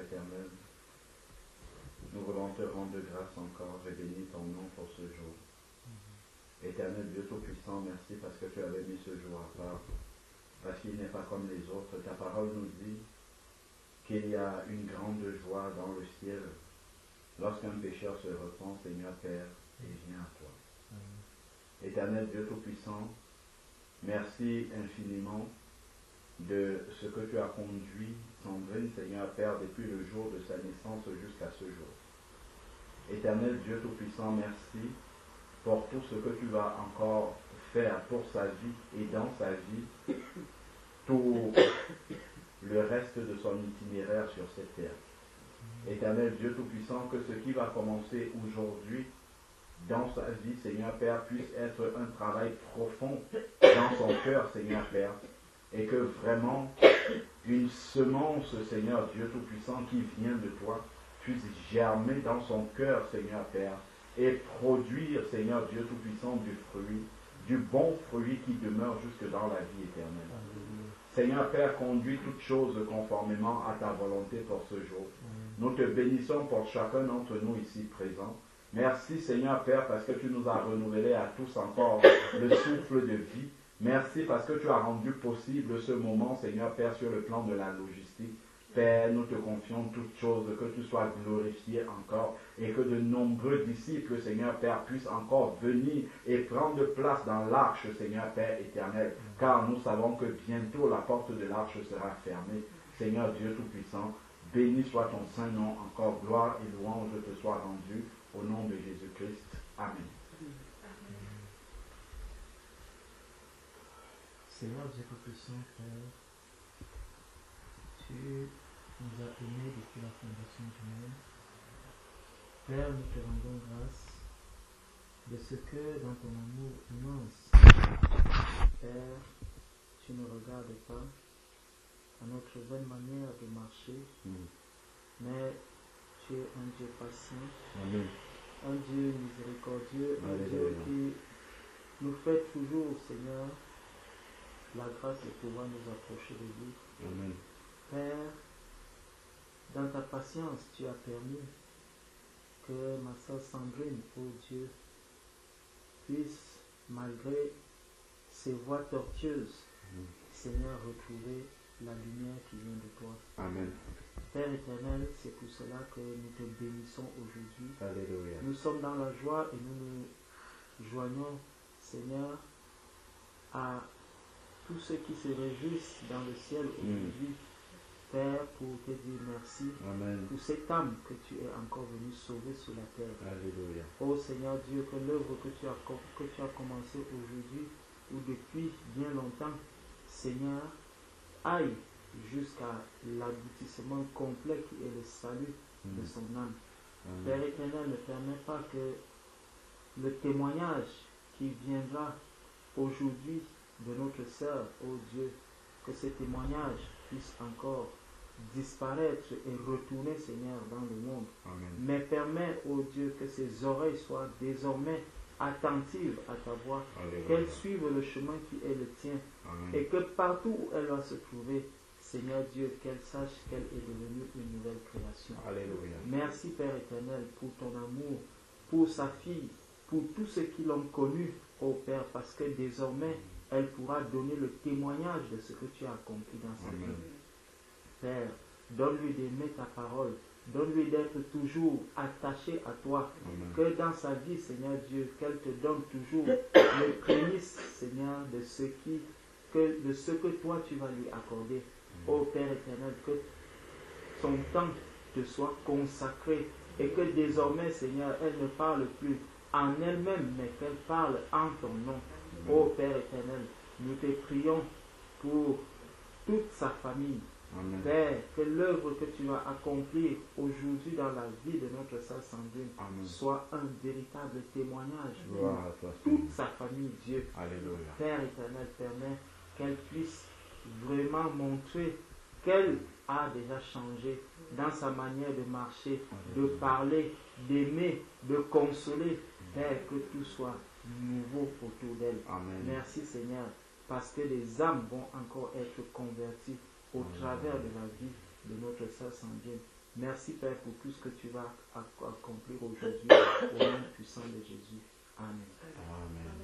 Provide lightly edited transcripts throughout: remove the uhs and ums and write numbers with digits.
éternel, nous voulons te rendre grâce encore et bénir ton nom pour ce jour. Éternel Dieu Tout-Puissant, merci parce que tu avais mis ce jour à part, parce qu'il n'est pas comme les autres. Ta parole nous dit qu'il y a une grande joie dans le ciel lorsqu'un pécheur se repent, Seigneur Père, et vient à toi. Éternel Dieu Tout-Puissant, merci infiniment de ce que tu as conduit Sandrine, Seigneur Père, depuis le jour de sa naissance jusqu'à ce jour. Éternel Dieu Tout-Puissant, merci pour tout ce que tu vas encore faire pour sa vie et dans sa vie, tout le reste de son itinéraire sur cette terre. Éternel Dieu Tout-Puissant, que ce qui va commencer aujourd'hui dans sa vie, Seigneur Père, puisse être un travail profond dans son cœur, Seigneur Père, et que vraiment une semence, Seigneur Dieu Tout-Puissant, qui vient de toi, puisse germer dans son cœur, Seigneur Père, et produire, Seigneur Dieu Tout-Puissant, du fruit, du bon fruit qui demeure jusque dans la vie éternelle. Seigneur Père, conduis toutes choses conformément à ta volonté pour ce jour. Nous te bénissons pour chacun d'entre nous ici présents. Merci Seigneur Père parce que tu nous as renouvelé à tous encore le souffle de vie. Merci parce que tu as rendu possible ce moment, Seigneur Père, sur le plan de la logistique. Père, nous te confions toutes choses, que tu sois glorifié encore et que de nombreux disciples, Seigneur Père, puissent encore venir et prendre place dans l'arche, Seigneur Père éternel, car nous savons que bientôt la porte de l'arche sera fermée. Seigneur Dieu Tout-Puissant, béni soit ton saint nom, encore gloire et louange te soient rendues au nom de Jésus-Christ. Amen. Seigneur Dieu Tout-Puissant, Père, tu nous as aimés depuis la fondation du monde. Père, nous te rendons grâce de ce que dans ton amour immense, Père, tu ne regardes pas à notre vaine manière de marcher, mais tu es un Dieu patient, un Dieu miséricordieux, un Dieu qui nous fait toujours, Seigneur, la grâce de pouvoir nous approcher de lui. Amen. Père, dans ta patience, tu as permis que ma soeur Sandrine, oh Dieu, puisse, malgré ses voies tortueuses, Seigneur, retrouver la lumière qui vient de toi. Amen. Père éternel, c'est pour cela que nous te bénissons aujourd'hui. Alléluia. Nous sommes dans la joie et nous nous joignons, Seigneur, à tous ceux qui se réjouissent dans le ciel aujourd'hui. Père, pour te dire merci. Amen. Pour cette âme que tu es encore venu sauver sur la terre. Alléluia. Oh Seigneur Dieu, que l'œuvre que tu as commencée aujourd'hui ou depuis bien longtemps, Seigneur, aille jusqu'à l'aboutissement complet qui est le salut de son âme. Amen. Père éternel, ne permet pas que le témoignage qui viendra aujourd'hui de notre sœur, oh Dieu, que ce témoignage puisse encore disparaître et retourner, Seigneur, dans le monde. Amen. Mais permets, oh Dieu, que ses oreilles soient désormais attentives à ta voix, qu'elle suive le chemin qui est le tien. Amen. Et que partout où elle va se trouver, Seigneur Dieu, qu'elle sache qu'elle est devenue une nouvelle création. Alléluia. Merci Père éternel pour ton amour, pour sa fille, pour tous ceux qui l'ont connue, ô Père, parce que désormais, elle pourra donner le témoignage de ce que tu as accompli dans sa vie. Père, donne-lui d'aimer ta parole, donne-lui d'être toujours attaché à toi. Amen. Que dans sa vie, Seigneur Dieu, qu'elle te donne toujours les prémices, Seigneur, de ce que toi tu vas lui accorder. Ô Père éternel, que son temps te soit consacré et que désormais, Seigneur, elle ne parle plus en elle-même, mais qu'elle parle en ton nom. Ô Père éternel, nous te prions pour toute sa famille. Amen. Père, que l'œuvre que tu vas accomplir aujourd'hui dans la vie de notre sœur Sandrine soit un véritable témoignage pour toute sa famille, Dieu. Alléluia. Père éternel, permet qu'elle puisse vraiment montrer qu'elle a déjà changé dans sa manière de marcher, de parler, d'aimer, de consoler. Père, que tout soit nouveau autour d'elle. Merci Seigneur, parce que les âmes vont encore être converties au travers de la vie de notre sœur Sandrine. Merci Père pour tout ce que tu vas accomplir aujourd'hui au nom puissant de Jésus. Amen. Amen.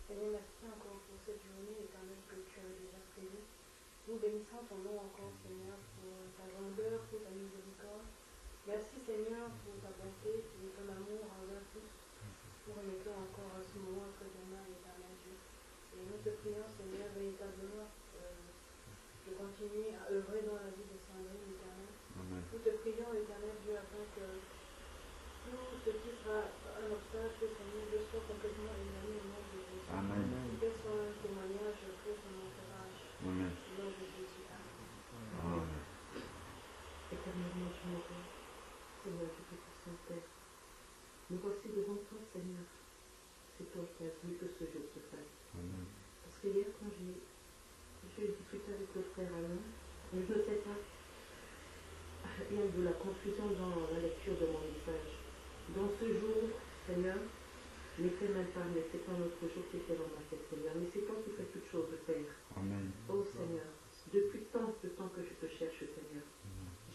Seigneur, merci encore pour cette journée éternelle que tu as déjà prévue. Nous bénissons ton nom encore, Seigneur, pour ta grandeur, pour ta miséricorde. Merci, Seigneur, pour ta bonté et ton amour envers tous. Nous remettons encore à ce moment que ton âme est éternel Dieu. Et nous te prions, Seigneur, véritablement de continuer à œuvrer dans la vie de Sandrine, éternel. Nous te prions, éternel Dieu, afin que tout ce qui sera un obstacle, Seigneur, Dieu, soit complètement éloigné au nom de Jésus. Amen. Que ce soit un témoignage pour son entourage. Amen. Au nom de Jésus. Amen. Amen. Éternellement, je me rends, Seigneur, je te puissant Père. Nous voici devant toi, Seigneur. C'est toi qui as voulu que ce jour se fasse. Amen. Parce que hier, quand j'ai discuté avec le frère Alain, je ne sais pas, il y a de la confusion dans la lecture de mon message. Dans ce jour, Seigneur, ne fais même pas, mais c'est pas notre jour qui était dans ma tête, Seigneur. Mais c'est toi qui fais toutes choses, Père. Amen. Oh Seigneur, depuis tant de temps que je te cherche, Seigneur,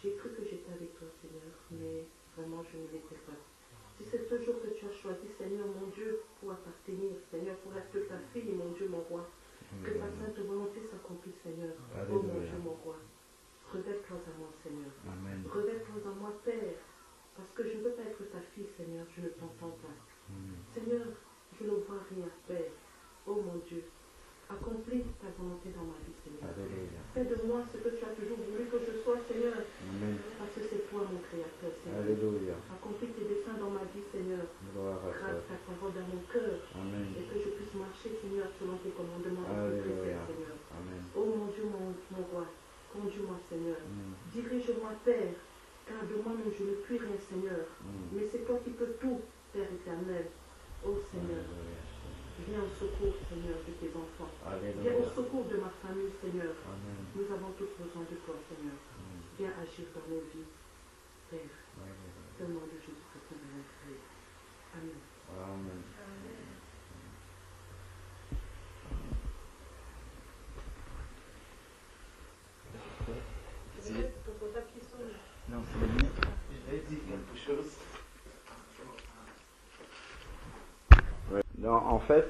j'ai cru que j'étais avec toi, Seigneur, mais vraiment je ne l'étais pas. Si c'est ce jour que tu as choisi, Seigneur, mon Dieu, pour appartenir, Seigneur, pour être ta fille, mon Dieu, mon roi, que ta sainte volonté s'accomplisse, Seigneur. Oh mon Dieu, mon roi, revêt-toi à moi, Seigneur. Amen. Revêt-toi à moi, Père, parce que je ne veux pas être ta fille, Seigneur, je ne t'entends pas. Seigneur, je ne vois rien, Père. Oh mon Dieu, accomplis ta volonté dans ma vie, Seigneur. Alléluia. Fais de moi ce que tu as toujours voulu que je sois, Seigneur. Amen. Parce que c'est toi, mon Créateur, Seigneur. Alléluia. Accomplis tes desseins dans ma vie, Seigneur. Gloire à Grâce toi. ta parole dans mon cœur. Amen. Et que je puisse marcher, Seigneur, selon tes commandements et tes Alléluia. préceptes, Seigneur. Amen. Oh mon Dieu, mon roi, conduis-moi, Seigneur. Mm. Dirige-moi, Père, car de moi-même je ne puis rien, Seigneur. Mais c'est toi qui peux tout, Père éternel. Oh Seigneur, viens au secours, Seigneur, de tes enfants. Viens au Alléluia. secours de ma famille, Seigneur. Amen. Nous avons tous besoin de toi, Seigneur. Viens agir dans nos vies, Père. Au nom de Jésus-Christ, nous avons prié. Amen. Amen. C'est ton portable qui sonne. Non, c'est le mien. Je vais dire quelque chose. Donc, en fait,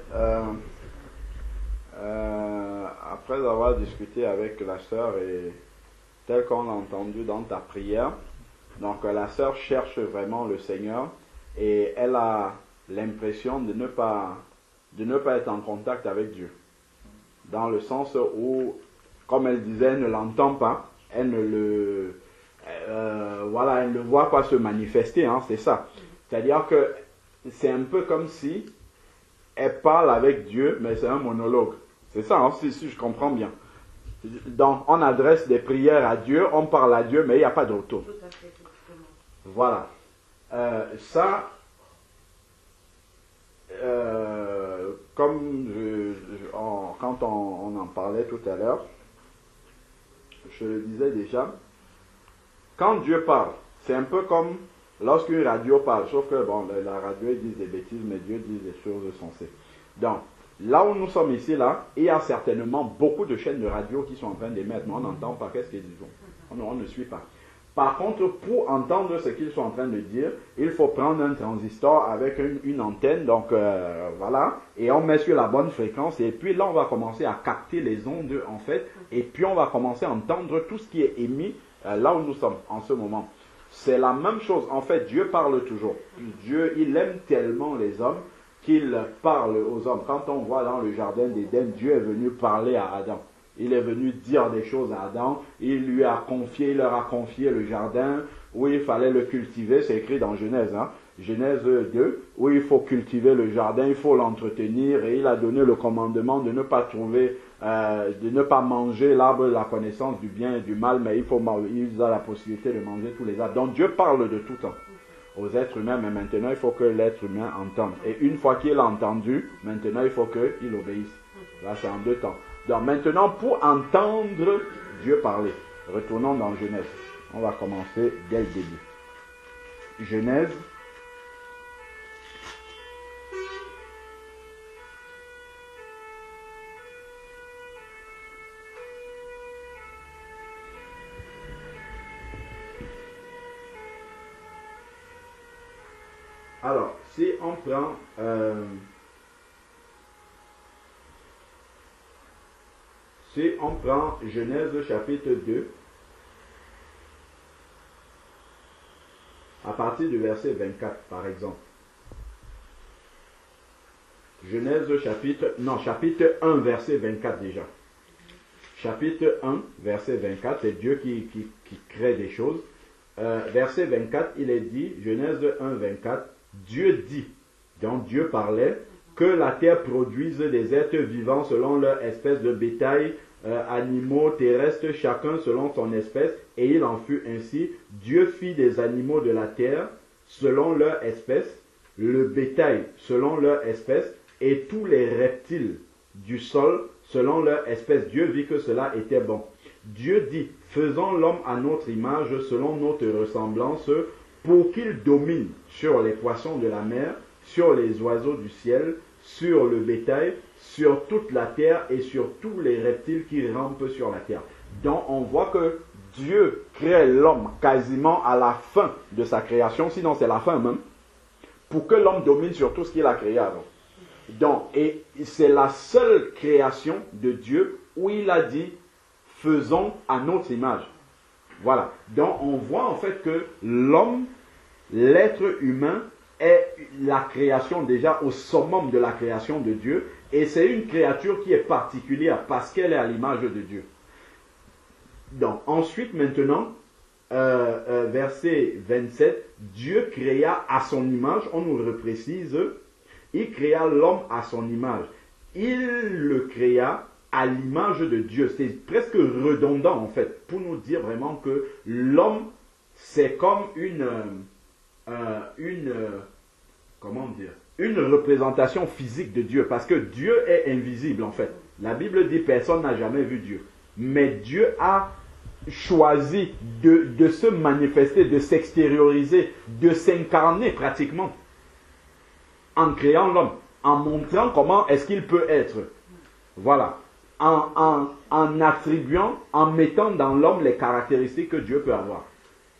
après avoir discuté avec la sœur et tel qu'on l'a entendu dans ta prière, donc la sœur cherche vraiment le Seigneur et elle a l'impression de ne pas être en contact avec Dieu. Dans le sens où, comme elle disait, elle ne l'entend pas, elle ne le, elle ne voit pas se manifester, hein, c'est ça. C'est-à-dire que c'est un peu comme si elle parle avec Dieu, mais c'est un monologue. C'est ça, hein, si je comprends bien. Donc, on adresse des prières à Dieu, on parle à Dieu, mais il n'y a pas de retour. Tout à fait, exactement. Voilà. Comme quand on en parlait tout à l'heure, je le disais déjà, quand Dieu parle, c'est un peu comme lorsqu'une radio parle, sauf que bon, la radio dit des bêtises, mais Dieu dit des choses sensées. Donc, là où nous sommes ici, là, il y a certainement beaucoup de chaînes de radio qui sont en train d'émettre, mais on n'entend pas qu'est-ce qu'ils disent. On ne suit pas. Par contre, pour entendre ce qu'ils sont en train de dire, il faut prendre un transistor avec une antenne, donc voilà, et on met sur la bonne fréquence, et puis là on va commencer à capter les ondes en fait, et puis on va commencer à entendre tout ce qui est émis là où nous sommes en ce moment. C'est la même chose, en fait Dieu parle toujours. Dieu, il aime tellement les hommes qu'il parle aux hommes. Quand on voit dans le jardin d'Éden, Dieu est venu parler à Adam. Il est venu dire des choses à Adam, il leur a confié le jardin où il fallait le cultiver, c'est écrit dans Genèse, hein, Genèse 2, où il faut cultiver le jardin, il faut l'entretenir, et il a donné le commandement de ne pas de ne pas manger l'arbre de la connaissance du bien et du mal, mais il a la possibilité de manger tous les arbres. Donc Dieu parle de tout temps aux êtres humains, mais maintenant il faut que l'être humain entende. Et une fois qu'il a entendu, maintenant il faut qu'il obéisse. Là c'est en deux temps. Donc maintenant, pour entendre Dieu parler, retournons dans Genèse. On va commencer dès le début. Genèse. Alors, si on prend Genèse chapitre 2, à partir du verset 24 par exemple. Genèse chapitre 1 verset 24 déjà. Chapitre 1 verset 24, c'est Dieu qui crée des choses. Verset 24, il est dit, Genèse 1 24, Dieu dit, donc Dieu parlait, que la terre produise des êtres vivants selon leur espèce de bétail, animaux terrestres, chacun selon son espèce, et il en fut ainsi. Dieu fit des animaux de la terre selon leur espèce, le bétail selon leur espèce, et tous les reptiles du sol selon leur espèce. Dieu vit que cela était bon. Dieu dit, faisons l'homme à notre image, selon notre ressemblance, pour qu'il domine sur les poissons de la mer, sur les oiseaux du ciel, sur le bétail, sur toute la terre et sur tous les reptiles qui rampent sur la terre. Donc on voit que Dieu crée l'homme quasiment à la fin de sa création, sinon c'est la fin même, pour que l'homme domine sur tout ce qu'il a créé avant. Donc, et c'est la seule création de Dieu où il a dit, faisons à notre image. Voilà. Donc on voit en fait que l'homme, l'être humain, est la création déjà au summum de la création de Dieu, et c'est une créature qui est particulière parce qu'elle est à l'image de Dieu. Donc ensuite maintenant, verset 27, Dieu créa à son image, on nous le précise, il créa l'homme à son image. Il le créa à l'image de Dieu. C'est presque redondant en fait, pour nous dire vraiment que l'homme, c'est comme une représentation physique de Dieu, parce que Dieu est invisible en fait. La Bible dit personne n'a jamais vu Dieu, mais Dieu a choisi de se manifester, de s'extérioriser, de s'incarner pratiquement en créant l'homme, en montrant comment est-ce qu'il peut être. Voilà. En attribuant, en mettant dans l'homme les caractéristiques que Dieu peut avoir.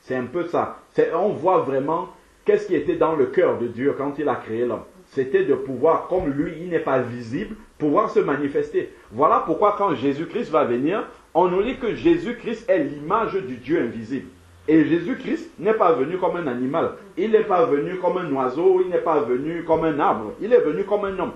C'est un peu ça. On voit vraiment qu'est-ce qui était dans le cœur de Dieu quand il a créé l'homme. C'était de pouvoir, comme lui, il n'est pas visible, pouvoir se manifester. Voilà pourquoi quand Jésus-Christ va venir, on nous dit que Jésus-Christ est l'image du Dieu invisible. Et Jésus-Christ n'est pas venu comme un animal. Il n'est pas venu comme un oiseau, il n'est pas venu comme un arbre. Il est venu comme un homme.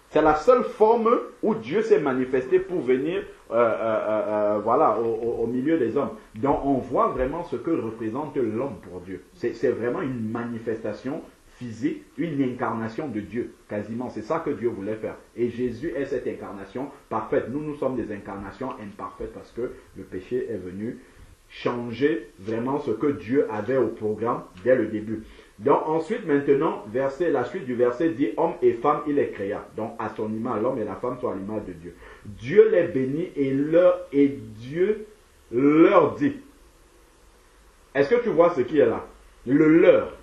C'est la seule forme où Dieu s'est manifesté pour venir voilà, au milieu des hommes. Donc on voit vraiment ce que représente l'homme pour Dieu. C'est vraiment une manifestation physique, une incarnation de Dieu, quasiment. C'est ça que Dieu voulait faire. Et Jésus est cette incarnation parfaite. Nous sommes des incarnations imparfaites parce que le péché est venu changer vraiment ce que Dieu avait au programme dès le début. Donc ensuite, maintenant, la suite du verset dit, homme et femme, il les créa. Donc à son image, l'homme et la femme sont à l'image de Dieu. Dieu les bénit et Dieu leur dit. Est-ce que tu vois ce qui est là? Le leur.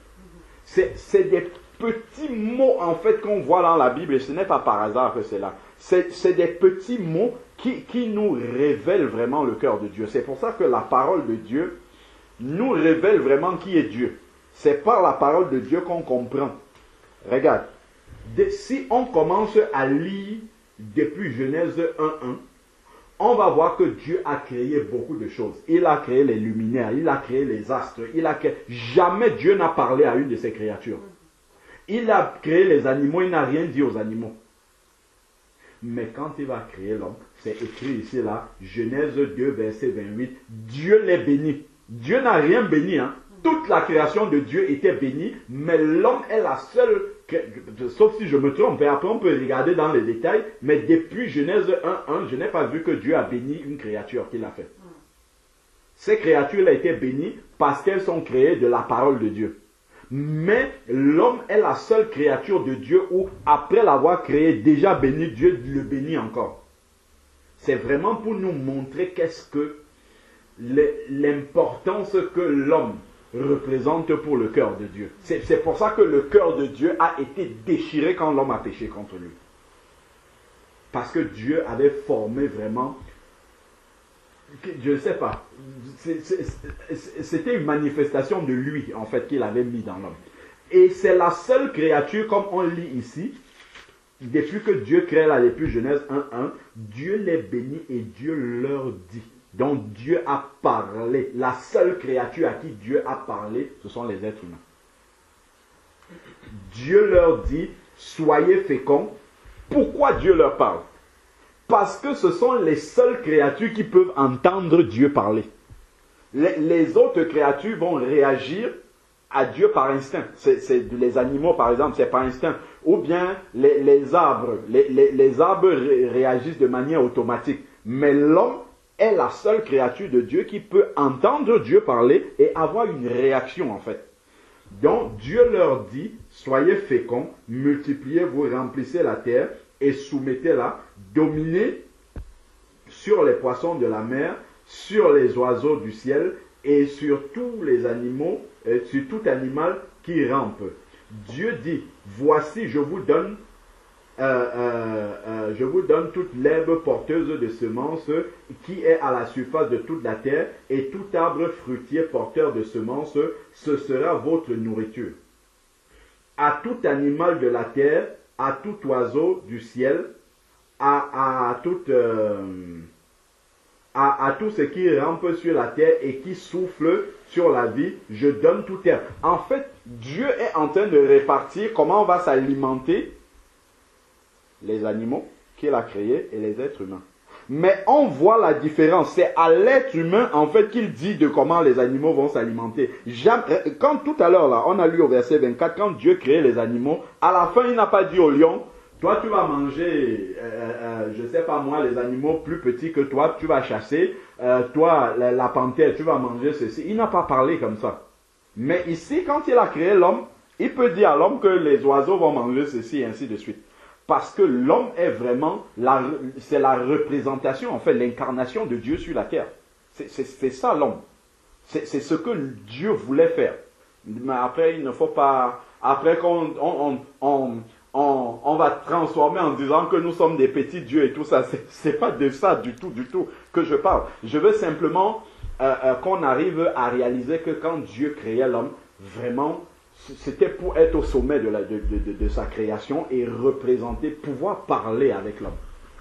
C'est des petits mots en fait qu'on voit dans la Bible, et ce n'est pas par hasard que c'est là. C'est des petits mots qui nous révèlent vraiment le cœur de Dieu. C'est pour ça que la parole de Dieu nous révèle vraiment qui est Dieu. C'est par la parole de Dieu qu'on comprend. Regarde, si on commence à lire depuis Genèse 1.1, on va voir que Dieu a créé beaucoup de choses. Il a créé les luminaires, il a créé les astres, jamais Dieu n'a parlé à une de ses créatures. Il a créé les animaux, il n'a rien dit aux animaux. Mais quand il va créer l'homme, c'est écrit ici là, Genèse 2, verset 28, Dieu les bénit. Dieu n'a rien béni, hein. Toute la création de Dieu était bénie, mais l'homme est la seule, sauf si je me trompe, et après on peut regarder dans les détails, mais depuis Genèse 1.1, je n'ai pas vu que Dieu a béni une créature qu'il a fait. Ces créatures-là étaient bénies parce qu'elles sont créées de la parole de Dieu. Mais l'homme est la seule créature de Dieu où, après l'avoir créé, déjà béni, Dieu le bénit encore. C'est vraiment pour nous montrer qu'est-ce que l'importance que l'homme représente pour le cœur de Dieu. C'est pour ça que le cœur de Dieu a été déchiré quand l'homme a péché contre lui. Parce que Dieu avait formé vraiment, je ne sais pas, c'était une manifestation de lui en fait qu'il avait mis dans l'homme. Et c'est la seule créature, comme on lit ici, depuis que Dieu crée là, depuis Genèse 1:1, Dieu les bénit et Dieu leur dit. Donc Dieu a parlé. La seule créature à qui Dieu a parlé, ce sont les êtres humains. Dieu leur dit, soyez féconds. Pourquoi Dieu leur parle? Parce que ce sont les seules créatures qui peuvent entendre Dieu parler. Les autres créatures vont réagir à Dieu par instinct. C'est les animaux, par exemple, c'est par instinct. Ou bien les arbres. Les arbres réagissent de manière automatique. Mais l'homme est la seule créature de Dieu qui peut entendre Dieu parler et avoir une réaction, en fait. Donc, Dieu leur dit, soyez féconds, multipliez-vous, remplissez la terre et soumettez-la, dominez sur les poissons de la mer, sur les oiseaux du ciel et sur tous les animaux, sur tout animal qui rampe. Dieu dit, voici, je vous donne toute l'herbe porteuse de semences qui est à la surface de toute la terre, et tout arbre fruitier porteur de semences, ce sera votre nourriture. À tout animal de la terre, à tout oiseau du ciel, à tout ce qui rampe sur la terre et qui souffle sur la vie, je donne tout herbe. En fait, Dieu est en train de répartir comment on va s'alimenter les animaux qu'il a créés et les êtres humains. Mais on voit la différence. C'est à l'être humain, en fait, qu'il dit de comment les animaux vont s'alimenter. Quand tout à l'heure, là, on a lu au verset 24, quand Dieu créait les animaux, à la fin, il n'a pas dit au lion, toi, tu vas manger, je ne sais pas moi, les animaux plus petits que toi, tu vas chasser. Toi, la panthère, tu vas manger ceci. Il n'a pas parlé comme ça. Mais ici, quand il a créé l'homme, il peut dire à l'homme que les oiseaux vont manger ceci et ainsi de suite. Parce que l'homme est vraiment, c'est la représentation, en fait, l'incarnation de Dieu sur la terre. C'est ça l'homme. C'est ce que Dieu voulait faire. Mais après, il ne faut pas, après qu'on on va transformer en disant que nous sommes des petits dieux et tout ça. C'est pas de ça du tout que je parle. Je veux simplement qu'on arrive à réaliser que quand Dieu créait l'homme, vraiment, c'était pour être au sommet de sa création et représenter, pouvoir parler avec l'homme.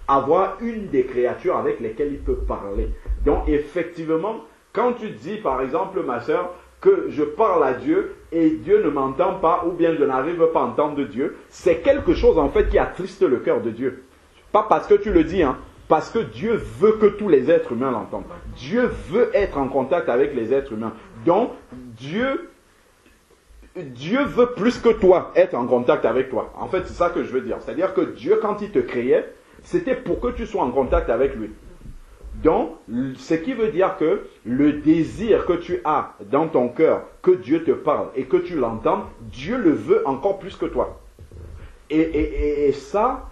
Avoir une des créatures avec lesquelles il peut parler. Donc effectivement, quand tu dis par exemple, ma sœur, que je parle à Dieu et Dieu ne m'entend pas ou bien je n'arrive pas à entendre Dieu, c'est quelque chose en fait qui attriste le cœur de Dieu. Pas parce que tu le dis, hein, parce que Dieu veut que tous les êtres humains l'entendent. Dieu veut être en contact avec les êtres humains. Donc Dieu veut plus que toi être en contact avec toi. En fait, c'est ça que je veux dire. C'est-à-dire que Dieu, quand il te créait, c'était pour que tu sois en contact avec lui. Donc, ce qui veut dire que le désir que tu as dans ton cœur, que Dieu te parle et que tu l'entends, Dieu le veut encore plus que toi. Et ça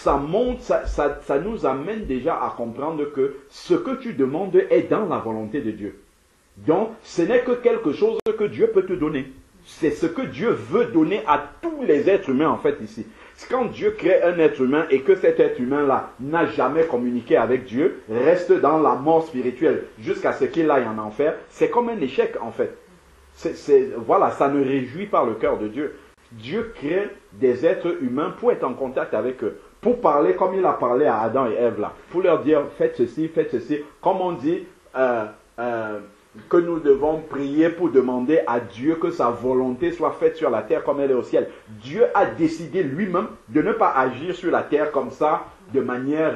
montre, ça nous amène déjà à comprendre que ce que tu demandes est dans la volonté de Dieu. Donc, ce n'est que quelque chose que Dieu peut te donner. C'est ce que Dieu veut donner à tous les êtres humains en fait ici. Quand Dieu crée un être humain et que cet être humain-là n'a jamais communiqué avec Dieu, reste dans la mort spirituelle jusqu'à ce qu'il aille en enfer, c'est comme un échec en fait. Voilà, ça ne réjouit pas le cœur de Dieu. Dieu crée des êtres humains pour être en contact avec eux, pour parler comme il a parlé à Adam et Ève là, pour leur dire faites ceci, comme on dit que nous devons prier pour demander à Dieu que sa volonté soit faite sur la terre comme elle est au ciel. Dieu a décidé lui-même de ne pas agir sur la terre comme ça, de manière,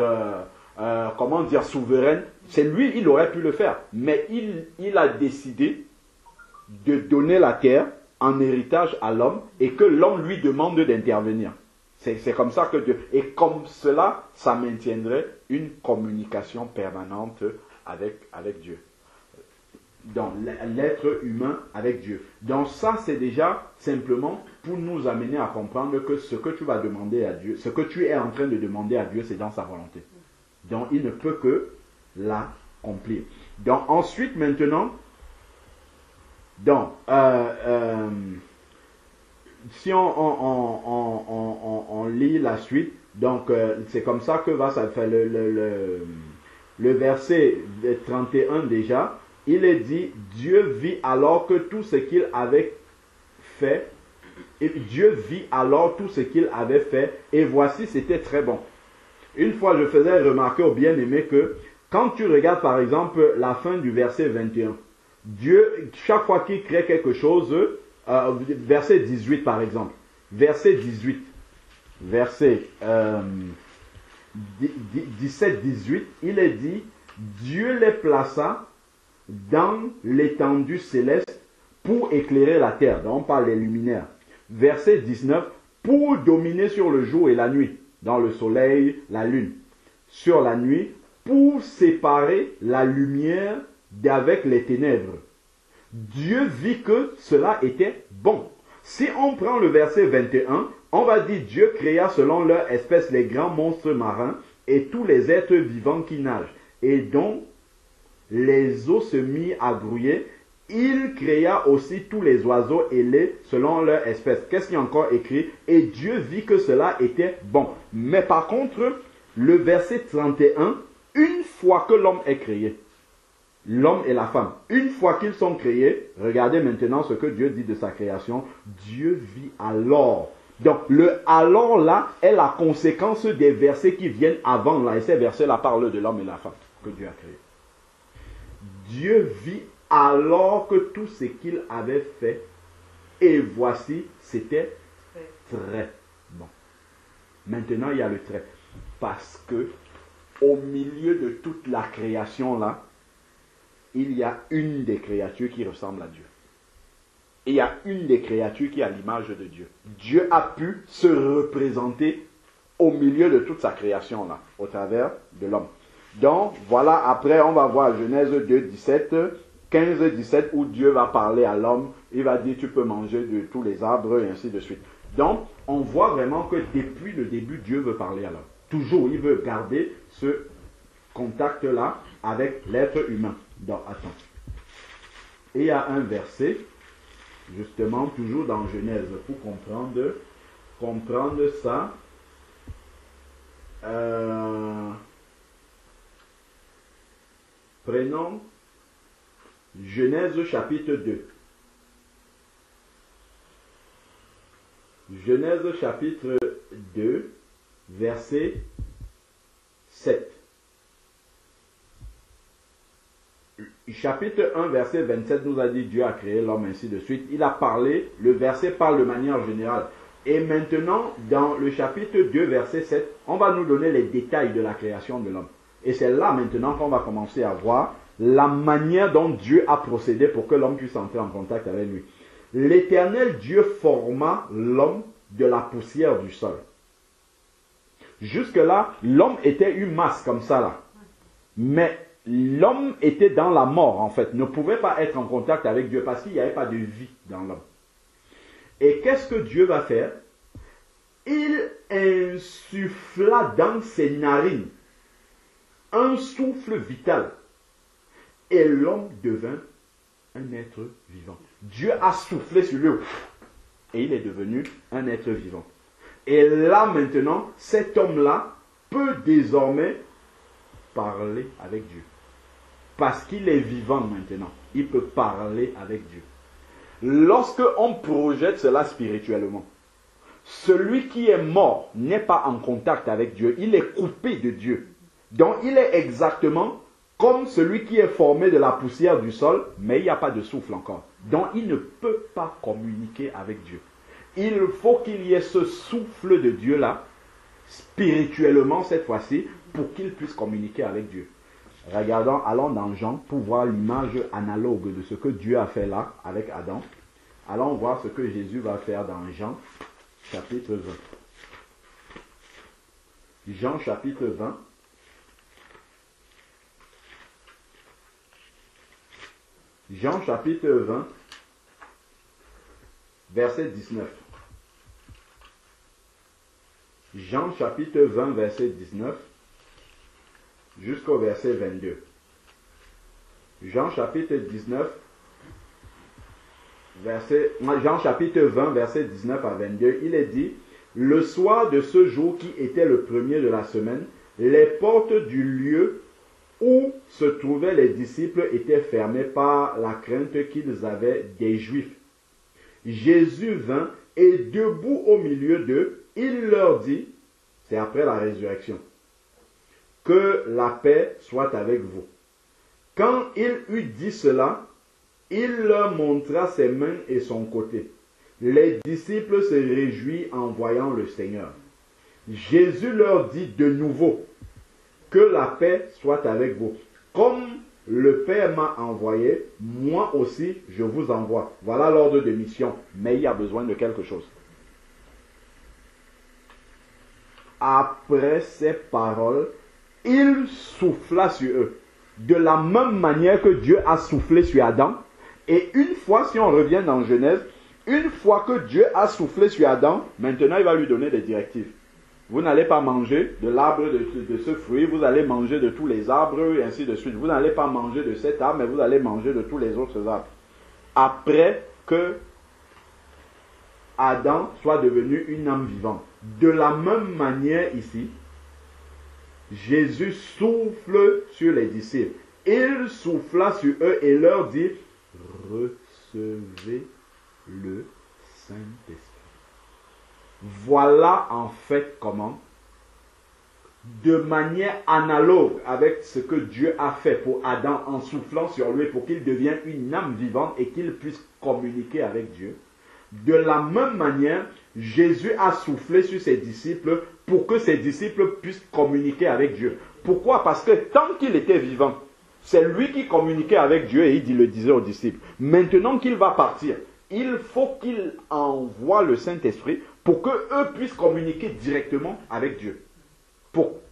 souveraine. C'est lui, il aurait pu le faire. Mais il a décidé de donner la terre en héritage à l'homme et que l'homme lui demande d'intervenir. C'est comme ça que Dieu... Et comme cela, ça maintiendrait une communication permanente avec Dieu. Dans l'être humain avec Dieu. Donc ça, c'est déjà simplement pour nous amener à comprendre que ce que tu vas demander à Dieu, ce que tu es en train de demander à Dieu, c'est dans sa volonté. Donc il ne peut que l'accomplir. Donc ensuite, maintenant, si on lit la suite, donc c'est comme ça que va ça faire le verset 31 déjà. Il est dit, Dieu vit alors que tout ce qu'il avait fait Et Dieu vit alors tout ce qu'il avait fait, et voici, c'était très bon. Une fois, je faisais remarquer au bien-aimé que quand tu regardes par exemple la fin du verset 21, Dieu, chaque fois qu'il crée quelque chose, verset 18 par exemple, verset 18, verset 17-18, il est dit, Dieu les plaça dans l'étendue céleste pour éclairer la terre. Donc on parle des luminaires. Verset 19, pour dominer sur le jour et la nuit, dans le soleil, la lune. Sur la nuit, pour séparer la lumière d'avec les ténèbres. Dieu vit que cela était bon. Si on prend le verset 21, on va dire Dieu créa selon leur espèce les grands monstres marins et tous les êtres vivants qui nagent et dont les eaux se mirent à grouiller. Il créa aussi tous les oiseaux ailés selon leur espèce. Qu'est-ce qui est encore écrit? Et Dieu vit que cela était bon. Mais par contre, le verset 31, une fois que l'homme est créé, l'homme et la femme, une fois qu'ils sont créés, regardez maintenant ce que Dieu dit de sa création. Dieu vit alors. Donc le alors là est la conséquence des versets qui viennent avant là. Et ces versets-là parlent de l'homme et la femme que Dieu a créé. Dieu vit alors que tout ce qu'il avait fait, et voici, c'était très bon. Maintenant, il y a le trait. Parce que au milieu de toute la création là, il y a une des créatures qui ressemble à Dieu. Et il y a une des créatures qui a l'image de Dieu. Dieu a pu se représenter au milieu de toute sa création là, au travers de l'homme. Donc, voilà, après on va voir Genèse 2, 17, 15, 17, où Dieu va parler à l'homme. Il va dire, tu peux manger de tous les arbres, et ainsi de suite. Donc, on voit vraiment que depuis le début, Dieu veut parler à l'homme. Toujours, il veut garder ce contact-là avec l'être humain. Donc, attends. Et il y a un verset, justement, toujours dans Genèse, pour comprendre ça. Prenons Genèse chapitre 2. Genèse chapitre 2, verset 7. Chapitre 1, verset 27 nous a dit Dieu a créé l'homme, ainsi de suite. Il a parlé, le verset parle de manière générale. Et maintenant, dans le chapitre 2, verset 7, on va nous donner les détails de la création de l'homme. Et c'est là maintenant qu'on va commencer à voir la manière dont Dieu a procédé pour que l'homme puisse entrer en contact avec lui. L'Éternel Dieu forma l'homme de la poussière du sol. Jusque-là, l'homme était une masse comme ça là. Mais l'homme était dans la mort en fait, ne pouvait pas être en contact avec Dieu parce qu'il n'y avait pas de vie dans l'homme. Et qu'est-ce que Dieu va faire? Il insuffla dans ses narines un souffle vital. Et l'homme devint un être vivant. Dieu a soufflé sur lui. Et il est devenu un être vivant. Et là maintenant, cet homme-là peut désormais parler avec Dieu. Parce qu'il est vivant maintenant. Il peut parler avec Dieu. Lorsque on projette cela spirituellement, celui qui est mort n'est pas en contact avec Dieu. Il est coupé de Dieu. Donc il est exactement comme celui qui est formé de la poussière du sol, mais il n'y a pas de souffle encore. Donc il ne peut pas communiquer avec Dieu. Il faut qu'il y ait ce souffle de Dieu là, spirituellement cette fois-ci, pour qu'il puisse communiquer avec Dieu. Regardons, allons dans Jean pour voir l'image analogue de ce que Dieu a fait là avec Adam. Allons voir ce que Jésus va faire dans Jean chapitre 20. Jean chapitre 20. Jean chapitre 20, verset 19. Jean chapitre 20, verset 19, jusqu'au verset 22. Jean chapitre 19, Jean chapitre 20, verset 19 à 22, il est dit, le soir de ce jour qui était le premier de la semaine, les portes du lieu où se trouvaient les disciples étaient fermés par la crainte qu'ils avaient des Juifs. Jésus vint Et debout au milieu d'eux, il leur dit, c'est après la résurrection, que la paix soit avec vous. Quand il eut dit cela, il leur montra ses mains et son côté. Les disciples se réjouirent en voyant le Seigneur. Jésus leur dit de nouveau, que la paix soit avec vous. Comme le Père m'a envoyé, moi aussi je vous envoie. Voilà l'ordre de mission, mais il y a besoin de quelque chose. Après ces paroles, il souffla sur eux, de la même manière que Dieu a soufflé sur Adam. Et une fois, si on revient dans Genèse, une fois que Dieu a soufflé sur Adam, maintenant il va lui donner des directives. Vous n'allez pas manger de l'arbre de ce fruit, vous allez manger de tous les arbres et ainsi de suite. Vous n'allez pas manger de cet arbre, mais vous allez manger de tous les autres arbres. Après que Adam soit devenu une âme vivante. De la même manière ici, Jésus souffle sur les disciples. Il souffla sur eux et leur dit, recevez le Saint-Esprit. Voilà en fait comment, de manière analogue avec ce que Dieu a fait pour Adam en soufflant sur lui pour qu'il devienne une âme vivante et qu'il puisse communiquer avec Dieu. De la même manière, Jésus a soufflé sur ses disciples pour que ses disciples puissent communiquer avec Dieu. Pourquoi? Parce que tant qu'il était vivant, c'est lui qui communiquait avec Dieu et il le disait aux disciples. Maintenant qu'il va partir, il faut qu'il envoie le Saint-Esprit pour qu'eux puissent communiquer directement avec Dieu.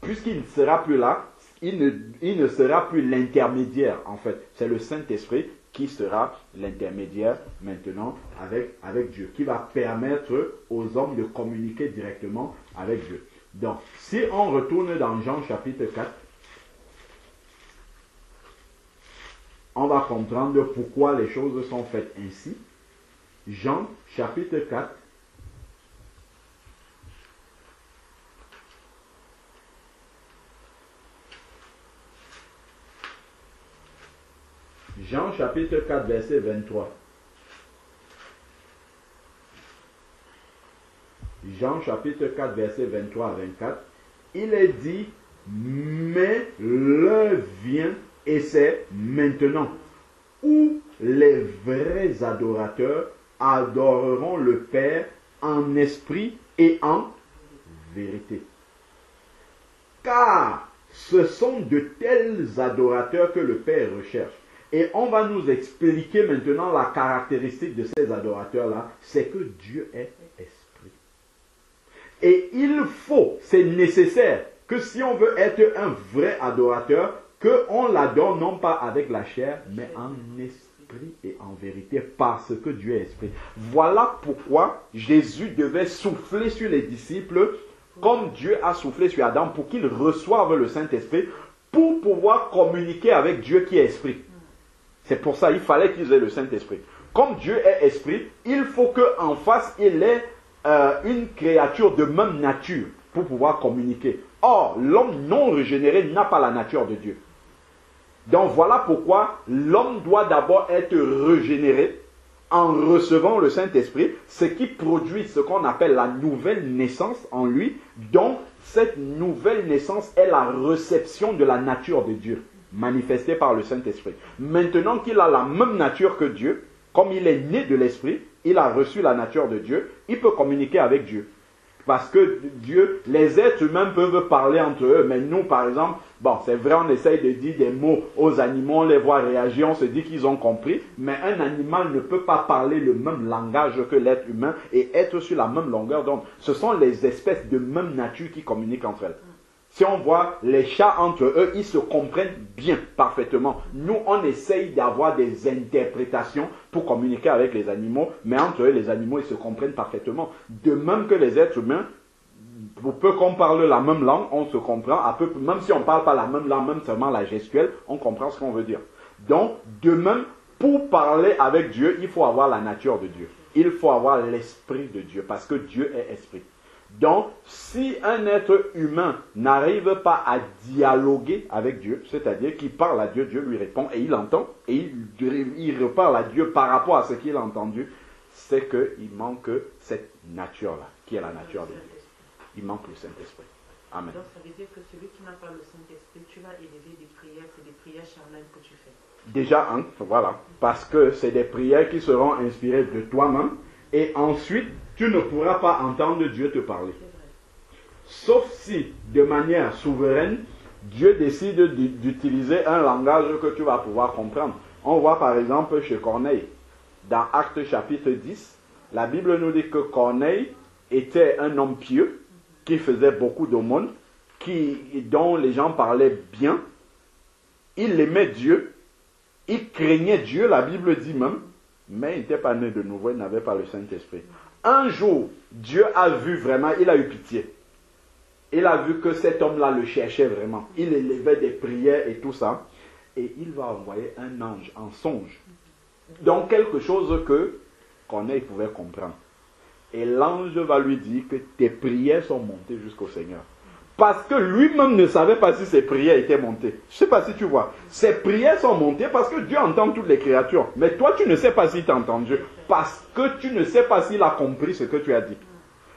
Puisqu'il ne sera plus là, il ne sera plus l'intermédiaire en fait. C'est le Saint-Esprit qui sera l'intermédiaire maintenant avec Dieu, qui va permettre aux hommes de communiquer directement avec Dieu. Donc, si on retourne dans Jean chapitre 4, on va comprendre pourquoi les choses sont faites ainsi. Jean chapitre 4, Jean chapitre 4, verset 23. Jean chapitre 4, verset 23 à 24. Il est dit, mais l'heure vient, et c'est maintenant, où les vrais adorateurs adoreront le Père en esprit et en vérité. Car ce sont de tels adorateurs que le Père recherche. Et on va nous expliquer maintenant la caractéristique de ces adorateurs-là, c'est que Dieu est esprit. Et il faut, c'est nécessaire, que si on veut être un vrai adorateur, qu'on l'adore non pas avec la chair, mais en esprit et en vérité, parce que Dieu est esprit. Voilà pourquoi Jésus devait souffler sur les disciples, comme Dieu a soufflé sur Adam, pour qu'ils reçoivent le Saint-Esprit, pour pouvoir communiquer avec Dieu qui est esprit. C'est pour ça qu'il fallait qu'ils aient le Saint-Esprit. Comme Dieu est esprit, il faut qu'en face, il ait une créature de même nature pour pouvoir communiquer. Or, l'homme non régénéré n'a pas la nature de Dieu. Donc voilà pourquoi l'homme doit d'abord être régénéré en recevant le Saint-Esprit, ce qui produit ce qu'on appelle la nouvelle naissance en lui. Donc, cette nouvelle naissance est la réception de la nature de Dieu, manifestée par le Saint-Esprit. Maintenant qu'il a la même nature que Dieu, comme il est né de l'Esprit, il a reçu la nature de Dieu, il peut communiquer avec Dieu. Parce que Dieu, les êtres humains peuvent parler entre eux, mais nous, par exemple, bon, c'est vrai, on essaye de dire des mots aux animaux, on les voit réagir, on se dit qu'ils ont compris, mais un animal ne peut pas parler le même langage que l'être humain et être sur la même longueur d'onde. Ce sont les espèces de même nature qui communiquent entre elles. Si on voit les chats entre eux, ils se comprennent bien, parfaitement. Nous, on essaye d'avoir des interprétations pour communiquer avec les animaux, mais entre eux, les animaux, ils se comprennent parfaitement. De même que les êtres humains, pour peu qu'on parle la même langue, on se comprend, même si on ne parle pas la même langue, même seulement la gestuelle, on comprend ce qu'on veut dire. Donc, de même, pour parler avec Dieu, il faut avoir la nature de Dieu. Il faut avoir l'esprit de Dieu, parce que Dieu est esprit. Donc, si un être humain n'arrive pas à dialoguer avec Dieu, c'est-à-dire qu'il parle à Dieu, Dieu lui répond et il entend, et il reparle à Dieu par rapport à ce qu'il a entendu, c'est qu'il manque cette nature-là, qui est la nature de Dieu. Il manque le Saint-Esprit. Amen. Donc ça veut dire que celui qui n'a pas le Saint-Esprit, tu vas élever des prières, c'est des prières charnelles que tu fais. Déjà, voilà, parce que c'est des prières qui seront inspirées de toi-même, et ensuite, tu ne pourras pas entendre Dieu te parler. Sauf si, de manière souveraine, Dieu décide d'utiliser un langage que tu vas pouvoir comprendre. On voit par exemple chez Corneille, dans Actes chapitre 10, la Bible nous dit que Corneille était un homme pieux, qui faisait beaucoup d'aumônes, dont les gens parlaient bien. Il aimait Dieu, il craignait Dieu, la Bible dit même, mais il n'était pas né de nouveau, il n'avait pas le Saint-Esprit. Un jour, Dieu a vu vraiment, il a eu pitié. Il a vu que cet homme-là le cherchait vraiment. Il élevait des prières et tout ça. Et il va envoyer un ange en songe. Donc quelque chose que Corneille pouvait comprendre. Et l'ange va lui dire que tes prières sont montées jusqu'au Seigneur. Parce que lui-même ne savait pas si ses prières étaient montées. Je ne sais pas si tu vois. Ses prières sont montées parce que Dieu entend toutes les créatures. Mais toi, tu ne sais pas s'il t'a entendu. Parce que tu ne sais pas s'il a compris ce que tu as dit.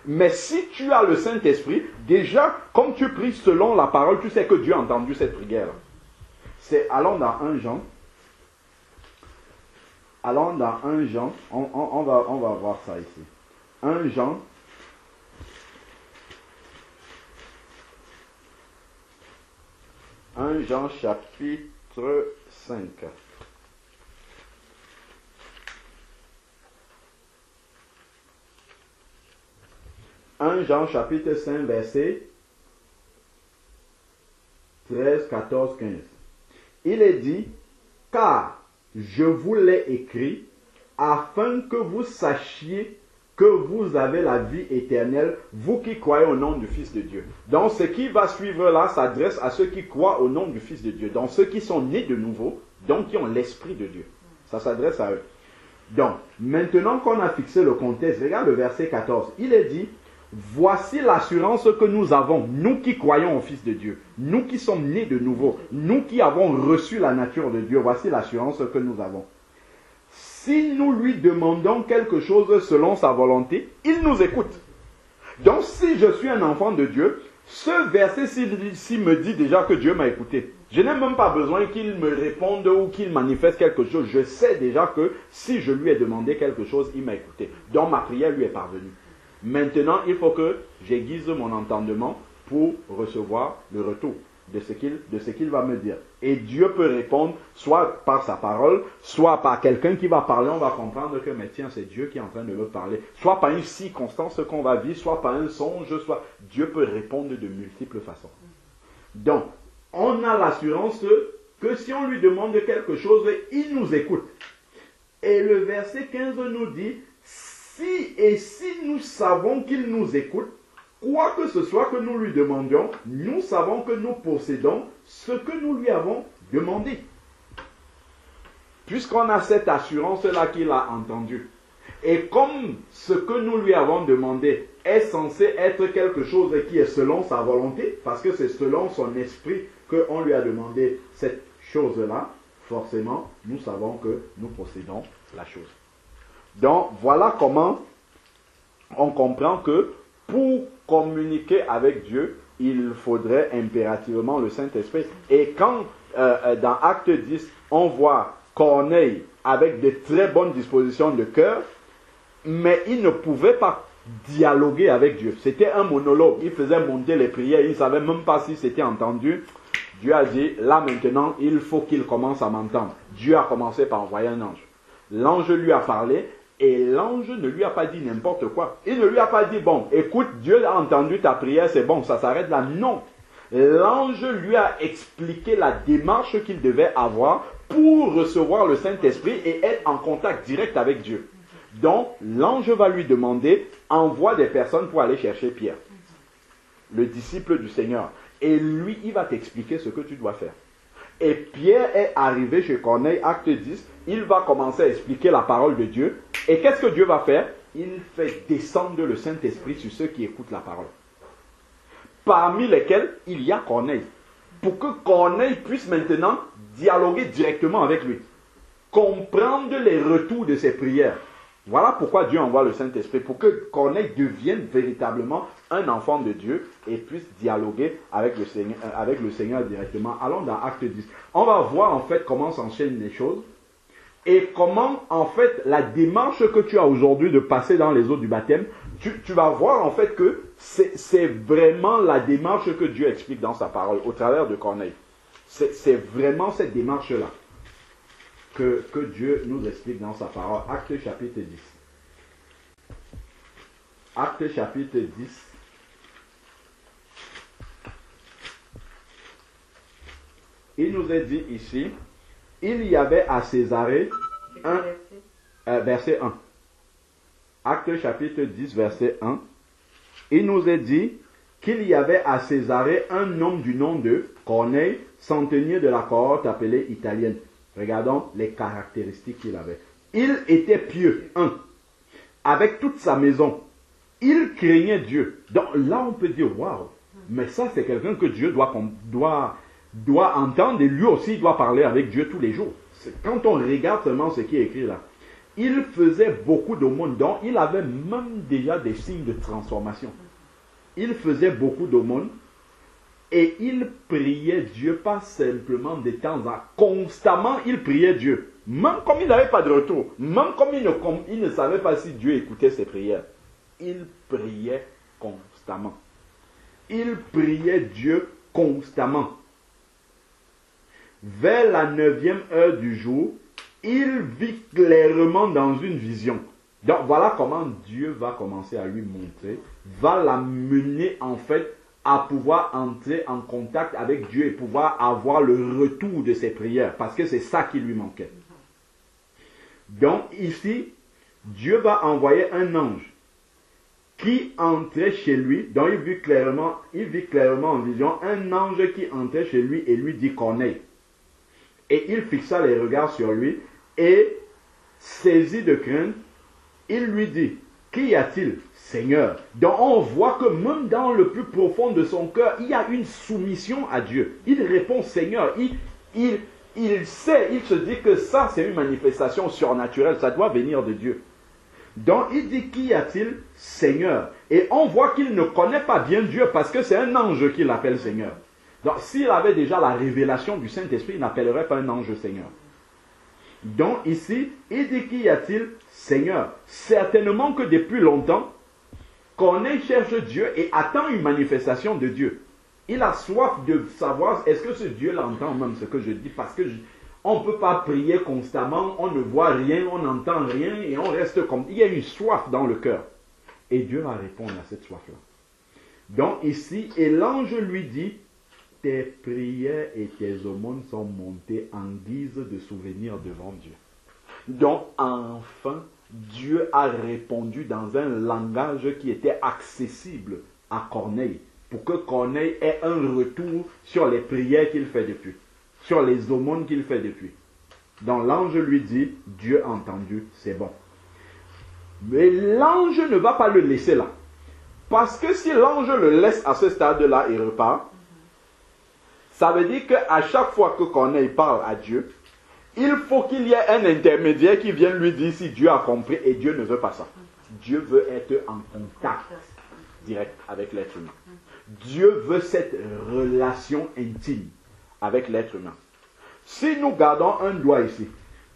Mais si tu as le Saint-Esprit, déjà, comme tu pries selon la parole, tu sais que Dieu a entendu cette prière. Allons dans 1 Jean. Allons dans 1 Jean. On va voir ça ici. 1 Jean. 1 Jean chapitre 5. 1 Jean chapitre 5 verset 13, 14, 15. Il est dit, car je vous l'ai écrit afin que vous sachiez que vous avez la vie éternelle, vous qui croyez au nom du Fils de Dieu. Donc ce qui va suivre là s'adresse à ceux qui croient au nom du Fils de Dieu. Donc ceux qui sont nés de nouveau, donc qui ont l'Esprit de Dieu. Ça s'adresse à eux. Donc, maintenant qu'on a fixé le contexte, regarde le verset 14. Il est dit, voici l'assurance que nous avons, nous qui croyons au Fils de Dieu, nous qui sommes nés de nouveau, nous qui avons reçu la nature de Dieu, voici l'assurance que nous avons. Si nous lui demandons quelque chose selon sa volonté, il nous écoute. Donc si je suis un enfant de Dieu, ce verset-ci me dit déjà que Dieu m'a écouté. Je n'ai même pas besoin qu'il me réponde ou qu'il manifeste quelque chose. Je sais déjà que si je lui ai demandé quelque chose, il m'a écouté. Donc ma prière lui est parvenue. Maintenant, il faut que j'aiguise mon entendement pour recevoir le retour de ce qu'il va me dire. Et Dieu peut répondre soit par sa parole, soit par quelqu'un qui va parler. On va comprendre que, mais tiens, c'est Dieu qui est en train de me parler. Soit par une circonstance qu'on va vivre, soit par un songe, soit... Dieu peut répondre de multiples façons. Donc, on a l'assurance que si on lui demande quelque chose, il nous écoute. Et le verset 15 nous dit, si nous savons qu'il nous écoute, quoi que ce soit que nous lui demandions, nous savons que nous possédons ce que nous lui avons demandé. Puisqu'on a cette assurance-là qu'il a entendue. Et comme ce que nous lui avons demandé est censé être quelque chose qui est selon sa volonté, parce que c'est selon son esprit qu'on lui a demandé cette chose-là, forcément, nous savons que nous possédons la chose. Donc, voilà comment on comprend que pour communiquer avec Dieu, il faudrait impérativement le Saint-Esprit. Et quand, dans Acte 10, on voit Corneille avec de très bonnes dispositions de cœur, mais il ne pouvait pas dialoguer avec Dieu. C'était un monologue. Il faisait monter les prières. Il ne savait même pas si c'était entendu. Dieu a dit, là maintenant, il faut qu'il commence à m'entendre. Dieu a commencé par envoyer un ange. L'ange lui a parlé. Et l'ange ne lui a pas dit n'importe quoi. Il ne lui a pas dit, bon, écoute, Dieu a entendu ta prière, c'est bon, ça s'arrête là. Non. L'ange lui a expliqué la démarche qu'il devait avoir pour recevoir le Saint-Esprit et être en contact direct avec Dieu. Donc, l'ange va lui demander, envoie des personnes pour aller chercher Pierre, le disciple du Seigneur. Et lui, il va t'expliquer ce que tu dois faire. Et Pierre est arrivé chez Corneille, acte 10, il va commencer à expliquer la parole de Dieu. Et qu'est-ce que Dieu va faire? Il fait descendre le Saint-Esprit sur ceux qui écoutent la parole. Parmi lesquels il y a Corneille. Pour que Corneille puisse maintenant dialoguer directement avec lui. Comprendre les retours de ses prières. Voilà pourquoi Dieu envoie le Saint-Esprit, pour que Corneille devienne véritablement un enfant de Dieu et puisse dialoguer avec le Seigneur directement. Allons dans Acte 10. On va voir en fait comment s'enchaînent les choses et comment en fait la démarche que tu as aujourd'hui de passer dans les eaux du baptême, tu vas voir en fait que c'est vraiment la démarche que Dieu explique dans sa parole au travers de Corneille. C'est vraiment cette démarche-là que Dieu nous explique dans sa parole. Acte chapitre 10. Acte chapitre 10. Il nous est dit ici, il y avait à Césarée verset 1. Acte chapitre 10, verset 1. Il nous est dit qu'il y avait à Césarée un homme du nom de Corneille, centenier de la cohorte appelée italienne. Regardons les caractéristiques qu'il avait. Il était pieux, avec toute sa maison. Il craignait Dieu. Donc là, on peut dire, waouh, mais ça, c'est quelqu'un que Dieu doit entendre et lui aussi doit parler avec Dieu tous les jours. Quand on regarde seulement ce qui est écrit là, il faisait beaucoup d'aumônes, donc il avait même déjà des signes de transformation. Il faisait beaucoup d'aumônes et il priait Dieu, pas simplement de temps en temps. Constamment, il priait Dieu. Même comme il n'avait pas de retour, même comme il ne savait pas si Dieu écoutait ses prières. Il priait constamment. Il priait Dieu constamment. Vers la 9e heure du jour, il vit clairement dans une vision. Donc voilà comment Dieu va commencer à lui montrer, va l'amener en fait à pouvoir entrer en contact avec Dieu et pouvoir avoir le retour de ses prières, parce que c'est ça qui lui manquait. Donc ici, Dieu va envoyer un ange qui entrait chez lui, donc il vit clairement en vision, un ange qui entrait chez lui et lui dit Corneille. Et il fixa les regards sur lui et, saisi de crainte, il lui dit, qu'y a-t-il, Seigneur? Donc on voit que même dans le plus profond de son cœur, il y a une soumission à Dieu. Il répond Seigneur. Il sait, il se dit que ça c'est une manifestation surnaturelle, ça doit venir de Dieu. Donc il dit, qu'y a-t-il, Seigneur? Et on voit qu'il ne connaît pas bien Dieu parce que c'est un ange qui l'appelle Seigneur. Donc s'il avait déjà la révélation du Saint-Esprit, il n'appellerait pas un ange Seigneur. Donc ici, il dit, qu'y a-t-il, Seigneur? Certainement que depuis longtemps, Corneille cherche Dieu et attend une manifestation de Dieu. Il a soif de savoir, est-ce que ce Dieu l'entend même ce que je dis? Parce que on ne peut pas prier constamment, on ne voit rien, on n'entend rien et on reste comme... Il y a une soif dans le cœur. Et Dieu va répondre à cette soif-là. Donc ici, et l'ange lui dit, tes prières et tes aumônes sont montées en guise de souvenir devant Dieu. Donc enfin, Dieu a répondu dans un langage qui était accessible à Corneille, pour que Corneille ait un retour sur les prières qu'il fait depuis, sur les aumônes qu'il fait depuis. Donc l'ange lui dit, Dieu a entendu, c'est bon. Mais l'ange ne va pas le laisser là. Parce que si l'ange le laisse à ce stade-là et repart, ça veut dire qu'à chaque fois que Corneille parle à Dieu, il faut qu'il y ait un intermédiaire qui vienne lui dire si Dieu a compris, et Dieu ne veut pas ça. Dieu veut être en contact direct avec l'être humain. Dieu veut cette relation intime avec l'être humain. Si nous gardons un doigt ici,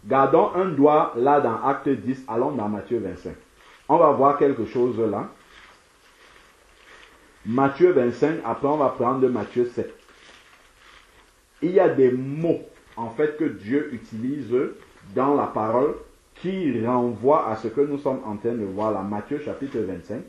gardons un doigt là dans Acte 10, allons dans Matthieu 25. On va voir quelque chose là. Matthieu 25, après on va prendre Matthieu 7. Il y a des mots, en fait, que Dieu utilise dans la parole qui renvoient à ce que nous sommes en train de voir là. Matthieu chapitre 25.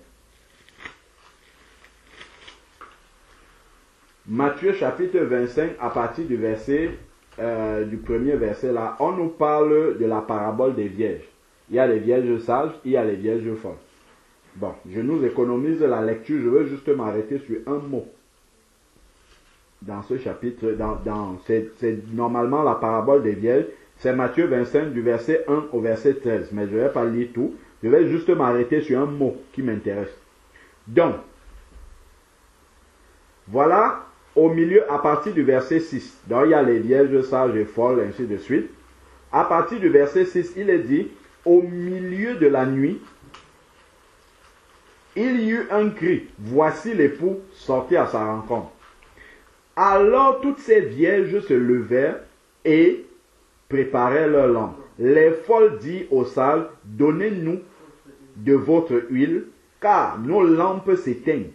Matthieu chapitre 25, à partir du verset, du premier verset là, on nous parle de la parabole des vierges. Il y a les vierges sages, il y a les vierges folles. Bon, je nous économise la lecture, je veux juste m'arrêter sur un mot. Dans ce chapitre, c'est normalement la parabole des vierges, c'est Matthieu 25 du verset 1 au verset 13, mais je ne vais pas lire tout, je vais juste m'arrêter sur un mot qui m'intéresse. Donc, voilà, au milieu, à partir du verset 6, donc il y a les vierges sages et folles, ainsi de suite. À partir du verset 6, il est dit, au milieu de la nuit, il y eut un cri. Voici l'époux sorti à sa rencontre. Alors toutes ces vierges se levèrent et préparèrent leur lampe. Les folles dirent aux sages, donnez-nous de votre huile, car nos lampes s'éteignent.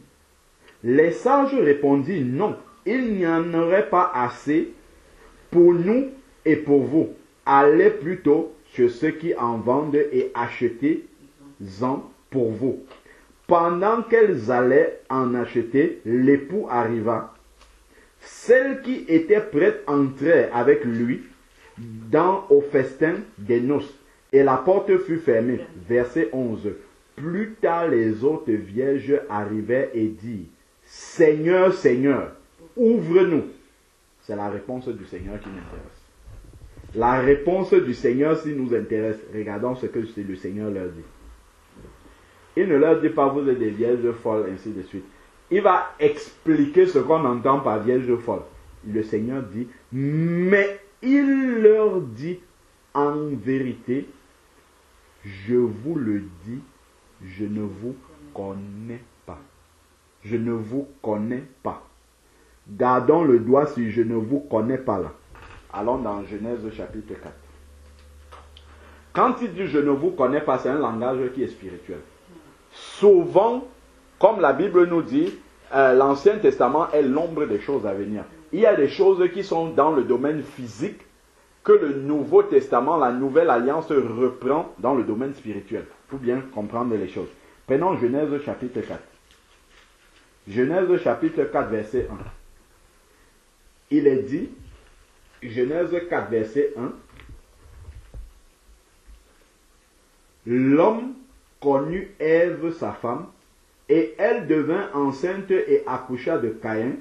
Les sages répondirent, non, il n'y en aurait pas assez pour nous et pour vous. Allez plutôt chez ceux qui en vendent et achetez-en pour vous. Pendant qu'elles allaient en acheter, l'époux arriva. Celles qui étaient prêtes entrèrent avec lui au festin des noces, et la porte fut fermée. Verset 11. Plus tard, les autres vierges arrivaient et dirent, Seigneur, Seigneur, ouvre-nous. C'est la réponse du Seigneur qui m'intéresse. La réponse du Seigneur, si nous intéresse, regardons ce que le Seigneur leur dit. Il ne leur dit pas, vous êtes des vierges folles, ainsi de suite. Il va expliquer ce qu'on entend par vierge folle. Le Seigneur dit, mais il leur dit, en vérité, je vous le dis, je ne vous connais pas. Je ne vous connais pas. Gardons le doigt si je ne vous connais pas là. Allons dans Genèse chapitre 4. Quand il dit je ne vous connais pas, c'est un langage qui est spirituel. Souvent, comme la Bible nous dit, l'Ancien Testament est l'ombre des choses à venir. Il y a des choses qui sont dans le domaine physique que le Nouveau Testament, la Nouvelle Alliance reprend dans le domaine spirituel. Il faut bien comprendre les choses. Prenons Genèse chapitre 4. Genèse chapitre 4 verset 1. Il est dit, Genèse 4 verset 1, l'homme connut Ève sa femme, et elle devint enceinte et accoucha de Caïn.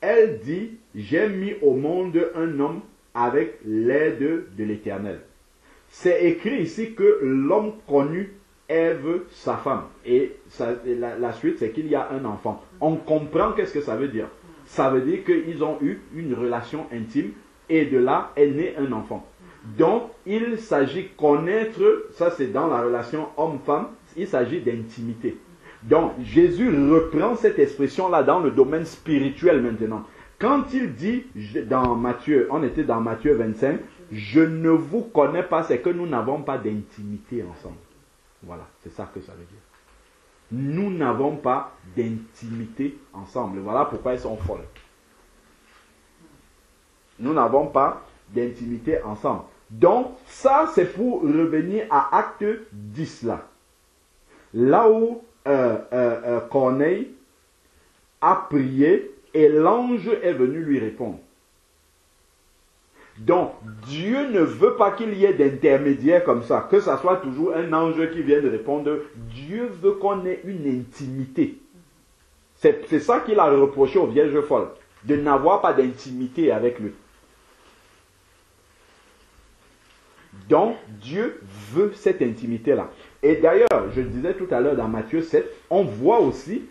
Elle dit, j'ai mis au monde un homme avec l'aide de l'Éternel. C'est écrit ici que l'homme connut Ève sa femme. Et la suite, c'est qu'il y a un enfant. On comprend qu'est-ce que ça veut dire. Ça veut dire qu'ils ont eu une relation intime et de là est né un enfant. Donc, il s'agit connaître, ça c'est dans la relation homme-femme, il s'agit d'intimité. Donc, Jésus reprend cette expression-là dans le domaine spirituel maintenant. Quand il dit, dans Matthieu, on était dans Matthieu 25, je ne vous connais pas, c'est que nous n'avons pas d'intimité ensemble. Voilà, c'est ça que ça veut dire. Nous n'avons pas d'intimité ensemble. Voilà pourquoi elles sont folles. Nous n'avons pas d'intimité ensemble. Donc, ça, c'est pour revenir à Acte 10 là. Là où Corneille a prié et l'ange est venu lui répondre. Donc, Dieu ne veut pas qu'il y ait d'intermédiaire comme ça, que ça soit toujours un ange qui vienne répondre. Dieu veut qu'on ait une intimité. C'est ça qu'il a reproché aux vierges folles, de n'avoir pas d'intimité avec lui. Donc, Dieu veut cette intimité-là. Et d'ailleurs, je disais tout à l'heure dans Matthieu 7, on voit aussi,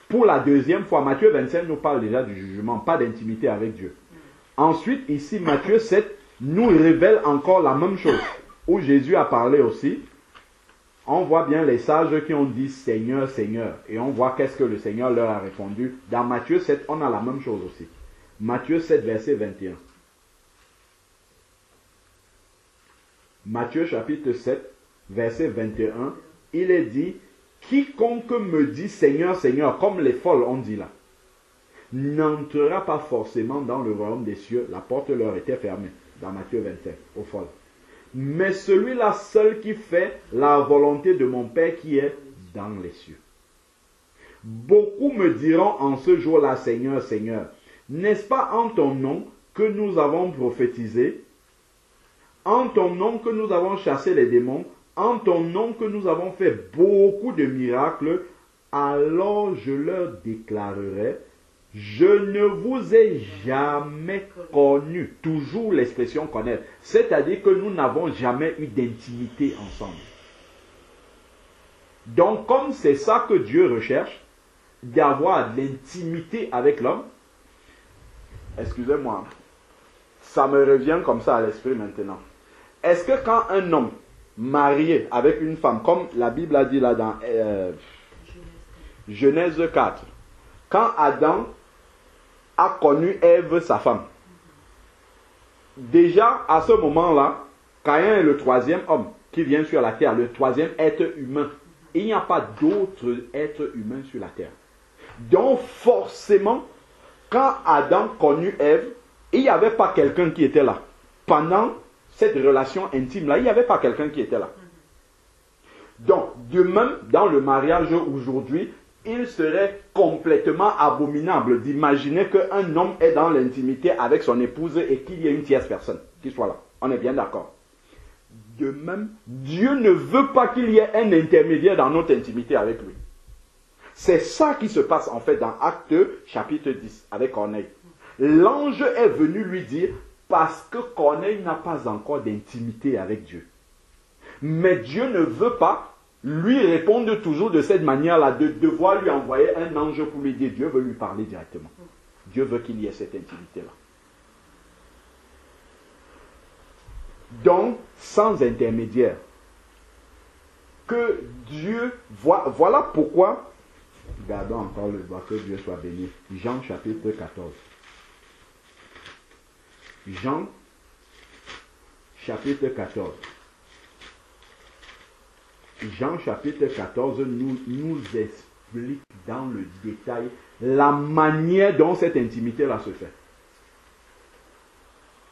pour la deuxième fois, Matthieu 25 nous parle déjà du jugement, pas d'intimité avec Dieu. Ensuite, ici, Matthieu 7 nous révèle encore la même chose, où Jésus a parlé aussi. On voit bien les sages qui ont dit Seigneur, Seigneur. Et on voit qu'est-ce que le Seigneur leur a répondu. Dans Matthieu 7, on a la même chose aussi. Matthieu 7, verset 21. Matthieu chapitre 7, verset 21, il est dit, quiconque me dit Seigneur, Seigneur, comme les folles ont dit là, n'entrera pas forcément dans le royaume des cieux. La porte leur était fermée, dans Matthieu 25, aux folles. Mais celui-là seul qui fait la volonté de mon Père qui est dans les cieux. Beaucoup me diront en ce jour-là, Seigneur, Seigneur, n'est-ce pas en ton nom que nous avons prophétisé, en ton nom que nous avons chassé les démons, en ton nom que nous avons fait beaucoup de miracles, alors je leur déclarerai, je ne vous ai jamais connu. Toujours l'expression connaître. C'est-à-dire que nous n'avons jamais eu d'intimité ensemble. Donc, comme c'est ça que Dieu recherche, d'avoir de l'intimité avec l'homme, excusez-moi, ça me revient comme ça à l'esprit maintenant. Est-ce que quand un homme marié avec une femme, comme la Bible a dit là dans Genèse 4, quand Adam a connu Ève, sa femme, déjà à ce moment-là, Caïn est le troisième homme qui vient sur la terre, le troisième être humain. Il n'y a pas d'autre être humain sur la terre. Donc forcément, quand Adam connut Ève, il n'y avait pas quelqu'un qui était là. Pendant cette relation intime-là, il n'y avait pas quelqu'un qui était là. Donc, de même, dans le mariage aujourd'hui, il serait complètement abominable d'imaginer qu'un homme est dans l'intimité avec son épouse et qu'il y ait une tierce personne qui soit là. On est bien d'accord. De même, Dieu ne veut pas qu'il y ait un intermédiaire dans notre intimité avec lui. C'est ça qui se passe en fait dans Actes chapitre 10 avec Corneille. L'ange est venu lui dire, parce que Corneille n'a pas encore d'intimité avec Dieu. Mais Dieu ne veut pas lui répondre toujours de cette manière-là, de devoir lui envoyer un ange pour lui dire. Dieu veut lui parler directement. Dieu veut qu'il y ait cette intimité-là. Donc, sans intermédiaire, que Dieu voit. Voilà pourquoi, regardons encore le doigt, que Dieu soit béni. Jean chapitre 14. Jean chapitre 14. Jean chapitre 14 nous explique dans le détail la manière dont cette intimité-là se fait.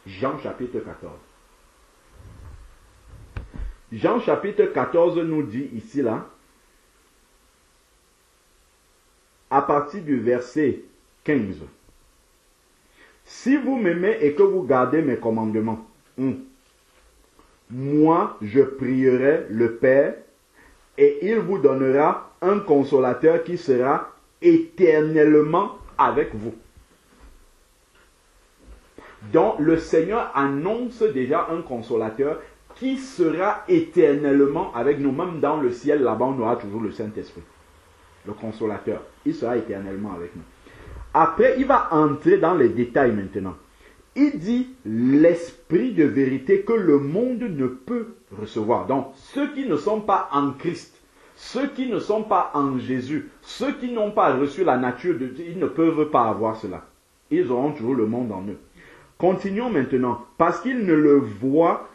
Jean chapitre 14. Jean chapitre 14 nous dit ici là, à partir du verset 15. Si vous m'aimez et que vous gardez mes commandements, moi je prierai le Père et il vous donnera un consolateur qui sera éternellement avec vous. Donc le Seigneur annonce déjà un consolateur qui sera éternellement avec nous. Même dans le ciel, là-bas, on aura toujours le Saint-Esprit. Le consolateur. Il sera éternellement avec nous. Après, il va entrer dans les détails maintenant. Il dit l'esprit de vérité que le monde ne peut recevoir. Donc, ceux qui ne sont pas en Christ, ceux qui ne sont pas en Jésus, ceux qui n'ont pas reçu la nature de Dieu, ils ne peuvent pas avoir cela. Ils auront toujours le monde en eux. Continuons maintenant. Parce qu'ils ne le voient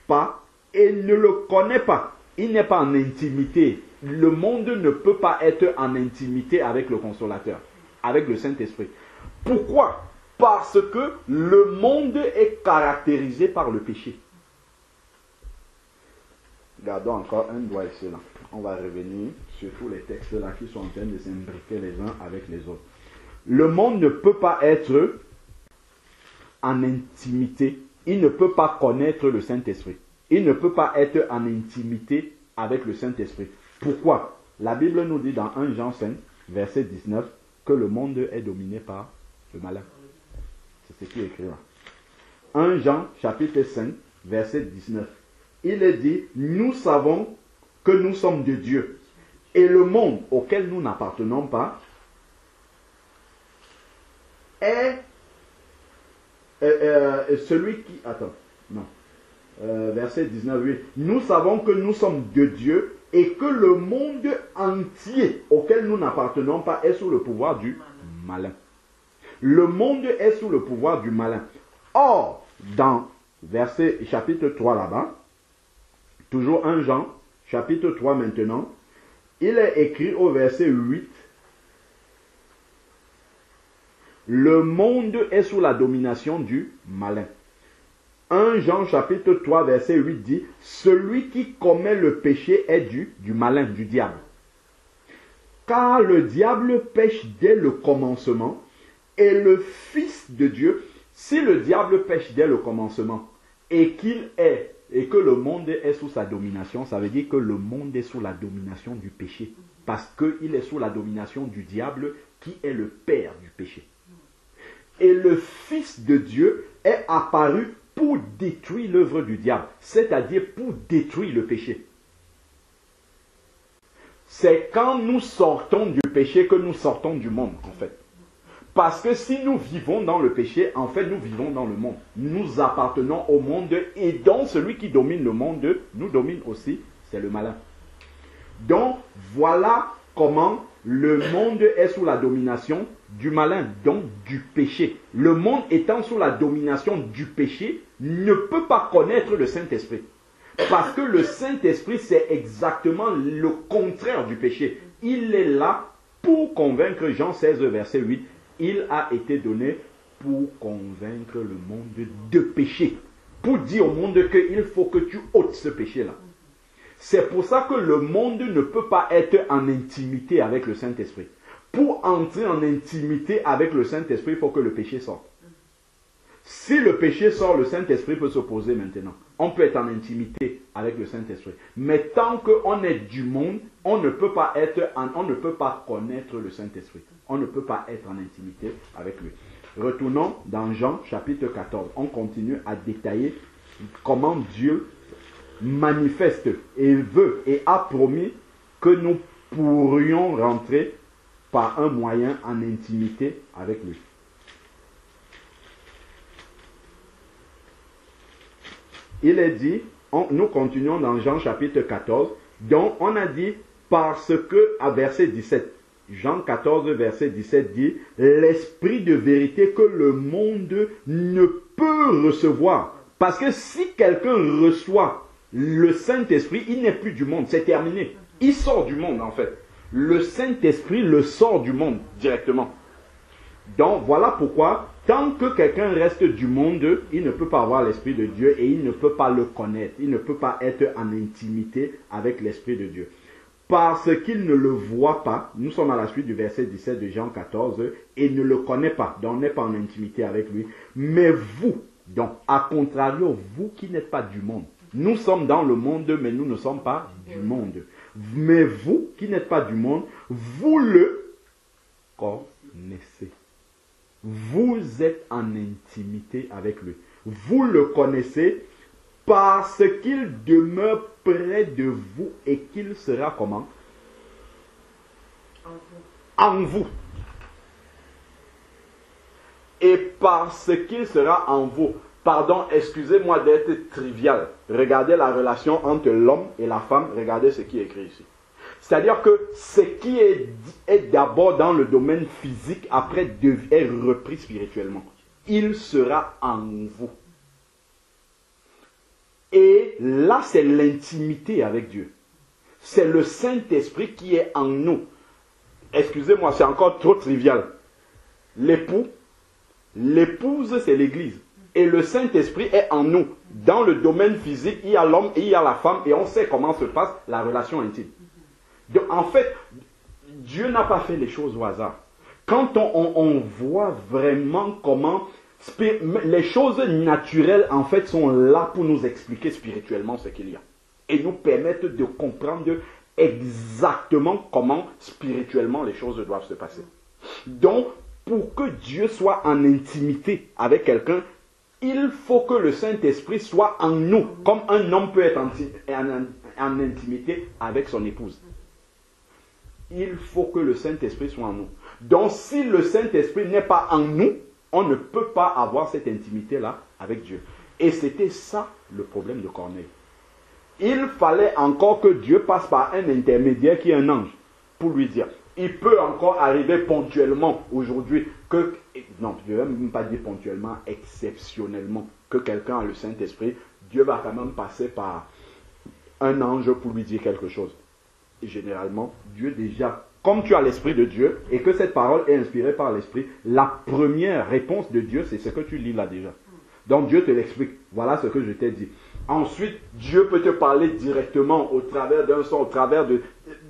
pas et ne le connaît pas. Il n'est pas en intimité. Le monde ne peut pas être en intimité avec le consolateur, avec le Saint-Esprit. Pourquoi? Parce que le monde est caractérisé par le péché. Gardons encore un doigt ici là. On va revenir sur tous les textes là qui sont en train de s'imbriquer les uns avec les autres. Le monde ne peut pas être en intimité. Il ne peut pas connaître le Saint-Esprit. Il ne peut pas être en intimité avec le Saint-Esprit. Pourquoi? La Bible nous dit dans 1 Jean 5, verset 19, que le monde est dominé par le malin. C'est ce qui est écrit là. 1 Jean, chapitre 5, verset 19. Il est dit, nous savons que nous sommes de Dieu. Et le monde auquel nous n'appartenons pas est celui qui... Attends, non. Verset 19, oui. Nous savons que nous sommes de Dieu et que le monde entier auquel nous n'appartenons pas est sous le pouvoir du malin. Le monde est sous le pouvoir du malin. Or, dans verset chapitre 3 là-bas, toujours 1 Jean, chapitre 3 maintenant, il est écrit au verset 8, le monde est sous la domination du malin. 1 Jean chapitre 3 verset 8 dit, celui qui commet le péché est du malin, du diable. Car le diable pêche dès le commencement et le Fils de Dieu, si le diable pêche dès le commencement et que le monde est sous sa domination, ça veut dire que le monde est sous la domination du péché. Parce qu'il est sous la domination du diable qui est le père du péché. Et le Fils de Dieu est apparu pour détruire l'œuvre du diable, c'est-à-dire pour détruire le péché. C'est quand nous sortons du péché que nous sortons du monde, en fait. Parce que si nous vivons dans le péché, en fait, nous vivons dans le monde. Nous appartenons au monde et donc celui qui domine le monde nous domine aussi, c'est le malin. Donc, voilà comment le monde est sous la domination du malin, donc du péché. Le monde étant sous la domination du péché, ne peut pas connaître le Saint-Esprit. Parce que le Saint-Esprit, c'est exactement le contraire du péché. Il est là pour convaincre, Jean 16, verset 8, il a été donné pour convaincre le monde de péché. Pour dire au monde qu'il faut que tu ôtes ce péché-là. C'est pour ça que le monde ne peut pas être en intimité avec le Saint-Esprit. Pour entrer en intimité avec le Saint-Esprit, il faut que le péché sorte. Si le péché sort, le Saint-Esprit peut s'opposer maintenant. On peut être en intimité avec le Saint-Esprit. Mais tant qu'on est du monde, on ne peut pas connaître le Saint-Esprit. On ne peut pas être en intimité avec lui. Retournons dans Jean chapitre 14. On continue à détailler comment Dieu manifeste et veut et a promis que nous pourrions rentrer par un moyen en intimité avec lui. Il est dit, nous continuons dans Jean chapitre 14, donc on a dit parce que, à verset 17, Jean 14 verset 17 dit, l'esprit de vérité que le monde ne peut recevoir. Parce que si quelqu'un reçoit le Saint-Esprit, il n'est plus du monde, c'est terminé. Il sort du monde en fait. Le Saint-Esprit le sort du monde directement. Donc voilà pourquoi, tant que quelqu'un reste du monde, il ne peut pas avoir l'Esprit de Dieu et il ne peut pas le connaître. Il ne peut pas être en intimité avec l'Esprit de Dieu. Parce qu'il ne le voit pas, nous sommes à la suite du verset 17 de Jean 14, et ne le connaît pas, donc on n'est pas en intimité avec lui. Mais vous, donc à contrario, vous qui n'êtes pas du monde, nous sommes dans le monde, mais nous ne sommes pas du monde. Mais vous qui n'êtes pas du monde, vous le connaissez. Vous êtes en intimité avec lui. Vous le connaissez parce qu'il demeure près de vous et qu'il sera comment? En vous. Et parce qu'il sera en vous. Pardon, excusez-moi d'être trivial. Regardez la relation entre l'homme et la femme. Regardez ce qui est écrit ici. C'est-à-dire que ce qui est d'abord dans le domaine physique, après est repris spirituellement. Il sera en vous. Et là, c'est l'intimité avec Dieu. C'est le Saint-Esprit qui est en nous. Excusez-moi, c'est encore trop trivial. L'époux, l'épouse, c'est l'Église. Et le Saint-Esprit est en nous. Dans le domaine physique, il y a l'homme et il y a la femme. Et on sait comment se passe la relation intime. Donc, en fait, Dieu n'a pas fait les choses au hasard. Quand on voit vraiment comment les choses naturelles, en fait, sont là pour nous expliquer spirituellement ce qu'il y a. Et nous permettre de comprendre exactement comment spirituellement les choses doivent se passer. Donc, pour que Dieu soit en intimité avec quelqu'un, il faut que le Saint-Esprit soit en nous, comme un homme peut être en intimité avec son épouse. Il faut que le Saint-Esprit soit en nous. Donc, si le Saint-Esprit n'est pas en nous, on ne peut pas avoir cette intimité-là avec Dieu. Et c'était ça le problème de Corneille. Il fallait encore que Dieu passe par un intermédiaire qui est un ange pour lui dire. Il peut encore arriver ponctuellement aujourd'hui que, non, je ne vais même pas dire ponctuellement, exceptionnellement, que quelqu'un a le Saint-Esprit, Dieu va quand même passer par un ange pour lui dire quelque chose. Et généralement, Dieu déjà, comme tu as l'Esprit de Dieu et que cette parole est inspirée par l'Esprit, la première réponse de Dieu, c'est ce que tu lis là déjà. Donc Dieu te l'explique. Voilà ce que je t'ai dit. Ensuite, Dieu peut te parler directement au travers d'un son, au travers de...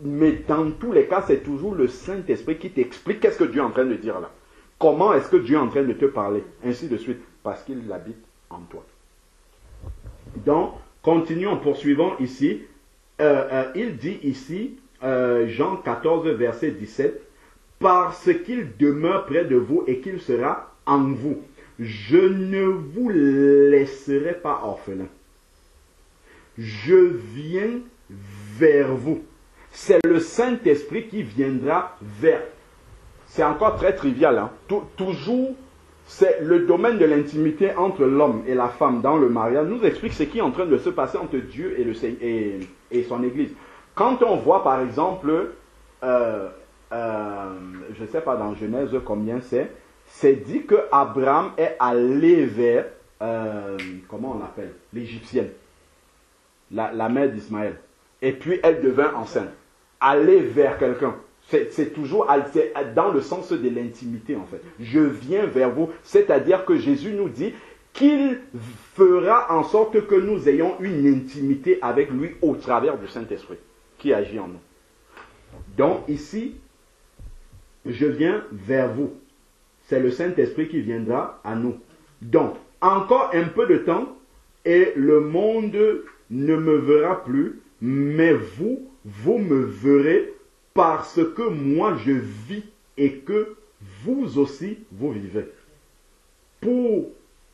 Mais dans tous les cas, c'est toujours le Saint-Esprit qui t'explique qu'est-ce que Dieu est en train de dire là. Comment est-ce que Dieu est en train de te parler? Ainsi de suite. Parce qu'il habite en toi. Donc, continuons, poursuivons ici. Il dit ici, Jean 14, verset 17, « Parce qu'il demeure près de vous et qu'il sera en vous, je ne vous laisserai pas orphelin. Je viens vers vous. » C'est le Saint-Esprit qui viendra vers. c'est encore très trivial. Hein. Toujours, c'est le domaine de l'intimité entre l'homme et la femme dans le mariage nous explique ce qui est en train de se passer entre Dieu et son Église. Quand on voit par exemple, je ne sais pas dans Genèse combien c'est dit que Abraham est allé vers, comment on appelle, l'Égyptienne, la mère d'Ismaël. Et puis elle devint enceinte. Aller vers quelqu'un. C'est toujours dans le sens de l'intimité en fait. Je viens vers vous. C'est-à-dire que Jésus nous dit qu'il fera en sorte que nous ayons une intimité avec lui au travers du Saint-Esprit qui agit en nous. Donc ici, je viens vers vous. C'est le Saint-Esprit qui viendra à nous. Donc, encore un peu de temps et le monde ne me verra plus, mais vous me verrez parce que moi je vis et que vous aussi vous vivez.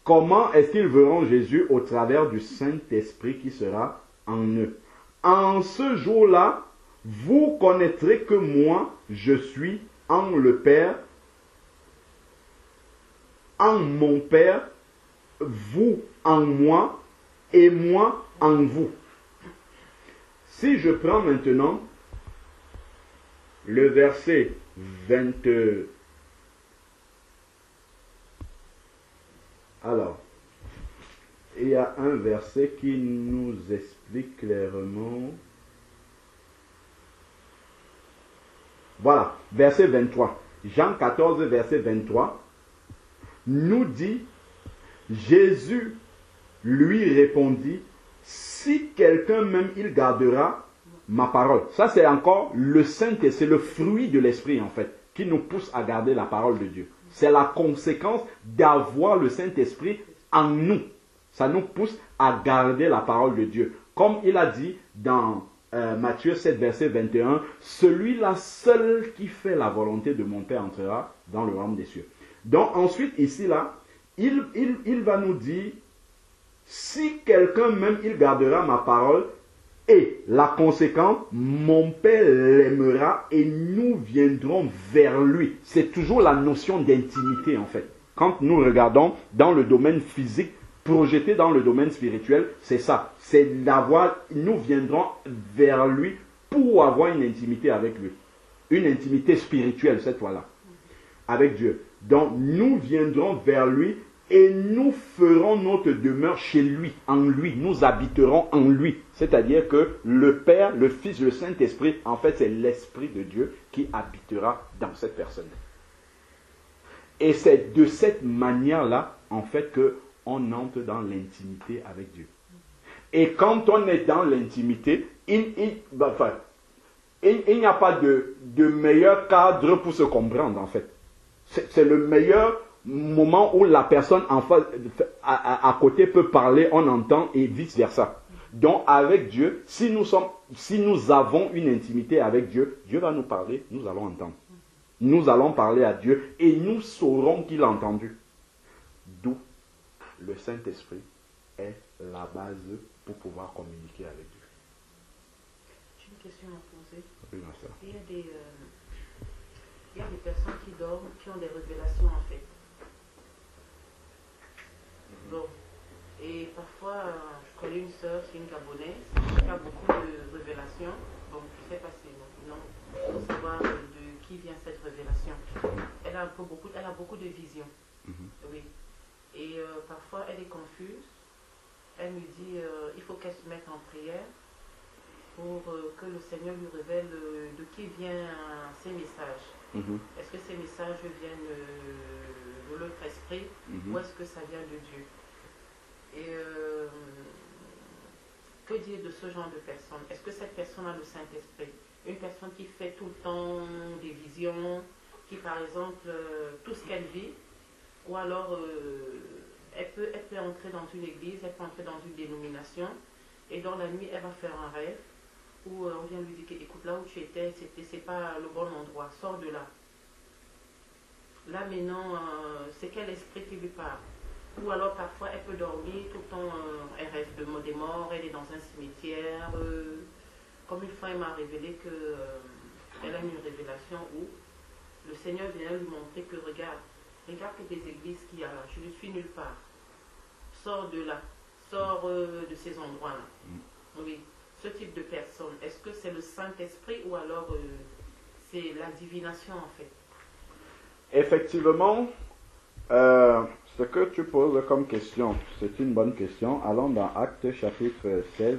Comment est-ce qu'ils verront Jésus? Au travers du Saint-Esprit qui sera en eux. En ce jour-là, vous connaîtrez que moi je suis en le Père, en mon Père, vous en moi et moi en vous. Si je prends maintenant le verset 20. Alors, il y a un verset qui nous explique clairement. Voilà, verset 23. Jean 14, verset 23, nous dit, Jésus lui répondit, si quelqu'un même il gardera ma parole. Ça c'est encore le Saint-Esprit, c'est le fruit de l'Esprit en fait, qui nous pousse à garder la parole de Dieu. C'est la conséquence d'avoir le Saint-Esprit en nous. Ça nous pousse à garder la parole de Dieu. Comme il a dit dans Matthieu 7, verset 21, celui-là seul qui fait la volonté de mon Père entrera dans le royaume des cieux. Donc ensuite, ici, là, il va nous dire, si quelqu'un même, il gardera ma parole, et la conséquence, mon Père l'aimera et nous viendrons vers lui. C'est toujours la notion d'intimité en fait. Quand nous regardons dans le domaine physique, projeté dans le domaine spirituel, c'est ça. C'est d'avoir, nous viendrons vers lui pour avoir une intimité avec lui. Une intimité spirituelle cette fois-là, avec Dieu. Donc nous viendrons vers lui et nous ferons notre demeure chez lui, en lui. Nous habiterons en lui. C'est-à-dire que le Père, le Fils, le Saint-Esprit, en fait, c'est l'Esprit de Dieu qui habitera dans cette personne. Et c'est de cette manière-là, en fait, qu'on entre dans l'intimité avec Dieu. Et quand on est dans l'intimité, il n'y a pas de meilleur cadre pour se comprendre, en fait. C'est le meilleur moment où la personne en face, à côté peut parler, on entend et vice versa. Donc avec Dieu, si nous avons une intimité avec Dieu, Dieu va nous parler, nous allons entendre. Nous allons parler à Dieu et nous saurons qu'il a entendu. D'où le Saint-Esprit est la base pour pouvoir communiquer avec Dieu. J'ai une question à poser. Oui, ma soeur. Il y a des personnes qui dorment, qui ont des révélations en fait. Bon. Et parfois, je connais une sœur, c'est une Gabonaise, qui a beaucoup de révélations. Bon, je ne sais pas si non. Il faut savoir de qui vient cette révélation. Elle a beaucoup de visions. Oui. Et parfois, elle est confuse. Elle me dit, il faut qu'elle se mette en prière pour que le Seigneur lui révèle de qui viennent ces messages. Est-ce que ces messages viennent de l'autre esprit ou est-ce que ça vient de Dieu? Et que dire de ce genre de personne? Est-ce que cette personne a le Saint-Esprit? Une personne qui fait tout le temps des visions, qui par exemple, tout ce qu'elle vit, ou alors elle peut entrer dans une église, elle peut entrer dans une dénomination, et dans la nuit, elle va faire un rêve, où on vient lui dire, écoute, là où tu étais, c'est pas le bon endroit, sors de là. Là maintenant, c'est quel esprit qui lui parle? Ou alors parfois elle peut dormir, tout le temps elle rêve des morts, elle est dans un cimetière. Comme une fois elle m'a révélé qu'elle a eu une révélation où le Seigneur vient lui montrer que regarde des églises qu'il y a là, je ne suis nulle part. Sors de là, sors de ces endroits-là. Oui, ce type de personne, est-ce que c'est le Saint-Esprit ou alors c'est la divination en fait? Effectivement, ce que tu poses comme question, c'est une bonne question. Allons dans Actes chapitre 16.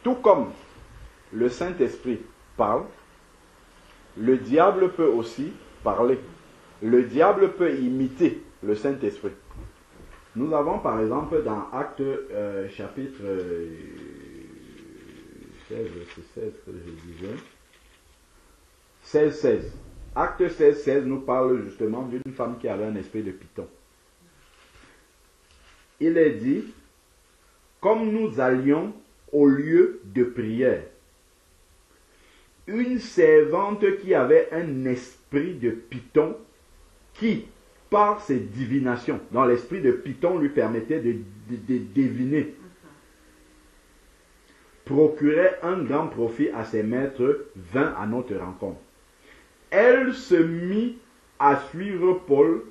Tout comme le Saint-Esprit parle, le diable peut aussi parler. Le diable peut imiter le Saint-Esprit. Nous avons par exemple dans Actes chapitre 16, c'est 16 que je disais. 16. Acte 16 nous parle justement d'une femme qui avait un esprit de python. Il est dit, comme nous allions au lieu de prière, une servante qui avait un esprit de python qui, par ses divinations, dans l'esprit de python lui permettait de deviner, procurait un grand profit à ses maîtres, vint à notre rencontre. Elle se mit à suivre Paul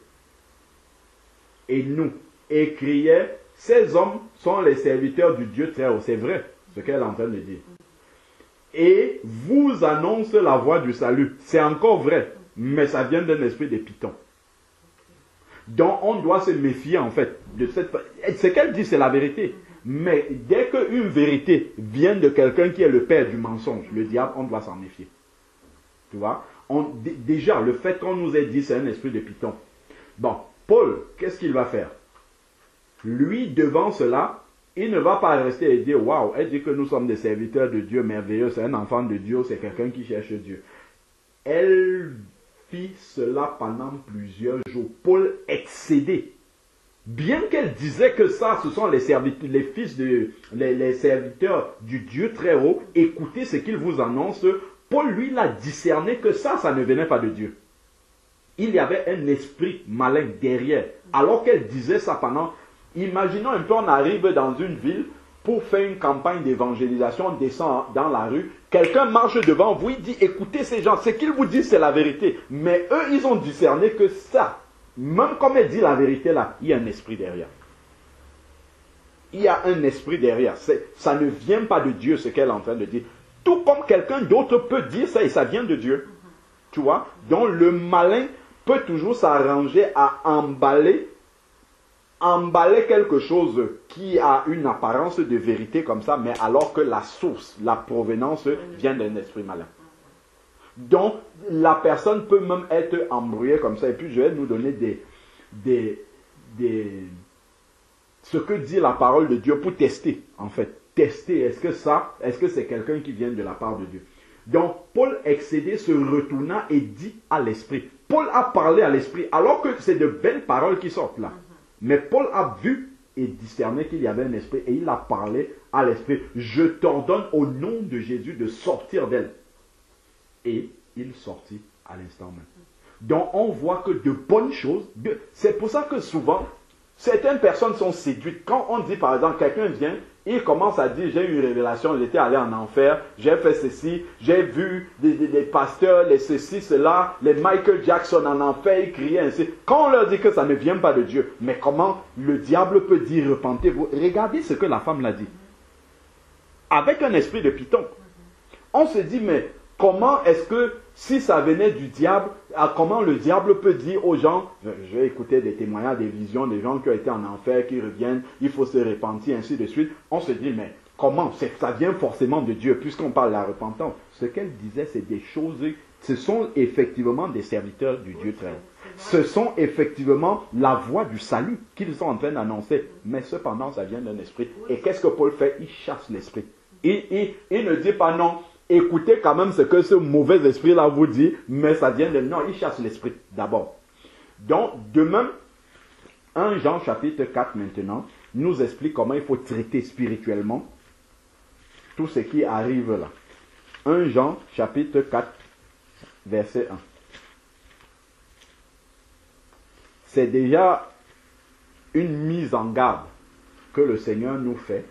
et nous, et criait, ces hommes sont les serviteurs du Dieu très haut. C'est vrai, ce qu'elle est en train de dire. Et vous annonce la voie du salut. C'est encore vrai, mais ça vient d'un esprit de python. Donc on doit se méfier en fait de cette... Ce qu'elle dit, c'est la vérité. Mais dès qu'une vérité vient de quelqu'un qui est le père du mensonge, le diable, on doit s'en méfier. Tu vois? Déjà, le fait qu'on nous ait dit c'est un esprit de python. Bon, Paul, qu'est-ce qu'il va faire? Lui, devant cela, il ne va pas rester et dire, waouh, elle dit que nous sommes des serviteurs de Dieu merveilleux, c'est un enfant de Dieu, c'est quelqu'un qui cherche Dieu. Elle fit cela pendant plusieurs jours. Paul excédé. Bien qu'elle disait que ça, ce sont les serviteurs du Dieu très haut, écoutez ce qu'il vous annonce. Paul, lui, l'a discerné que ça ne venait pas de Dieu. Il y avait un esprit malin derrière. Alors qu'elle disait ça pendant... Imaginons un peu, on arrive dans une ville pour faire une campagne d'évangélisation, on descend dans la rue, quelqu'un marche devant vous, il dit, écoutez ces gens, ce qu'ils vous disent c'est la vérité. Mais eux, ils ont discerné que ça, même comme elle dit la vérité là, il y a un esprit derrière. Il y a un esprit derrière. Ça ne vient pas de Dieu ce qu'elle est en train de dire. Tout comme quelqu'un d'autre peut dire ça et ça vient de Dieu. Tu vois? Donc le malin peut toujours s'arranger à emballer quelque chose qui a une apparence de vérité comme ça, mais alors que la source, la provenance vient d'un esprit malin. Donc, la personne peut même être embrouillée comme ça. Et puis, je vais nous donner ce que dit la parole de Dieu pour tester, en fait. Tester, est-ce que c'est quelqu'un qui vient de la part de Dieu? Donc, Paul excédé se retourna et dit à l'esprit. Paul a parlé à l'esprit, alors que c'est de belles paroles qui sortent là. Mais Paul a vu et discerné qu'il y avait un esprit et il a parlé à l'esprit. Je t'ordonne au nom de Jésus de sortir d'elle. Et il sortit à l'instant même. Donc on voit que de bonnes choses, c'est pour ça que souvent, certaines personnes sont séduites. Quand on dit par exemple, quelqu'un vient, il commence à dire, j'ai eu une révélation, j'étais allé en enfer, j'ai fait ceci, j'ai vu des pasteurs, les ceci, cela, les Michael Jackson en enfer, ils criaient ainsi. Quand on leur dit que ça ne vient pas de Dieu, mais comment le diable peut dire repentez-vous? Regardez ce que la femme l'a dit. Avec un esprit de python. On se dit, mais comment est-ce que, si ça venait du diable, comment le diable peut dire aux gens, je vais écouter des témoignages, des visions, des gens qui ont été en enfer, qui reviennent, il faut se repentir, ainsi de suite. On se dit, mais comment? Ça vient forcément de Dieu, puisqu'on parle de la repentance. Ce qu'elle disait, c'est des choses, ce sont effectivement des serviteurs du Dieu très haut. Ce sont effectivement la voie du salut qu'ils sont en train d'annoncer. Mais cependant, ça vient d'un esprit. Et qu'est-ce que Paul fait? Il chasse l'esprit. Il ne dit pas non. Écoutez quand même ce que ce mauvais esprit-là vous dit, mais ça vient de... Non, il chasse l'esprit d'abord. Donc, de même, 1 Jean chapitre 4 maintenant, nous explique comment il faut traiter spirituellement tout ce qui arrive là. 1 Jean chapitre 4, verset 1. C'est déjà une mise en garde que le Seigneur nous fait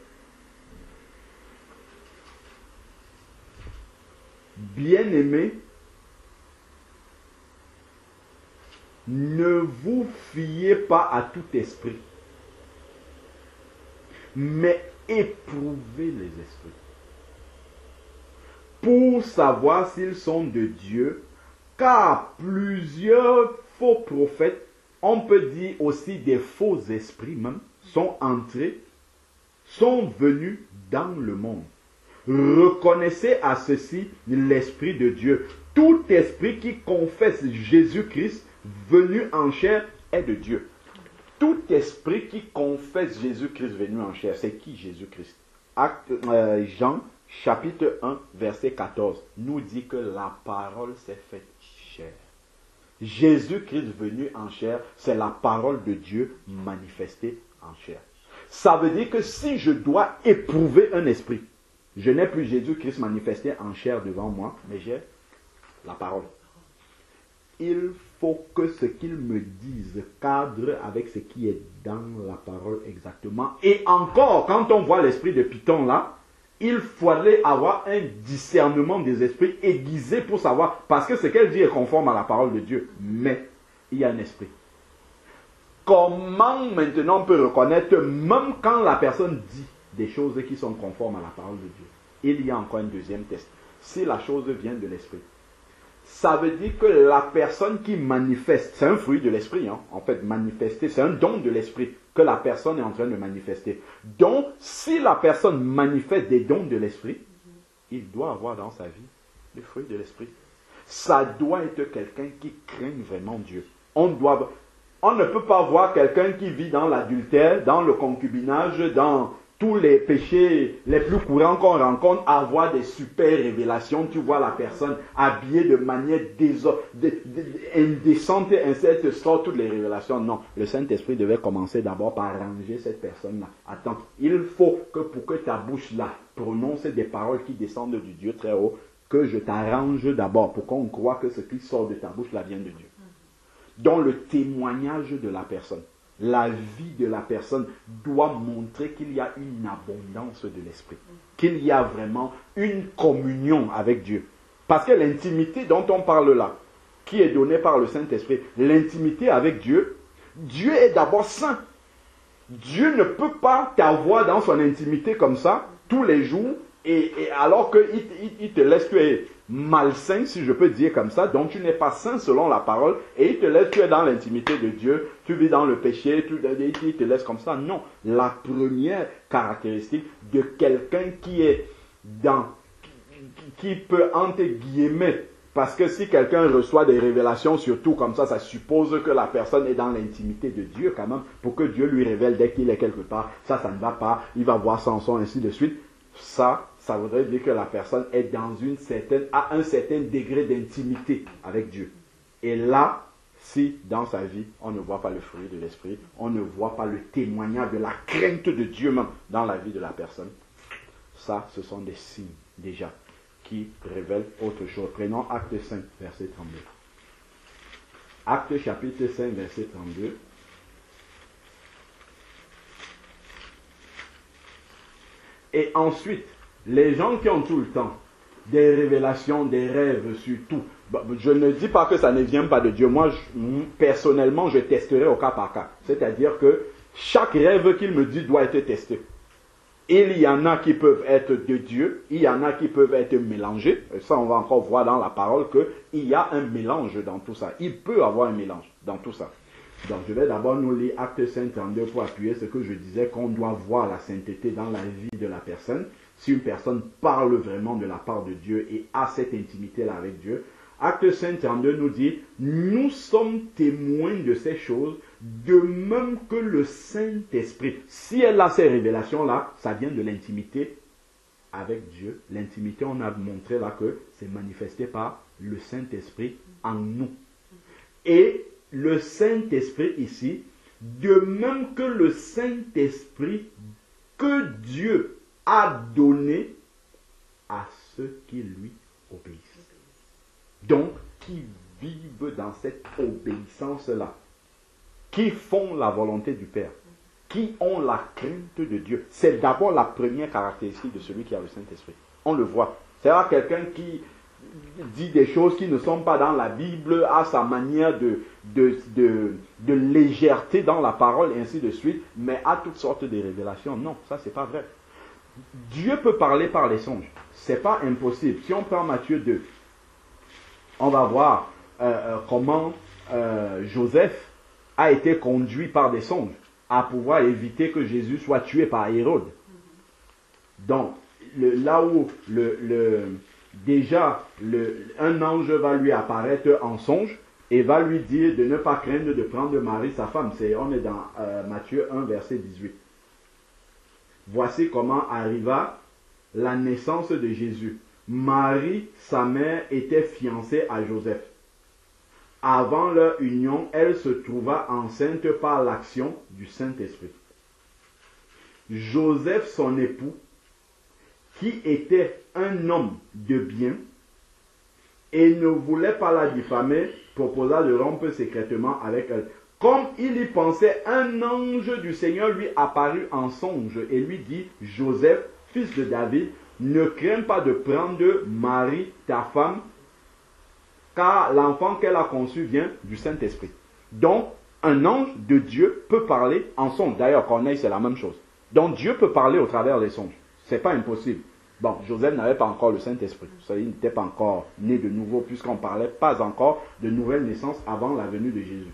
Bien-aimés, ne vous fiez pas à tout esprit, mais éprouvez les esprits, pour savoir s'ils sont de Dieu, car plusieurs faux prophètes, on peut dire aussi des faux esprits même, sont venus dans le monde. Reconnaissez à ceci l'Esprit de Dieu. Tout esprit qui confesse Jésus-Christ venu en chair est de Dieu. Tout esprit qui confesse Jésus-Christ venu en chair, c'est qui Jésus-Christ? Jean chapitre 1 verset 14 nous dit que la parole s'est faite chair. Jésus-Christ venu en chair, c'est la parole de Dieu manifestée en chair. Ça veut dire que si je dois éprouver un esprit, je n'ai plus Jésus-Christ manifesté en chair devant moi, mais j'ai la parole. Il faut que ce qu'il me dise cadre avec ce qui est dans la parole exactement. Et encore, quand on voit l'esprit de Python là, il fallait avoir un discernement des esprits aiguisé pour savoir, parce que ce qu'elle dit est conforme à la parole de Dieu, mais il y a un esprit. Comment maintenant on peut reconnaître, même quand la personne dit des choses qui sont conformes à la parole de Dieu, il y a encore un deuxième test. Si la chose vient de l'esprit, ça veut dire que la personne qui manifeste, c'est un fruit de l'esprit, hein, en fait, manifester, c'est un don de l'esprit que la personne est en train de manifester. Donc, si la personne manifeste des dons de l'esprit, il doit avoir dans sa vie le fruit de l'esprit. Ça doit être quelqu'un qui craint vraiment Dieu. On ne peut pas voir quelqu'un qui vit dans l'adultère, dans le concubinage, dans tous les péchés les plus courants qu'on rencontre, avoir des super révélations. Tu vois la personne habillée de manière indécente et ainsi elle te sort toutes les révélations. Non, le Saint-Esprit devait commencer d'abord par ranger cette personne-là. Attends, il faut que pour que ta bouche-là prononce des paroles qui descendent du Dieu très haut, que je t'arrange d'abord pour qu'on croit que ce qui sort de ta bouche-là vient de Dieu. Donc le témoignage de la personne, la vie de la personne doit montrer qu'il y a une abondance de l'esprit, qu'il y a vraiment une communion avec Dieu. Parce que l'intimité dont on parle là, qui est donnée par le Saint-Esprit, l'intimité avec Dieu, Dieu est d'abord saint. Dieu ne peut pas t'avoir dans son intimité comme ça, tous les jours, et alors qu'il te laisse, tu es malsain, si je peux dire comme ça, donc tu n'es pas saint selon la parole, et il te laisse, tu es dans l'intimité de Dieu, tu vis dans le péché, il te laisse comme ça. Non, la première caractéristique de quelqu'un qui peut, entre guillemets, parce que si quelqu'un reçoit des révélations, surtout comme ça suppose que la personne est dans l'intimité de Dieu quand même, pour que Dieu lui révèle dès qu'il est quelque part, ça ne va pas, il va voir Samson, ainsi de suite. Ça voudrait dire que la personne est à un certain degré d'intimité avec Dieu. Et là, si dans sa vie, on ne voit pas le fruit de l'esprit, on ne voit pas le témoignage de la crainte de Dieu même dans la vie de la personne, ça, ce sont des signes déjà qui révèlent autre chose. Prenons Acte 5, verset 32. Acte chapitre 5, verset 32. Et ensuite, les gens qui ont tout le temps des révélations, des rêves sur tout, je ne dis pas que ça ne vient pas de Dieu. Moi, personnellement, je testerai au cas par cas. C'est-à-dire que chaque rêve qu'il me dit doit être testé. Il y en a qui peuvent être de Dieu, il y en a qui peuvent être mélangés. Ça, on va encore voir dans la parole qu'il y a un mélange dans tout ça. Il peut y avoir un mélange dans tout ça. Donc, je vais d'abord nous lire Acte 5, 32 pour appuyer ce que je disais, qu'on doit voir la sainteté dans la vie de la personne. Si une personne parle vraiment de la part de Dieu et a cette intimité-là avec Dieu. Acte 5, 32 nous dit, nous sommes témoins de ces choses, de même que le Saint-Esprit. Si elle a ces révélations-là, ça vient de l'intimité avec Dieu. L'intimité, on a montré là que c'est manifesté par le Saint-Esprit en nous. Et le Saint-Esprit ici, de même que le Saint-Esprit que Dieu a donné à ceux qui lui obéissent. Donc, qui vivent dans cette obéissance-là, qui font la volonté du Père, qui ont la crainte de Dieu. C'est d'abord la première caractéristique de celui qui a le Saint-Esprit. On le voit. C'est-à-dire quelqu'un qui dit des choses qui ne sont pas dans la Bible, a sa manière de légèreté dans la parole, et ainsi de suite, mais a toutes sortes de révélations. Non, ça c'est pas vrai. Dieu peut parler par les songes. C'est pas impossible. Si on prend Matthieu 2, on va voir comment Joseph a été conduit par des songes à pouvoir éviter que Jésus soit tué par Hérode. Donc, là où un ange va lui apparaître en songe et va lui dire de ne pas craindre de prendre Marie, sa femme. On est dans Matthieu 1, verset 18. Voici comment arriva la naissance de Jésus. Marie, sa mère, était fiancée à Joseph. Avant leur union, elle se trouva enceinte par l'action du Saint-Esprit. Joseph, son époux, qui était un homme de bien et ne voulait pas la diffamer, proposa de rompre secrètement avec elle. Comme il y pensait, un ange du Seigneur lui apparut en songe et lui dit, Joseph, fils de David, ne crains pas de prendre Marie, ta femme, car l'enfant qu'elle a conçu vient du Saint-Esprit. Donc, un ange de Dieu peut parler en songe. D'ailleurs, Corneille, c'est la même chose. Donc, Dieu peut parler au travers des songes. C'est pas impossible. Bon, Joseph n'avait pas encore le Saint-Esprit. Il n'était pas encore né de nouveau, puisqu'on ne parlait pas encore de nouvelle naissance avant la venue de Jésus.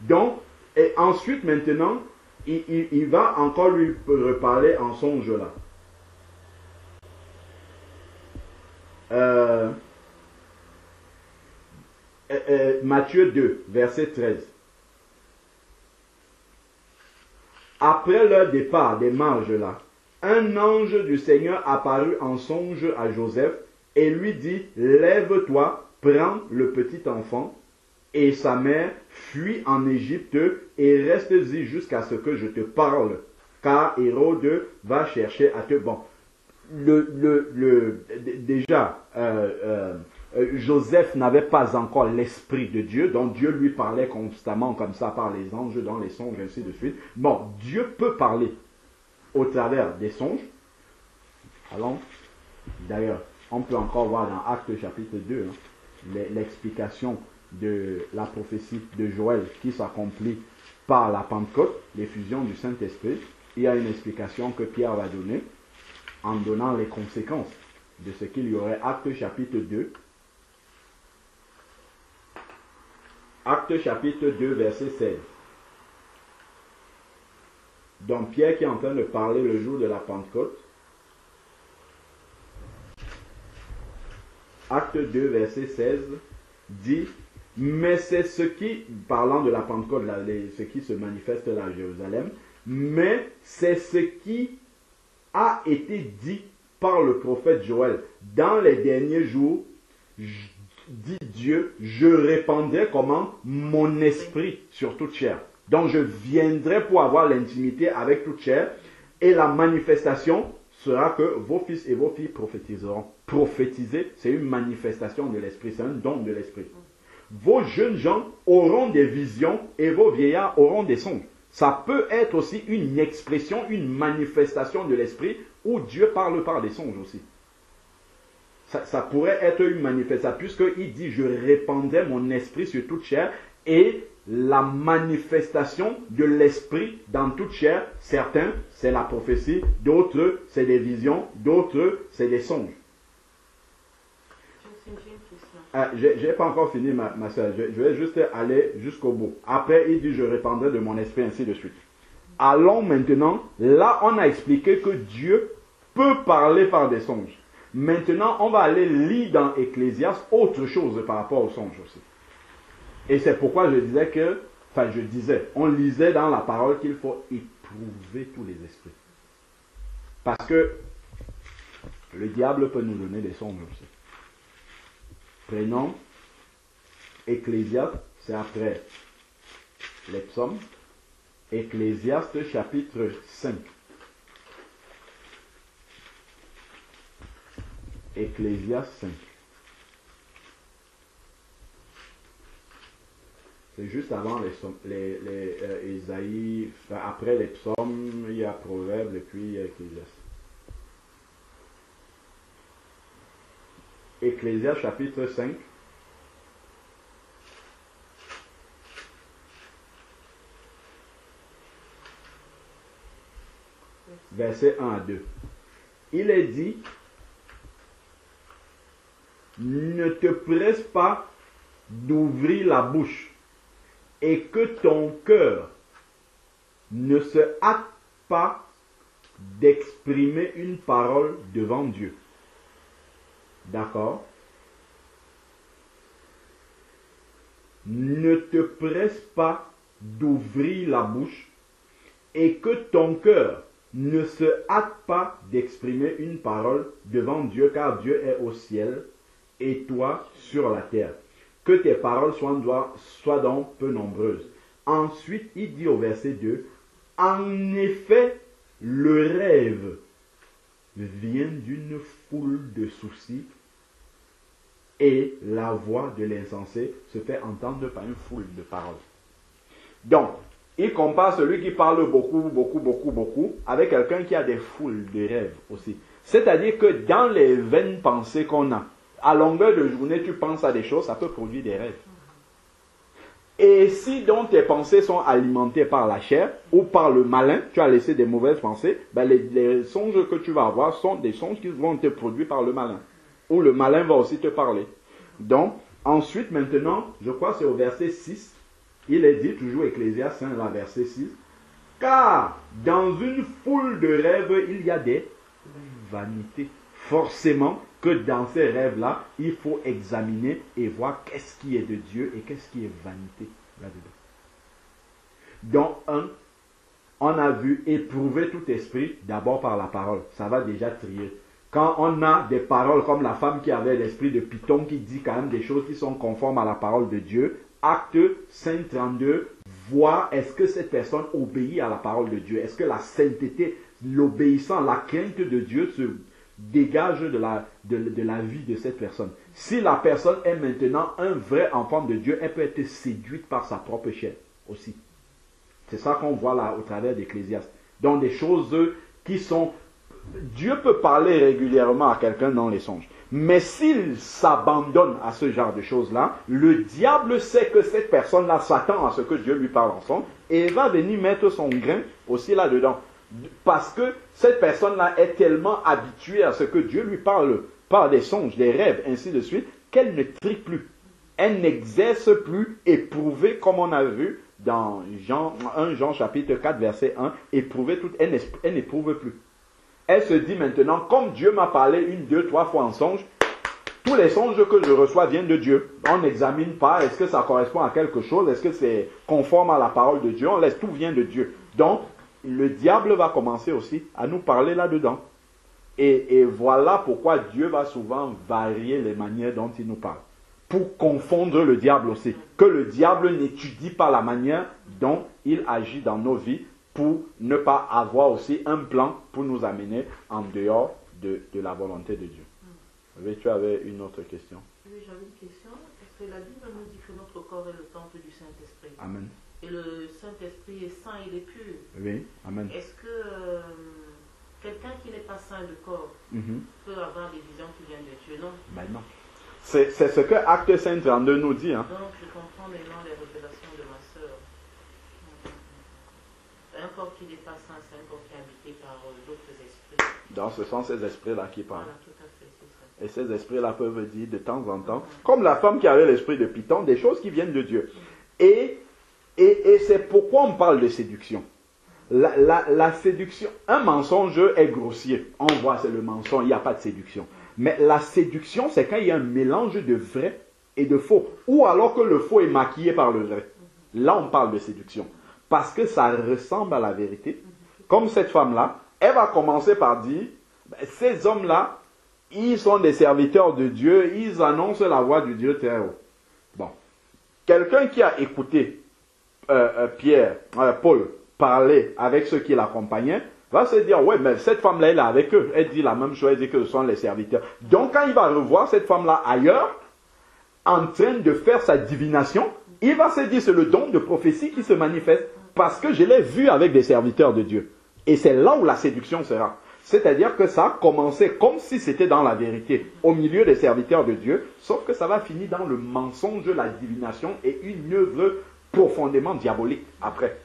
Donc, et ensuite, maintenant, il va encore lui reparler en songe là. Matthieu 2, verset 13. Après leur départ des marges là, un ange du Seigneur apparut en songe à Joseph et lui dit, lève-toi, prends le petit enfant et sa mère, fuis en Égypte et reste-y jusqu'à ce que je te parle, car Hérode va chercher à te... Bon, déjà, Joseph n'avait pas encore l'Esprit de Dieu, donc Dieu lui parlait constamment comme ça par les anges, dans les songes, ainsi de suite. Bon, Dieu peut parler au travers des songes. Allons, d'ailleurs, on peut encore voir dans Actes chapitre 2, l'explication de la prophétie de Joël qui s'accomplit par la Pentecôte, l'effusion du Saint-Esprit. Il y a une explication que Pierre va donner en donnant les conséquences de ce qu'il y aurait. Actes chapitre 2. Actes chapitre 2, verset 16. Donc Pierre qui est en train de parler le jour de la Pentecôte. Acte 2, verset 16, dit, mais c'est ce qui, parlant de la Pentecôte, là, ce qui se manifeste là à Jérusalem, mais c'est ce qui a été dit par le prophète Joël. Dans les derniers jours, dit Dieu, je répandrai comment? Mon esprit sur toute chair. Donc je viendrai pour avoir l'intimité avec toute chair et la manifestation sera que vos fils et vos filles prophétiseront. Prophétiser, c'est une manifestation de l'esprit, c'est un don de l'esprit. Vos jeunes gens auront des visions et vos vieillards auront des songes. Ça peut être aussi une expression, une manifestation de l'esprit où Dieu parle par des songes aussi. Ça pourrait être une manifestation puisqu'il dit je répandrai mon esprit sur toute chair et la manifestation de l'esprit dans toute chair, certains c'est la prophétie, d'autres c'est des visions, d'autres c'est des songes. J'ai pas encore fini ma soeur, je vais juste aller jusqu'au bout. Après il dit je répandrai de mon esprit, ainsi de suite. Allons maintenant, là on a expliqué que Dieu peut parler par des songes. Maintenant on va aller lire dans Ecclésiaste autre chose par rapport aux songes aussi. Et c'est pourquoi on lisait dans la parole qu'il faut éprouver tous les esprits. Parce que le diable peut nous donner des songes aussi. Prenons Ecclésiaste, c'est après les psaumes. Ecclésiaste chapitre 5. Ecclésiaste 5. C'est juste avant les Isaïe, après les psaumes, il y a Proverbes et puis il y a Ecclésiaste. Ecclésiaste chapitre 5. Versets 1 à 2. Il est dit, ne te presse pas d'ouvrir la bouche et que ton cœur ne se hâte pas d'exprimer une parole devant Dieu. D'accord? Ne te presse pas d'ouvrir la bouche et que ton cœur ne se hâte pas d'exprimer une parole devant Dieu, car Dieu est au ciel et toi sur la terre. Que tes paroles soient donc peu nombreuses. Ensuite, il dit au verset 2, en effet, le rêve vient d'une foule de soucis et la voix de l'insensé se fait entendre par une foule de paroles. Donc, il compare celui qui parle beaucoup avec quelqu'un qui a des foules de rêves aussi. C'est-à-dire que dans les vaines pensées qu'on a, à longueur de journée, tu penses à des choses, ça peut produire des rêves. Et si donc tes pensées sont alimentées par la chair ou par le malin, tu as laissé des mauvaises pensées, ben les songes que tu vas avoir sont des songes qui vont te produire par le malin. Ou le malin va aussi te parler. Donc, ensuite, maintenant, je crois que c'est au verset 6, il est dit, toujours Ecclésiaste 5, là, verset 6, car dans une foule de rêves, il y a des vanités. Forcément que dans ces rêves-là, il faut examiner et voir qu'est-ce qui est de Dieu et qu'est-ce qui est vanité là-dedans. Donc, on a vu éprouver tout esprit d'abord par la parole. Ça va déjà trier. Quand on a des paroles comme la femme qui avait l'esprit de Python qui dit quand même des choses qui sont conformes à la parole de Dieu, Acte 5.32, voir est-ce que cette personne obéit à la parole de Dieu. Est-ce que la sainteté, l'obéissance, la crainte de Dieu se dégage de la vie de cette personne. Si la personne est maintenant un vrai enfant de Dieu, elle peut être séduite par sa propre chair aussi. C'est ça qu'on voit là au travers d'Ecclésiaste. Donc des choses qui sont... Dieu peut parler régulièrement à quelqu'un dans les songes. Mais s'il s'abandonne à ce genre de choses-là, le diable sait que cette personne-là s'attend à ce que Dieu lui parle en songe et va venir mettre son grain aussi là-dedans. Parce que cette personne-là est tellement habituée à ce que Dieu lui parle par des songes, des rêves, ainsi de suite, qu'elle ne trique plus. Elle n'exerce plus éprouver, comme on a vu dans 1 Jean chapitre 4, verset 1, éprouver tout, elle n'éprouve plus. Elle se dit maintenant, comme Dieu m'a parlé 1, 2, 3 fois en songe, tous les songes que je reçois viennent de Dieu. On n'examine pas, est-ce que ça correspond à quelque chose, est-ce que c'est conforme à la parole de Dieu, on laisse, tout vient de Dieu. Donc, le diable va commencer aussi à nous parler là-dedans. Et voilà pourquoi Dieu va souvent varier les manières dont il nous parle. Pour confondre le diable aussi. Que le diable n'étudie pas la manière dont il agit dans nos vies pour ne pas avoir aussi un plan pour nous amener en dehors de la volonté de Dieu. Oui, tu avais une autre question. Oui, j'avais une question. Parce que la Bible nous dit que notre corps est le temple du Saint-Esprit. Amen. Et le Saint-Esprit est saint, il est pur. Oui, amen. Est-ce que quelqu'un qui n'est pas saint de corps peut avoir des visions qui viennent de Dieu? Non. Ben non. C'est ce que Acte 5.32 nous dit. Hein. Donc, je comprends maintenant les révélations de ma sœur. Un corps qui n'est pas saint, c'est un corps qui est habité par d'autres esprits. Donc, ce sont ces esprits-là qui parlent. Voilà, tout à fait, c'est ça. Et ces esprits-là peuvent dire de temps en temps, comme la femme qui avait l'esprit de Python, des choses qui viennent de Dieu. Et c'est pourquoi on parle de séduction. La séduction, un mensonge est grossier. On voit, c'est le mensonge, il n'y a pas de séduction. Mais la séduction, c'est quand il y a un mélange de vrai et de faux. Ou alors que le faux est maquillé par le vrai. Là, on parle de séduction. Parce que ça ressemble à la vérité. Comme cette femme-là, elle va commencer par dire, ces hommes-là, ils sont des serviteurs de Dieu, ils annoncent la voix du Dieu très haut. Bon. Quelqu'un qui a écouté Paul parler avec ceux qui l'accompagnaient, va se dire, ouais, mais cette femme-là, elle est avec eux. Elle dit la même chose, elle dit que ce sont les serviteurs. Donc, quand il va revoir cette femme-là ailleurs, en train de faire sa divination, il va se dire, c'est le don de prophétie qui se manifeste, parce que je l'ai vu avec des serviteurs de Dieu. Et c'est là où la séduction sera. C'est-à-dire que ça a commencé comme si c'était dans la vérité, au milieu des serviteurs de Dieu, sauf que ça va finir dans le mensonge, la divination et une œuvre profondément diabolique après.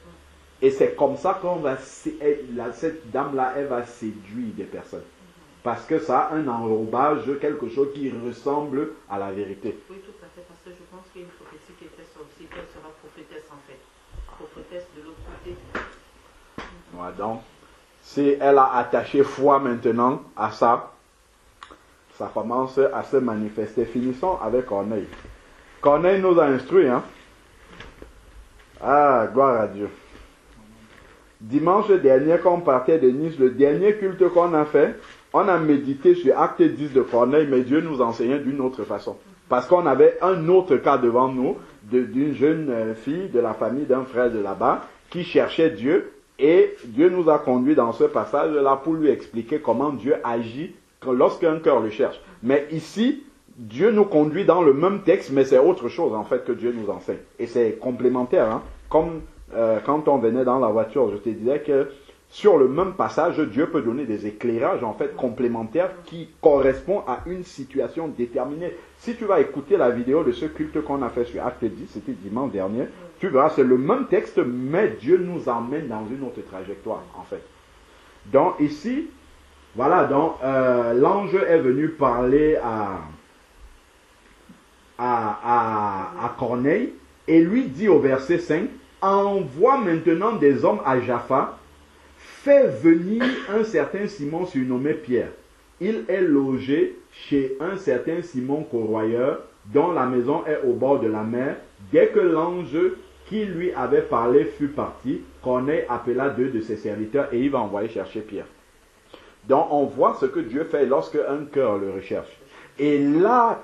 Et c'est comme ça qu'on va, cette dame-là, elle va séduire des personnes. Parce que ça a un enrobage, quelque chose qui ressemble à la vérité. Oui, tout à fait, parce que je pense qu'il y a une prophétie qui était sortie, qu'elle sera prophétesse en fait. Prophétesse de l'autre côté. Ouais, donc, si elle a attaché foi maintenant à ça, ça commence à se manifester. Finissons avec Corneille. Corneille nous a instruits, hein. Ah, gloire à Dieu. Dimanche dernier, quand on partait de Nice, le dernier culte qu'on a fait, on a médité sur Acte 10 de Corneille, mais Dieu nous enseignait d'une autre façon. Parce qu'on avait un autre cas devant nous, d'une jeune fille de la famille d'un frère de là-bas, qui cherchait Dieu, et Dieu nous a conduits dans ce passage-là pour lui expliquer comment Dieu agit lorsqu'un cœur le cherche. Mais ici, Dieu nous conduit dans le même texte, mais c'est autre chose en fait que Dieu nous enseigne. Et c'est complémentaire, hein. Comme quand on venait dans la voiture, je te disais que sur le même passage, Dieu peut donner des éclairages en fait complémentaires qui correspondent à une situation déterminée. Si tu vas écouter la vidéo de ce culte qu'on a fait sur Acte 10, c'était dimanche dernier, tu verras, c'est le même texte, mais Dieu nous emmène dans une autre trajectoire en fait. Donc ici, voilà, donc l'ange est venu parler à Corneille et lui dit au verset 5, envoie maintenant des hommes à Jaffa, fais venir un certain Simon surnommé Pierre. Il est logé chez un certain Simon corroyeur, dont la maison est au bord de la mer. Dès que l'ange qui lui avait parlé fut parti, Corneille appela 2 de ses serviteurs et il va envoyer chercher Pierre. Donc on voit ce que Dieu fait lorsque un cœur le recherche. Et là,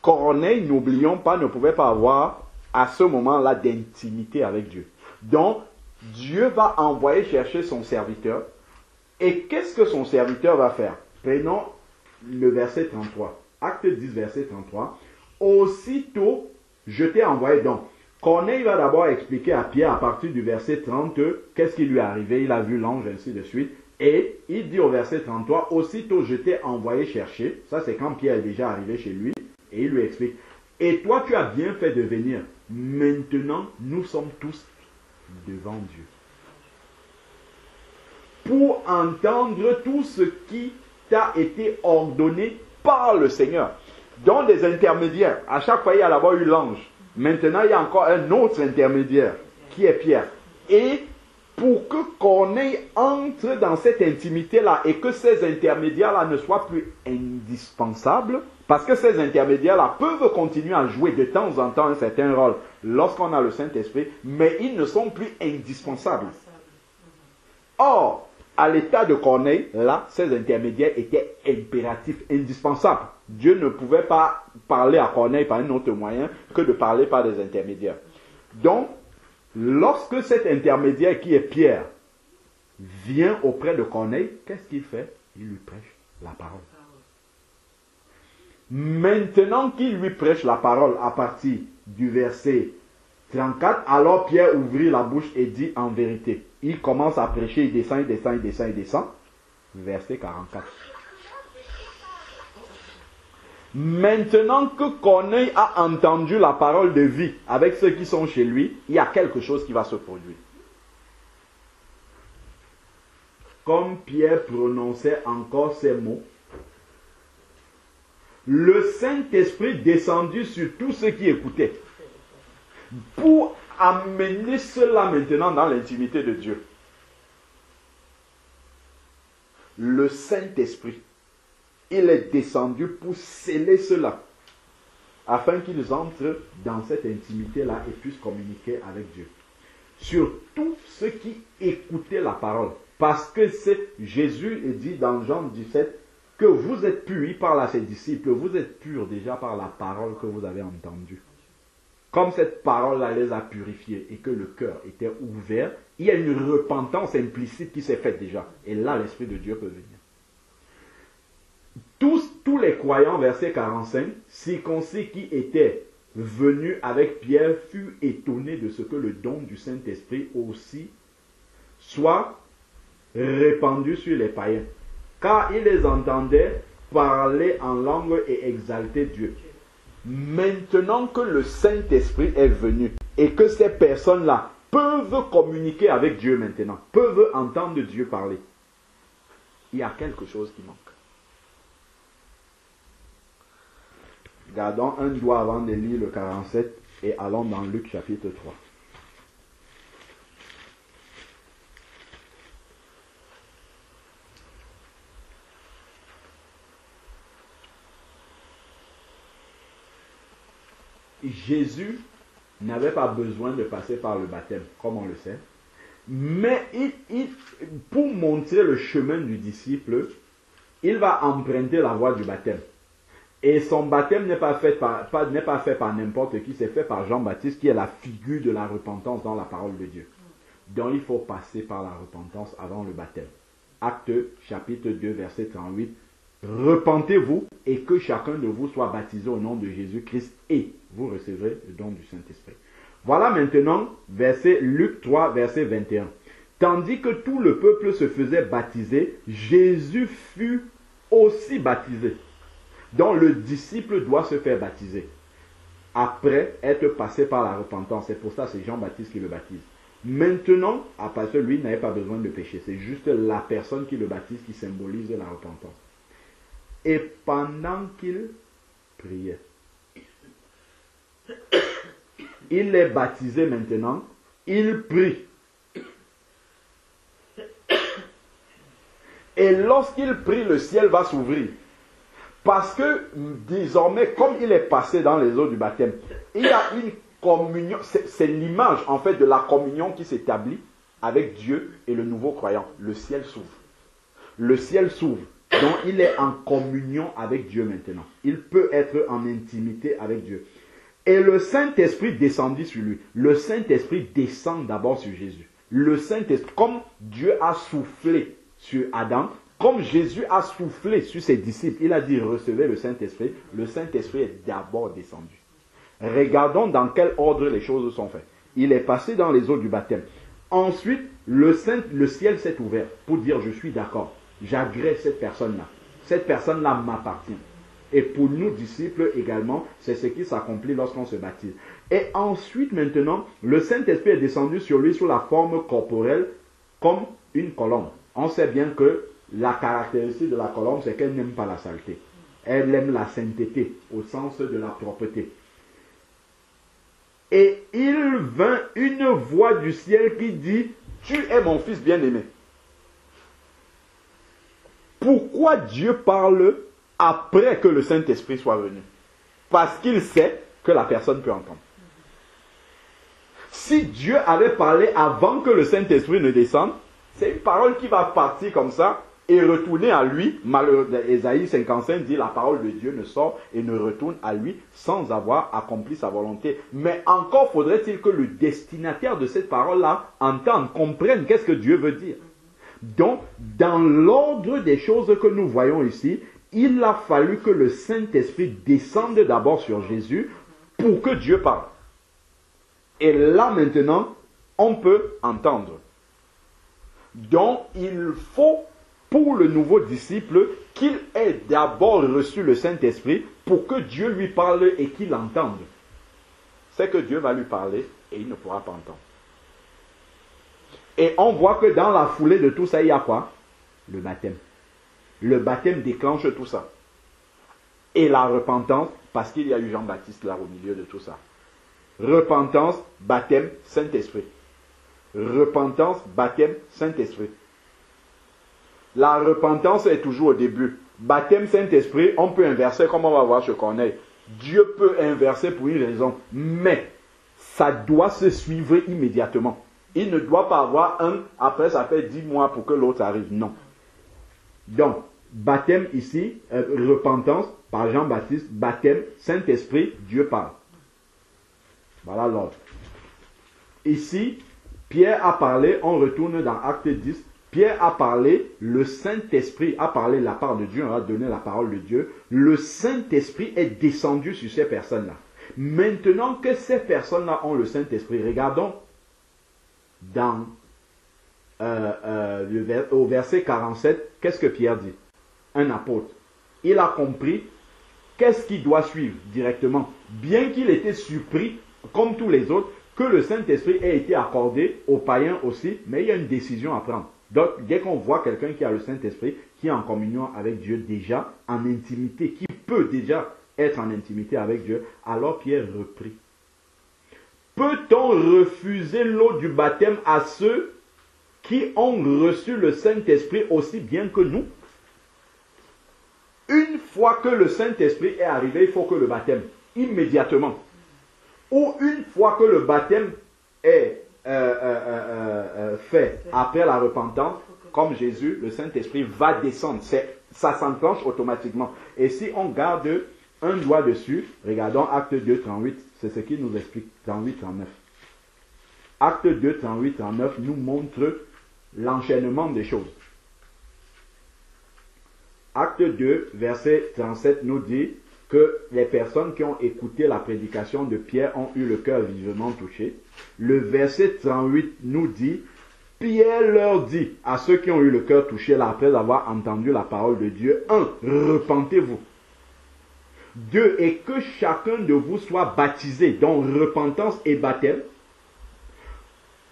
Corneille, n'oublions pas, ne pouvait pas avoir à ce moment-là d'intimité avec Dieu. Donc, Dieu va envoyer chercher son serviteur. Et qu'est-ce que son serviteur va faire? Prenons le verset 33. Acte 10, verset 33. Aussitôt, je t'ai envoyé. Donc, Corneille va d'abord expliquer à Pierre à partir du verset 30, qu'est-ce qui lui est arrivé. Il a vu l'ange, ainsi de suite. Et il dit au verset 33, aussitôt je t'ai envoyé chercher. Ça, c'est quand Pierre est déjà arrivé chez lui. Et il lui explique. Et toi, tu as bien fait de venir. Maintenant, nous sommes tous devant Dieu. Pour entendre tout ce qui t'a été ordonné par le Seigneur. Donc des intermédiaires. À chaque fois, il y a d'abord eu l'ange. Maintenant, il y a encore un autre intermédiaire, qui est Pierre. Et pour que Corneille entre dans cette intimité-là et que ces intermédiaires-là ne soient plus indispensables, parce que ces intermédiaires-là peuvent continuer à jouer de temps en temps un certain rôle lorsqu'on a le Saint-Esprit, mais ils ne sont plus indispensables. Or, à l'état de Corneille, là, ces intermédiaires étaient impératifs, indispensables. Dieu ne pouvait pas parler à Corneille par un autre moyen que de parler par des intermédiaires. Donc, lorsque cet intermédiaire qui est Pierre vient auprès de Corneille, qu'est-ce qu'il fait? Il lui prêche la parole. Maintenant qu'il lui prêche la parole à partir du verset 34, alors Pierre ouvrit la bouche et dit en vérité. Il commence à prêcher, il descend, il descend, il descend, il descend. Verset 44. Maintenant que Corneille a entendu la parole de vie avec ceux qui sont chez lui, il y a quelque chose qui va se produire. Comme Pierre prononçait encore ces mots, le Saint-Esprit descendit sur tous ceux qui écoutaient pour amener cela maintenant dans l'intimité de Dieu. Le Saint-Esprit, il est descendu pour sceller cela, afin qu'ils entrent dans cette intimité-là et puissent communiquer avec Dieu. Sur tous ceux qui écoutaient la parole. Parce que Jésus dit dans Jean 17 que vous êtes purs, il parle à ses disciples, vous êtes purs déjà par la parole que vous avez entendue. Comme cette parole-là les a purifiés et que le cœur était ouvert, il y a une repentance implicite qui s'est faite déjà. Et là, l'Esprit de Dieu peut venir. Tous les croyants, verset 45, circoncis qui étaient venus avec Pierre furent étonnés de ce que le don du Saint-Esprit aussi soit répandu sur les païens. car ils les entendaient parler en langue et exalter Dieu. Maintenant que le Saint-Esprit est venu et que ces personnes-là peuvent communiquer avec Dieu maintenant, peuvent entendre Dieu parler, il y a quelque chose qui manque. Gardons un doigt avant de lire le 47 et allons dans Luc chapitre 3. Jésus n'avait pas besoin de passer par le baptême, comme on le sait. Mais pour montrer le chemin du disciple, il va emprunter la voie du baptême. Et son baptême n'est pas fait par n'importe qui, c'est fait par Jean-Baptiste, qui est la figure de la repentance dans la parole de Dieu. Donc il faut passer par la repentance avant le baptême. Acte chapitre 2, verset 38. Repentez-vous et que chacun de vous soit baptisé au nom de Jésus-Christ et vous recevrez le don du Saint-Esprit. Voilà maintenant Luc 3, verset 21. Tandis que tout le peuple se faisait baptiser, Jésus fut aussi baptisé. Donc le disciple doit se faire baptiser après être passé par la repentance. C'est pour ça que c'est Jean-Baptiste qui le baptise. Maintenant, parce que lui n'avait pas besoin de pécher. C'est juste la personne qui le baptise qui symbolise la repentance. Et pendant qu'il priait, il est baptisé maintenant, il prie. Et lorsqu'il prie, le ciel va s'ouvrir. Parce que désormais, comme il est passé dans les eaux du baptême, il y a une communion, c'est l'image en fait de la communion qui s'établit avec Dieu et le nouveau croyant. Le ciel s'ouvre. Le ciel s'ouvre. Donc il est en communion avec Dieu maintenant. Il peut être en intimité avec Dieu. Et le Saint-Esprit descendit sur lui. Le Saint-Esprit descend d'abord sur Jésus. Le Saint-Esprit, comme Dieu a soufflé sur Adam, comme Jésus a soufflé sur ses disciples, il a dit recevez le Saint-Esprit. Le Saint-Esprit est d'abord descendu. Regardons dans quel ordre les choses sont faites. Il est passé dans les eaux du baptême. Ensuite, le ciel s'est ouvert pour dire je suis d'accord. J'agresse cette personne-là. Cette personne-là m'appartient. Et pour nous, disciples également, c'est ce qui s'accomplit lorsqu'on se baptise. Et ensuite, maintenant, le Saint-Esprit est descendu sur lui sous la forme corporelle comme une colombe. On sait bien que la caractéristique de la colombe, c'est qu'elle n'aime pas la saleté. Elle aime la sainteté, au sens de la propreté. Et il vint une voix du ciel qui dit, tu es mon fils bien-aimé. Pourquoi Dieu parle après que le Saint-Esprit soit venu? Parce qu'il sait que la personne peut entendre. Si Dieu avait parlé avant que le Saint-Esprit ne descende, c'est une parole qui va partir comme ça et retourner à lui. Ésaïe 55 dit la parole de Dieu ne sort et ne retourne à lui sans avoir accompli sa volonté. Mais encore faudrait-il que le destinataire de cette parole-là entende, comprenne qu'est-ce que Dieu veut dire. Donc, dans l'ordre des choses que nous voyons ici, il a fallu que le Saint-Esprit descende d'abord sur Jésus pour que Dieu parle. Et là maintenant, on peut entendre. Donc, il faut pour le nouveau disciple qu'il ait d'abord reçu le Saint-Esprit pour que Dieu lui parle et qu'il entende. C'est que Dieu va lui parler et il ne pourra pas entendre. Et on voit que dans la foulée de tout ça, il y a quoi? Le baptême. Le baptême déclenche tout ça. Et la repentance, parce qu'il y a eu Jean-Baptiste là au milieu de tout ça. Repentance, baptême, Saint-Esprit. Repentance, baptême, Saint-Esprit. La repentance est toujours au début. Baptême, Saint-Esprit, on peut inverser comme on va voir chez Corneille. Dieu peut inverser pour une raison, mais ça doit se suivre immédiatement. Il ne doit pas avoir un, après ça fait 10 mois pour que l'autre arrive. Non. Donc, baptême ici, repentance par Jean-Baptiste, baptême, Saint-Esprit, Dieu parle. Voilà l'ordre. Ici, Pierre a parlé, on retourne dans Acte 10, Pierre a parlé, le Saint-Esprit a parlé la part de Dieu, on a donné la parole de Dieu. Le Saint-Esprit est descendu sur ces personnes-là. Maintenant que ces personnes-là ont le Saint-Esprit, regardons dans au verset 47, qu'est-ce que Pierre dit? un apôtre. Il a compris qu'est-ce qu'il doit suivre directement. Bien qu'il était surpris, comme tous les autres, que le Saint-Esprit ait été accordé aux païens aussi, mais il y a une décision à prendre. Donc, dès qu'on voit quelqu'un qui a le Saint-Esprit, qui est en communion avec Dieu déjà, en intimité, qui peut déjà être en intimité avec Dieu, alors Pierre reprit. Peut-on refuser l'eau du baptême à ceux qui ont reçu le Saint-Esprit aussi bien que nous? Une fois que le Saint-Esprit est arrivé, il faut que le baptême, immédiatement. Ou une fois que le baptême est fait après la repentance, comme Jésus, le Saint-Esprit va descendre. Ça s'enclenche automatiquement. Et si on garde un doigt dessus, regardons Acte 2, 38, c'est ce qu'il nous explique, 38, 39. Acte 2, 38, 39 nous montre l'enchaînement des choses. Acte 2, verset 37 nous dit que les personnes qui ont écouté la prédication de Pierre ont eu le cœur vivement touché. Le verset 38 nous dit, Pierre leur dit à ceux qui ont eu le cœur touché là, après avoir entendu la parole de Dieu, 1. Repentez-vous. 2. Et que chacun de vous soit baptisé, dont repentance et baptême,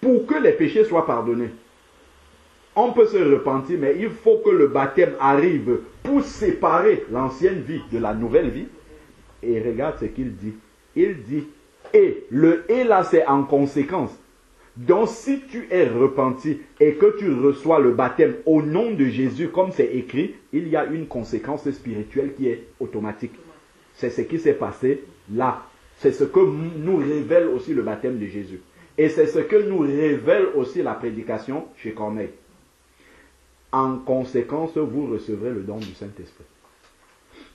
pour que les péchés soient pardonnés. On peut se repentir, mais il faut que le baptême arrive pour séparer l'ancienne vie de la nouvelle vie. Et regarde ce qu'il dit. Il dit, et le et là c'est en conséquence. Donc si tu es repenti et que tu reçois le baptême au nom de Jésus, comme c'est écrit, il y a une conséquence spirituelle qui est automatique. C'est ce qui s'est passé là. C'est ce que nous révèle aussi le baptême de Jésus. Et c'est ce que nous révèle aussi la prédication chez Corneille. En conséquence, vous recevrez le don du Saint-Esprit.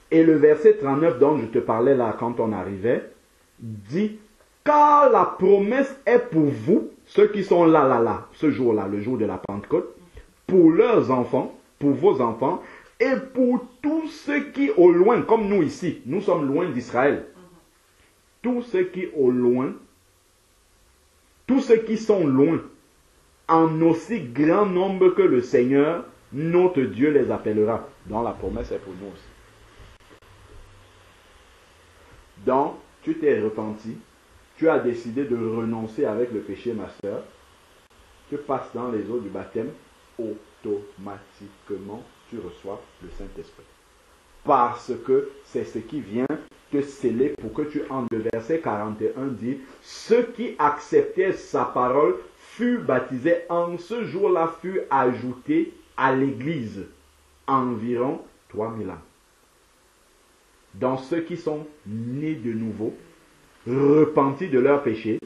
Et le verset 39 dont je te parlais là quand on arrivait, dit, car la promesse est pour vous, ceux qui sont là, ce jour-là, le jour de la Pentecôte, pour leurs enfants, pour vos enfants, et pour tous ceux qui au loin, comme nous ici, nous sommes loin d'Israël, tous ceux qui au loin, tous ceux qui sont loin, en aussi grand nombre que le Seigneur, notre Dieu les appellera. Donc la promesse est pour nous aussi. Donc, tu t'es repenti, tu as décidé de renoncer avec le péché, ma soeur, tu passes dans les eaux du baptême, automatiquement, tu reçois le Saint-Esprit. Parce que c'est ce qui vient te sceller pour que tu entres. Le verset 41 dit, ceux qui acceptaient sa parole furent baptisés. En ce jour-là furent ajoutés à l'église environ 3000 ans. Donc ceux qui sont nés de nouveau, repentis de leurs péchés,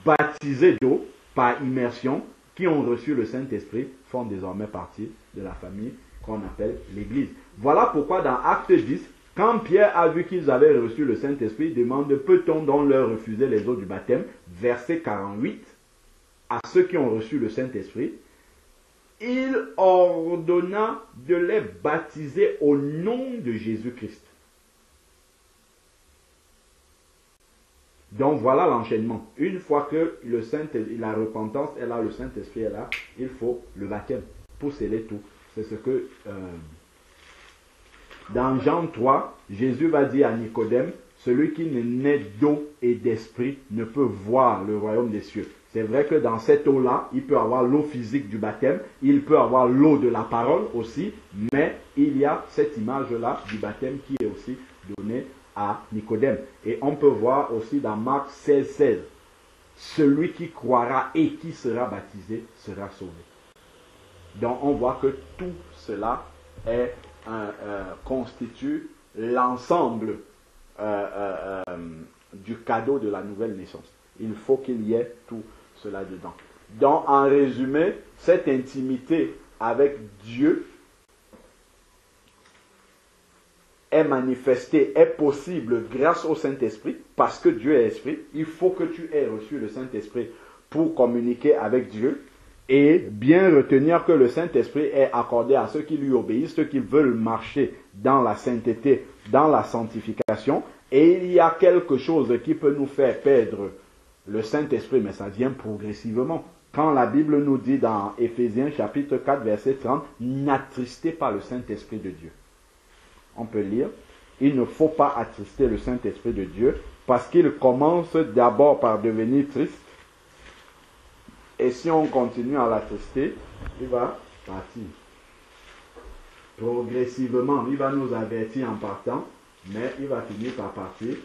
baptisés d'eau par immersion, qui ont reçu le Saint-Esprit, font désormais partie de la famille qu'on appelle l'église. Voilà pourquoi dans Acte 10, quand Pierre a vu qu'ils avaient reçu le Saint-Esprit, il demande, peut-on donc leur refuser les eaux du baptême? Verset 48, à ceux qui ont reçu le Saint-Esprit, il ordonna de les baptiser au nom de Jésus-Christ. Donc voilà l'enchaînement. Une fois que la repentance est là, le Saint-Esprit est là, il faut le baptême pour sceller tout. C'est ce que dans Jean 3, Jésus va dire à Nicodème, celui qui n'est né d'eau et d'esprit ne peut voir le royaume des cieux. C'est vrai que dans cette eau-là, il peut avoir l'eau physique du baptême, il peut avoir l'eau de la parole aussi, mais il y a cette image-là du baptême qui est aussi donnée à Nicodème. Et on peut voir aussi dans Marc 16, 16, celui qui croira et qui sera baptisé sera sauvé. Donc on voit que tout cela constitue l'ensemble du cadeau de la nouvelle naissance. Il faut qu'il y ait tout cela dedans. Donc en résumé, cette intimité avec Dieu est manifestée, est possible grâce au Saint-Esprit, parce que Dieu est Esprit. Il faut que tu aies reçu le Saint-Esprit pour communiquer avec Dieu. Et bien retenir que le Saint-Esprit est accordé à ceux qui lui obéissent, ceux qui veulent marcher dans la sainteté, dans la sanctification. Et il y a quelque chose qui peut nous faire perdre le Saint-Esprit, mais ça vient progressivement. quand la Bible nous dit dans Éphésiens chapitre 4 verset 30, n'attristez pas le Saint-Esprit de Dieu. On peut lire, il ne faut pas attrister le Saint-Esprit de Dieu parce qu'il commence d'abord par devenir triste. Et si on continue à l'attrister, il va partir. Progressivement, il va nous avertir en partant, mais il va finir par partir.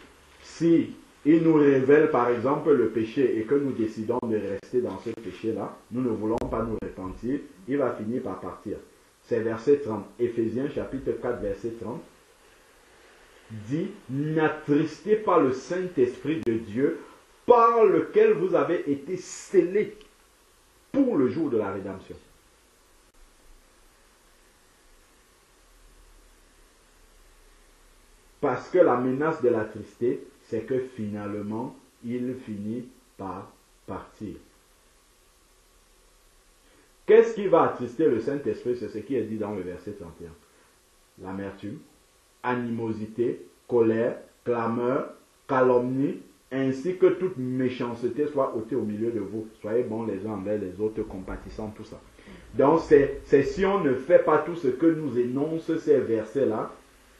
Si il nous révèle par exemple le péché et que nous décidons de rester dans ce péché-là, nous ne voulons pas nous repentir, il va finir par partir. C'est verset 30, Éphésiens chapitre 4 verset 30, dit, n'attristez pas le Saint-Esprit de Dieu par lequel vous avez été scellés pour le jour de la rédemption. Parce que la menace de l'attrister, c'est que finalement, il finit par partir. Qu'est-ce qui va attrister le Saint-Esprit? C'est ce qui est dit dans le verset 31. L'amertume, animosité, colère, clameur, calomnie, ainsi que toute méchanceté soit ôtée au milieu de vous. Soyez bons les uns envers les autres, compatissants, tout ça. Donc, c'est si on ne fait pas tout ce que nous énoncent ces versets-là,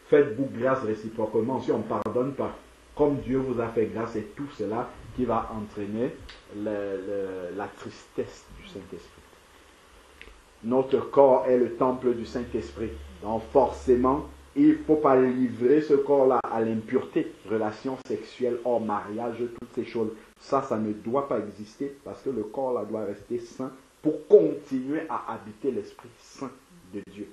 faites-vous grâce réciproquement. Si on ne pardonne pas, comme Dieu vous a fait grâce, et tout cela qui va entraîner la tristesse du Saint-Esprit. Notre corps est le temple du Saint-Esprit. Donc forcément, il ne faut pas livrer ce corps-là à l'impureté, relations sexuelles hors mariage, toutes ces choses. Ça ne doit pas exister parce que le corps-là doit rester saint pour continuer à habiter l'Esprit Saint de Dieu.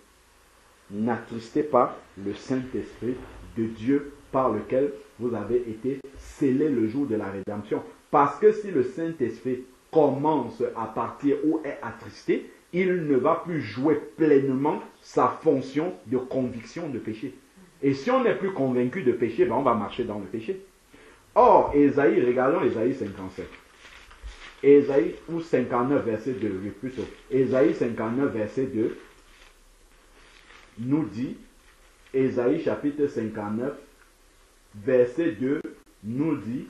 N'attristez pas le Saint-Esprit de Dieu par lequel vous avez été scellés le jour de la rédemption. Parce que si le Saint-Esprit commence à partir ou est attristé, il ne va plus jouer pleinement sa fonction de conviction de péché. Et si on n'est plus convaincu de péché, on va marcher dans le péché. Or, Ésaïe, regardons Ésaïe 57. Ésaïe, ou 59, verset 2, plutôt. Ésaïe 59, verset 2, nous dit, Ésaïe chapitre 59, verset 2, nous dit,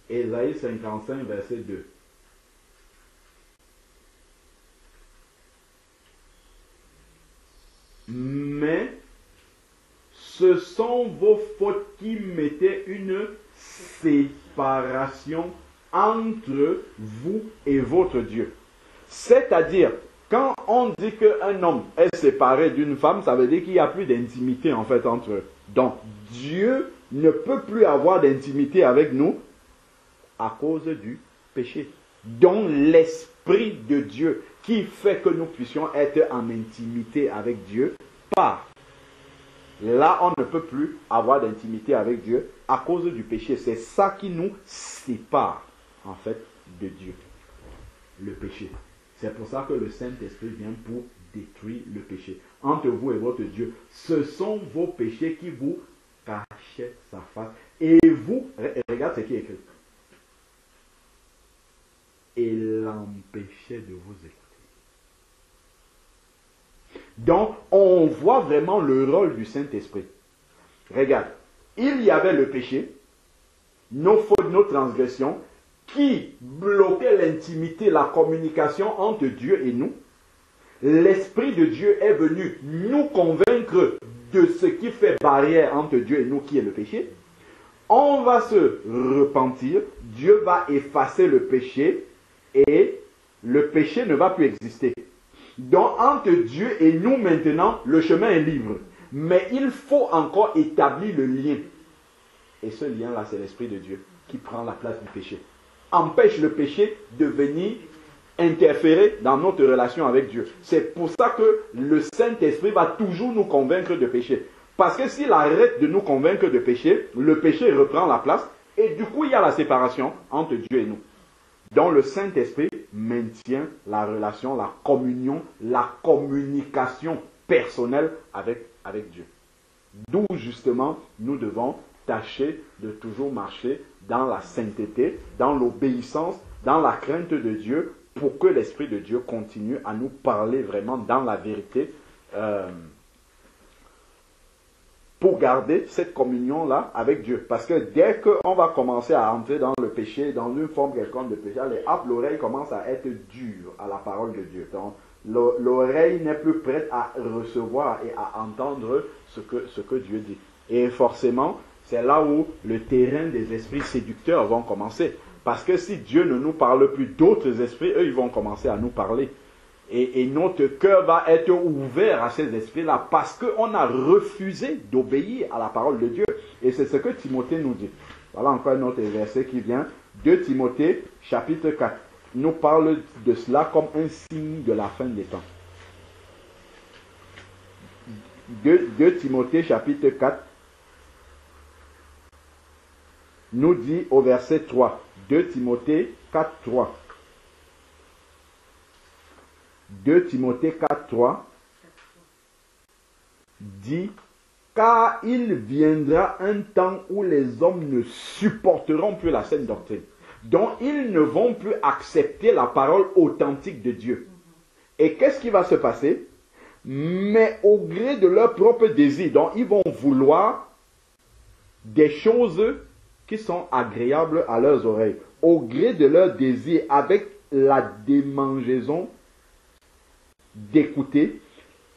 Ésaïe 55, verset 2. Mais ce sont vos fautes qui mettaient une séparation entre vous et votre Dieu. C'est-à-dire, quand on dit qu'un homme est séparé d'une femme, ça veut dire qu'il n'y a plus d'intimité en fait entre eux. Donc, Dieu ne peut plus avoir d'intimité avec nous à cause du péché. Donc l'Esprit de Dieu qui fait que nous puissions être en intimité avec Dieu part. Là, on ne peut plus avoir d'intimité avec Dieu à cause du péché. C'est ça qui nous sépare en fait de Dieu. Le péché. C'est pour ça que le Saint-Esprit vient pour détruire le péché. Entre vous et votre Dieu, ce sont vos péchés qui vous cachaient sa face. Et vous, regarde ce qui est écrit. Et l'empêchait de vous écouter. Donc, on voit vraiment le rôle du Saint-Esprit. Regarde, il y avait le péché, nos fautes, nos transgressions, qui bloquaient l'intimité, la communication entre Dieu et nous. L'Esprit de Dieu est venu nous convaincre de ce qui fait barrière entre Dieu et nous, qui est le péché. On va se repentir, Dieu va effacer le péché, et le péché ne va plus exister. Donc entre Dieu et nous maintenant, le chemin est libre. Mais il faut encore établir le lien. Et ce lien-là, c'est l'Esprit de Dieu qui prend la place du péché. Empêche le péché de venir interférer dans notre relation avec Dieu. C'est pour ça que le Saint-Esprit va toujours nous convaincre de péché. Parce que s'il arrête de nous convaincre de péché, le péché reprend la place. Et du coup, il y a la séparation entre Dieu et nous. Donc le Saint-Esprit maintient la relation, la communion, la communication personnelle avec Dieu. D'où justement nous devons tâcher de toujours marcher dans la sainteté, dans l'obéissance, dans la crainte de Dieu, pour que l'Esprit de Dieu continue à nous parler vraiment dans la vérité. pour garder cette communion-là avec Dieu. Parce que dès qu'on va commencer à entrer dans le péché, dans une forme quelconque de péché, l'oreille commence à être dure à la parole de Dieu. Donc, l'oreille n'est plus prête à recevoir et à entendre ce que Dieu dit. Et forcément, c'est là où le terrain des esprits séducteurs vont commencer. Parce que si Dieu ne nous parle plus, d'autres esprits, eux, ils vont commencer à nous parler. Et notre cœur va être ouvert à ces esprits-là parce qu'on a refusé d'obéir à la parole de Dieu. Et c'est ce que Timothée nous dit. Voilà encore un autre verset qui vient. 2 Timothée, chapitre 4. Il nous parle de cela comme un signe de la fin des temps. 2 Timothée, chapitre 4, nous dit au verset 3. 2 Timothée 4, 3. 2 Timothée 4, 3 dit « Car il viendra un temps où les hommes ne supporteront plus la saine doctrine, dont ils ne vont plus accepter la parole authentique de Dieu. Et qu'est-ce qui va se passer? Mais au gré de leur propre désir, donc ils vont vouloir des choses qui sont agréables à leurs oreilles, au gré de leur désir, avec la démangeaison d'écouter,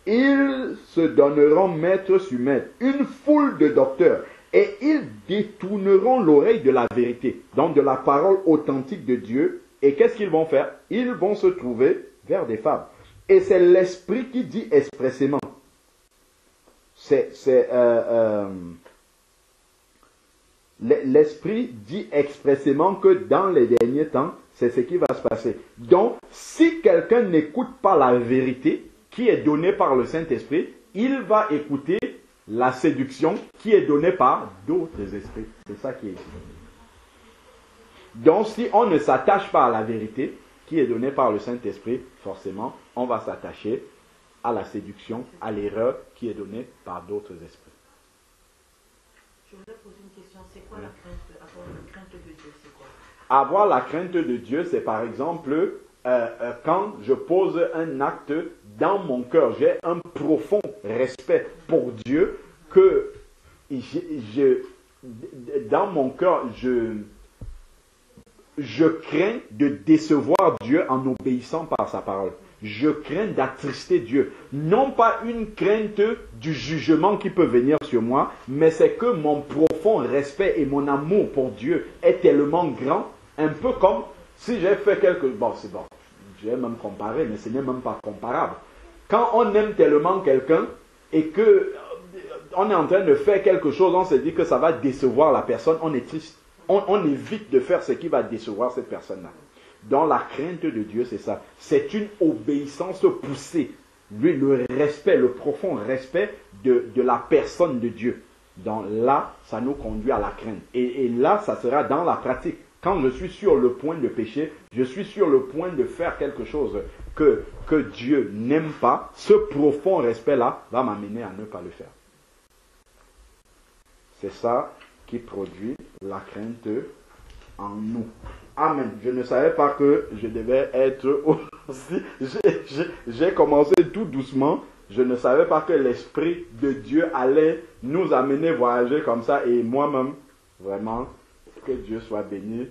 ils se donneront maître sur maître, une foule de docteurs, et ils détourneront l'oreille de la vérité, donc de la parole authentique de Dieu. Et qu'est-ce qu'ils vont faire? Ils vont se trouver vers des fables. Et c'est l'Esprit qui dit expressément. L'Esprit dit expressément que dans les derniers temps, c'est ce qui va se passer. Donc, si quelqu'un n'écoute pas la vérité qui est donnée par le Saint-Esprit, il va écouter la séduction qui est donnée par d'autres esprits. C'est ça qui est ici. Donc, si on ne s'attache pas à la vérité qui est donnée par le Saint-Esprit, forcément, on va s'attacher à la séduction, à l'erreur qui est donnée par d'autres esprits. Je voudrais poser une question. C'est quoi la crainte? Avoir la crainte de Dieu, c'est quoi? Avoir la crainte de Dieu, c'est par exemple quand je pose un acte dans mon cœur, j'ai un profond respect pour Dieu, que dans mon cœur, je crains de décevoir Dieu en obéissant par sa parole. Je crains d'attrister Dieu. Non pas une crainte du jugement qui peut venir sur moi, mais c'est que mon profond respect et mon amour pour Dieu est tellement grand, un peu comme si j'ai fait quelque chose. Bon, c'est bon. J'ai même comparé, mais ce n'est même pas comparable. Quand on aime tellement quelqu'un et que on est en train de faire quelque chose, on se dit que ça va décevoir la personne, on est triste. On évite de faire ce qui va décevoir cette personne-là. Dans la crainte de Dieu, c'est ça. C'est une obéissance poussée. Lui, le respect, le profond respect de la personne de Dieu. Donc là, ça nous conduit à la crainte. Et là, ça sera dans la pratique. Quand je suis sur le point de pécher, je suis sur le point de faire quelque chose que Dieu n'aime pas, ce profond respect-là va m'amener à ne pas le faire. C'est ça qui produit la crainte en nous. Amen. Je ne savais pas que je devais être aussi... J'ai commencé tout doucement. Je ne savais pas que l'Esprit de Dieu allait nous amener voyager comme ça. Et moi-même, vraiment, que Dieu soit béni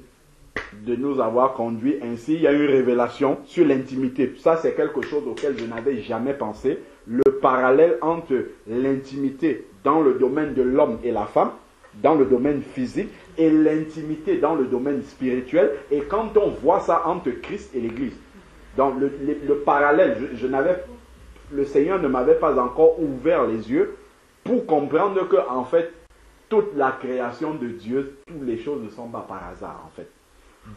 de nous avoir conduits ainsi. Il y a eu une révélation sur l'intimité. Ça, c'est quelque chose auquel je n'avais jamais pensé. Le parallèle entre l'intimité dans le domaine de l'homme et la femme, dans le domaine physique, et l'intimité dans le domaine spirituel. Et quand on voit ça entre Christ et l'Église, donc le parallèle, le Seigneur ne m'avait pas encore ouvert les yeux pour comprendre que, en fait, toute la création de Dieu, toutes les choses ne sont pas par hasard, en fait.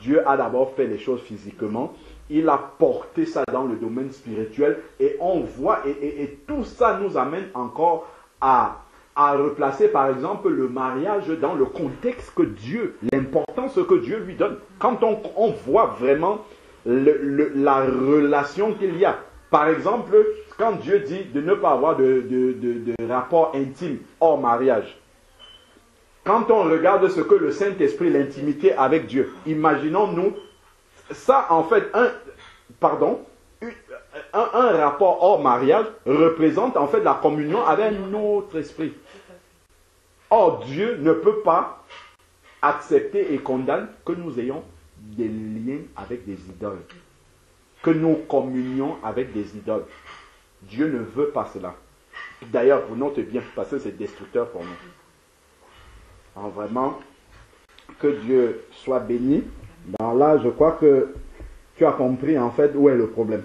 Dieu a d'abord fait les choses physiquement, il a porté ça dans le domaine spirituel, et on voit, et tout ça nous amène encore à replacer par exemple le mariage dans le contexte que Dieu, l'importance que Dieu lui donne. Quand on voit vraiment la relation qu'il y a. Par exemple, quand Dieu dit de ne pas avoir de rapport intime hors mariage. Quand on regarde ce que le Saint-Esprit, l'intimité avec Dieu, imaginons-nous, ça en fait, un rapport hors mariage représente en fait la communion avec un autre esprit. Or, Dieu ne peut pas accepter et condamner que nous ayons des liens avec des idoles, que nous communions avec des idoles. Dieu ne veut pas cela. D'ailleurs, pour notre bien, parce que c'est destructeur pour nous. Alors vraiment, que Dieu soit béni. Ben là, je crois que tu as compris en fait où est le problème.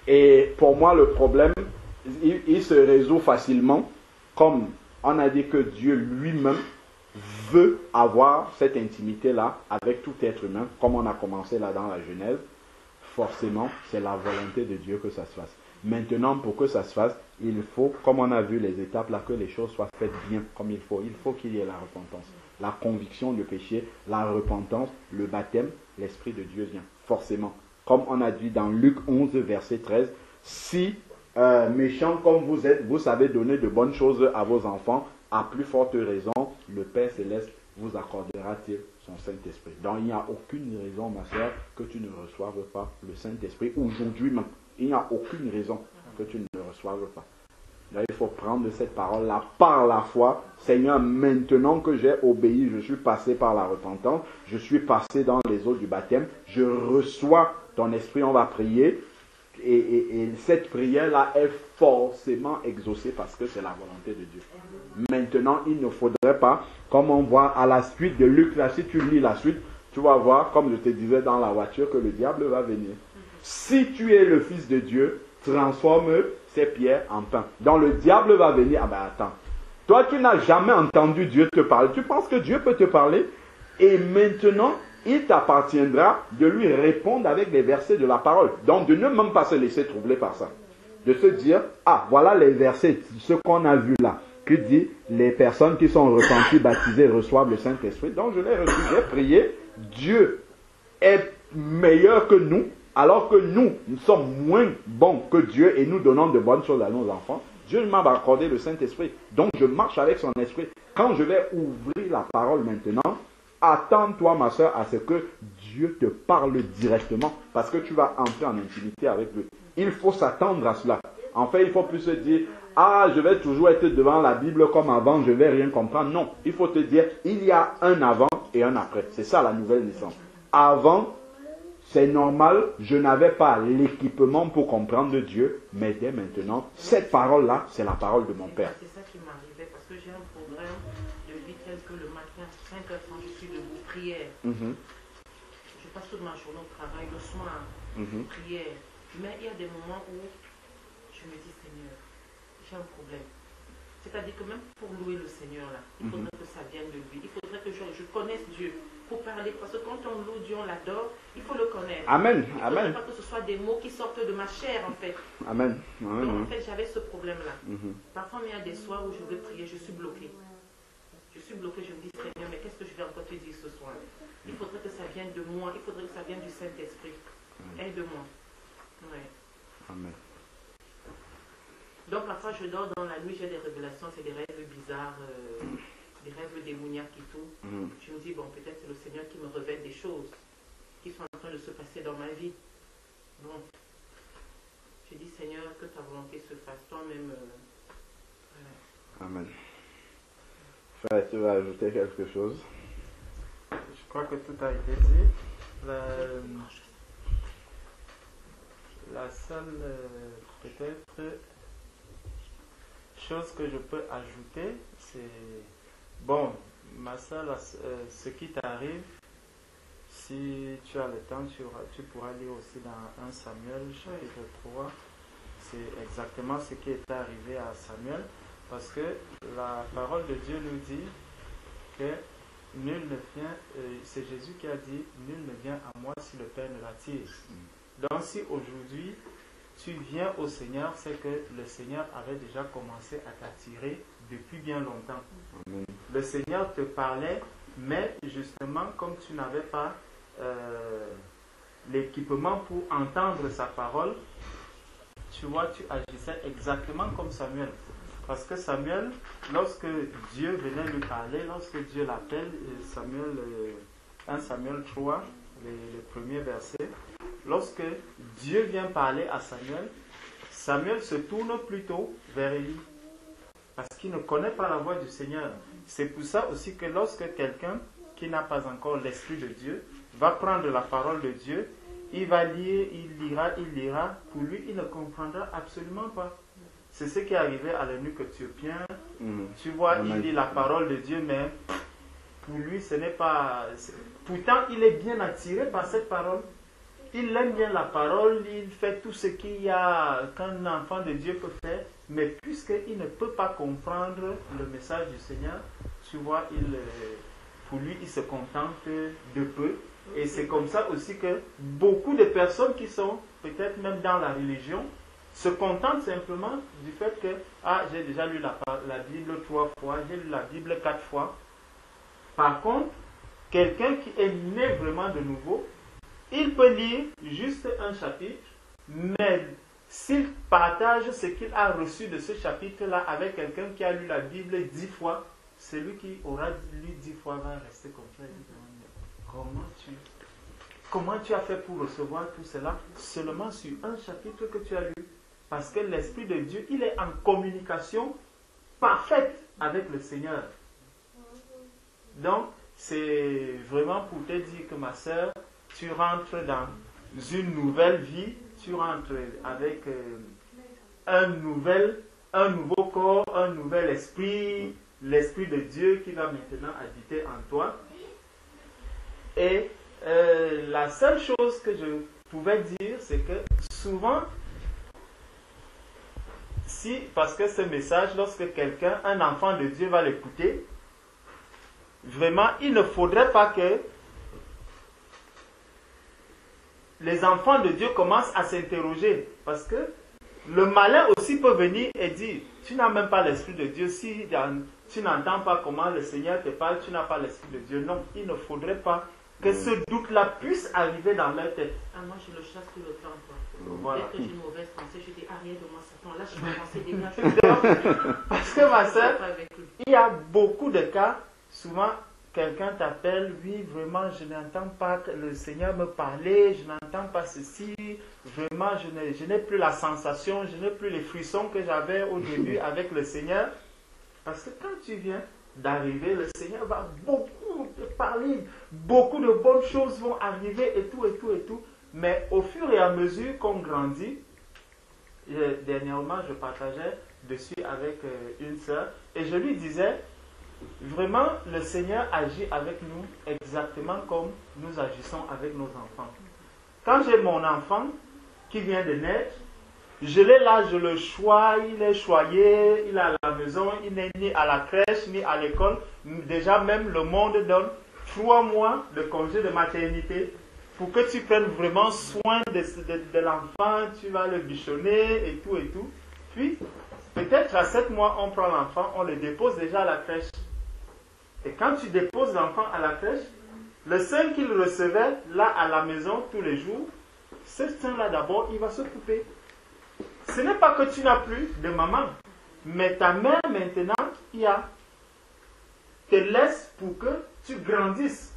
Et pour moi, le problème, il se résout facilement, comme on a dit que Dieu lui-même veut avoir cette intimité-là avec tout être humain, comme on a commencé là dans la Genèse. Forcément, c'est la volonté de Dieu que ça se fasse. Maintenant, pour que ça se fasse, il faut, comme on a vu les étapes là, que les choses soient faites bien comme il faut. Il faut qu'il y ait la repentance, la conviction du péché, la repentance, le baptême, l'Esprit de Dieu vient. Forcément. Comme on a dit dans Luc 11, verset 13, si méchants comme vous êtes, vous savez donner de bonnes choses à vos enfants, à plus forte raison, le Père Céleste vous accordera-t-il son Saint-Esprit. Donc il n'y a aucune raison, ma soeur, que tu ne reçoives pas le Saint-Esprit aujourd'hui même. Il n'y a aucune raison que tu ne le reçoives pas. Là, il faut prendre cette parole-là par la foi. Seigneur, maintenant que j'ai obéi, je suis passé par la repentance, je suis passé dans les eaux du baptême, je reçois ton esprit, on va prier. Et cette prière-là est forcément exaucée parce que c'est la volonté de Dieu. Maintenant, il ne faudrait pas, comme on voit à la suite de Luc, là, si tu lis la suite, tu vas voir, comme je te disais dans la voiture, que le diable va venir. Si tu es le Fils de Dieu, transforme ces pierres en pain. Donc le diable va venir. Ah ben attends. Toi, tu n'as jamais entendu Dieu te parler. Tu penses que Dieu peut te parler? Et maintenant, il t'appartiendra de lui répondre avec les versets de la parole. Donc de ne même pas se laisser troubler par ça. De se dire, ah, voilà les versets, ce qu'on a vu là. Qui dit, les personnes qui sont repenties, baptisées, reçoivent le Saint-Esprit. Donc je l'ai reçu, j'ai prié. Dieu est meilleur que nous. Alors que nous sommes moins bons que Dieu et nous donnons de bonnes choses à nos enfants, Dieu m'a accordé le Saint-Esprit. Donc je marche avec son esprit. Quand je vais ouvrir la parole maintenant, attends-toi, ma soeur, à ce que Dieu te parle directement parce que tu vas entrer en intimité avec lui. Il faut s'attendre à cela. En fait, il ne faut plus se dire, ah, je vais toujours être devant la Bible comme avant, je ne vais rien comprendre. Non, il faut te dire, il y a un avant et un après. C'est ça la nouvelle naissance. Avant, c'est normal, je n'avais pas l'équipement pour comprendre Dieu, mais dès maintenant, cette parole-là, c'est la parole de mon Père. C'est ça qui m'arrivait, parce que j'ai un programme de vie tel que le matin, 5h quand je suis debout, prière. Je passe toute ma journée au travail, le soir, prière. Mais il y a des moments où je me dis, Seigneur, j'ai un problème. C'est-à-dire que même pour louer le Seigneur, là, il faudrait que ça vienne de lui. Il faudrait que je connaisse Dieu pour parler. Parce que quand on loue Dieu, on l'adore, il faut le connaître. Amen. Il ne faudrait pas que ce soit des mots qui sortent de ma chair, en fait. Amen. Donc, en fait, j'avais ce problème-là. Parfois, il y a des soirs où je veux prier, je suis bloquée. Je suis bloquée, je me dis, Seigneur, mais qu'est-ce que je vais encore te dire ce soir? Il faudrait que ça vienne de moi, il faudrait que ça vienne du Saint-Esprit. Aide-moi. Ouais. Amen. Donc parfois je dors dans la nuit, j'ai des révélations, c'est des rêves bizarres, des rêves démoniaques et tout. Je me dis, bon, peut-être c'est le Seigneur qui me révèle des choses qui sont en train de se passer dans ma vie. Bon, je dis, Seigneur, que ta volonté se fasse toi-même. Amen. Frère, tu vas ajouter quelque chose? Je crois que tout a été dit. La seule, peut-être, chose que je peux ajouter, c'est, bon, ma soeur, ce qui t'arrive, si tu as le temps, tu pourras lire aussi dans 1 Samuel, chapitre 3, c'est exactement ce qui est arrivé à Samuel, parce que la parole de Dieu nous dit que nul ne vient, c'est Jésus qui a dit, nul ne vient à moi si le Père ne l'attire. Donc si aujourd'hui, tu viens au Seigneur, c'est que le Seigneur avait déjà commencé à t'attirer depuis bien longtemps. Le Seigneur te parlait, mais justement, comme tu n'avais pas l'équipement pour entendre sa parole, tu vois, tu agissais exactement comme Samuel. Parce que Samuel, lorsque Dieu venait lui parler, lorsque Dieu l'appelle, 1 Samuel 3, le premier verset, lorsque Dieu vient parler à Samuel, Samuel se tourne plutôt vers Élie. parce qu'il ne connaît pas la voix du Seigneur. C'est pour ça aussi que lorsque quelqu'un qui n'a pas encore l'Esprit de Dieu va prendre la parole de Dieu, il va lire, il lira, pour lui, il ne comprendra absolument pas. C'est ce qui est arrivé à l'eunuque éthiopien. Tu vois, il lit la parole de Dieu, mais pour lui, ce n'est pas... Pourtant, il est bien attiré par cette parole. Il aime bien la parole, il fait tout ce qu'il y a qu'un enfant de Dieu peut faire, mais puisqu'il ne peut pas comprendre le message du Seigneur, tu vois, pour lui, il se contente de peu. Et c'est comme ça aussi que beaucoup de personnes qui sont peut-être même dans la religion se contentent simplement du fait que j'ai déjà lu la Bible 3 fois, j'ai lu la Bible 4 fois. Par contre, quelqu'un qui est né vraiment de nouveau, il peut lire juste un chapitre, mais s'il partage ce qu'il a reçu de ce chapitre-là avec quelqu'un qui a lu la Bible 10 fois, celui qui aura lu 10 fois va rester comme ça. Comment tu as fait pour recevoir tout cela seulement sur un chapitre que tu as lu? Parce que l'Esprit de Dieu, il est en communication parfaite avec le Seigneur. Donc, c'est vraiment pour te dire que ma sœur, tu rentres dans une nouvelle vie, tu rentres avec un nouveau corps, un nouvel esprit, l'Esprit de Dieu qui va maintenant habiter en toi. Et la seule chose que je pouvais dire, c'est que souvent, parce que ce message, lorsque quelqu'un, un enfant de Dieu va l'écouter, vraiment, il ne faudrait pas que les enfants de Dieu commencent à s'interroger. Parce que le malin aussi peut venir et dire, tu n'as même pas l'Esprit de Dieu. Si tu n'entends pas comment le Seigneur te parle, tu n'as pas l'Esprit de Dieu. Non, il ne faudrait pas que ce doute-là puisse arriver dans leur tête. Moi, je le chasse tout le temps. Voilà. Dès que j'ai une mauvaise pensée, je dis, arrière de moi, Satan. Là, je vais penser dégage. Parce que ma soeur, il y a beaucoup de cas, souvent, quelqu'un t'appelle, oui, vraiment, je n'entends pas le Seigneur me parler, je n'entends pas ceci, vraiment, je n'ai plus la sensation, je n'ai plus les frissons que j'avais au début avec le Seigneur. Parce que quand tu viens d'arriver, le Seigneur va beaucoup te parler, beaucoup de bonnes choses vont arriver et tout, et tout, et tout. Mais au fur et à mesure qu'on grandit, dernièrement, je partageais dessus avec une sœur et je lui disais, vraiment, le Seigneur agit avec nous exactement comme nous agissons avec nos enfants. Quand j'ai mon enfant qui vient de naître, je l'ai là, je le choisis, il est choyé, il est à la maison, il n'est ni à la crèche, ni à l'école. Déjà même, le monde donne 3 mois de congé de maternité pour que tu prennes vraiment soin de l'enfant, tu vas le bichonner et tout et tout. Puis, peut-être à 7 mois, on prend l'enfant, on le dépose déjà à la crèche. Et quand tu déposes l'enfant à la crèche, le sein qu'il recevait là à la maison tous les jours, ce sein-là d'abord, il va se couper. Ce n'est pas que tu n'as plus de maman, mais ta mère maintenant, te laisse pour que tu grandisses.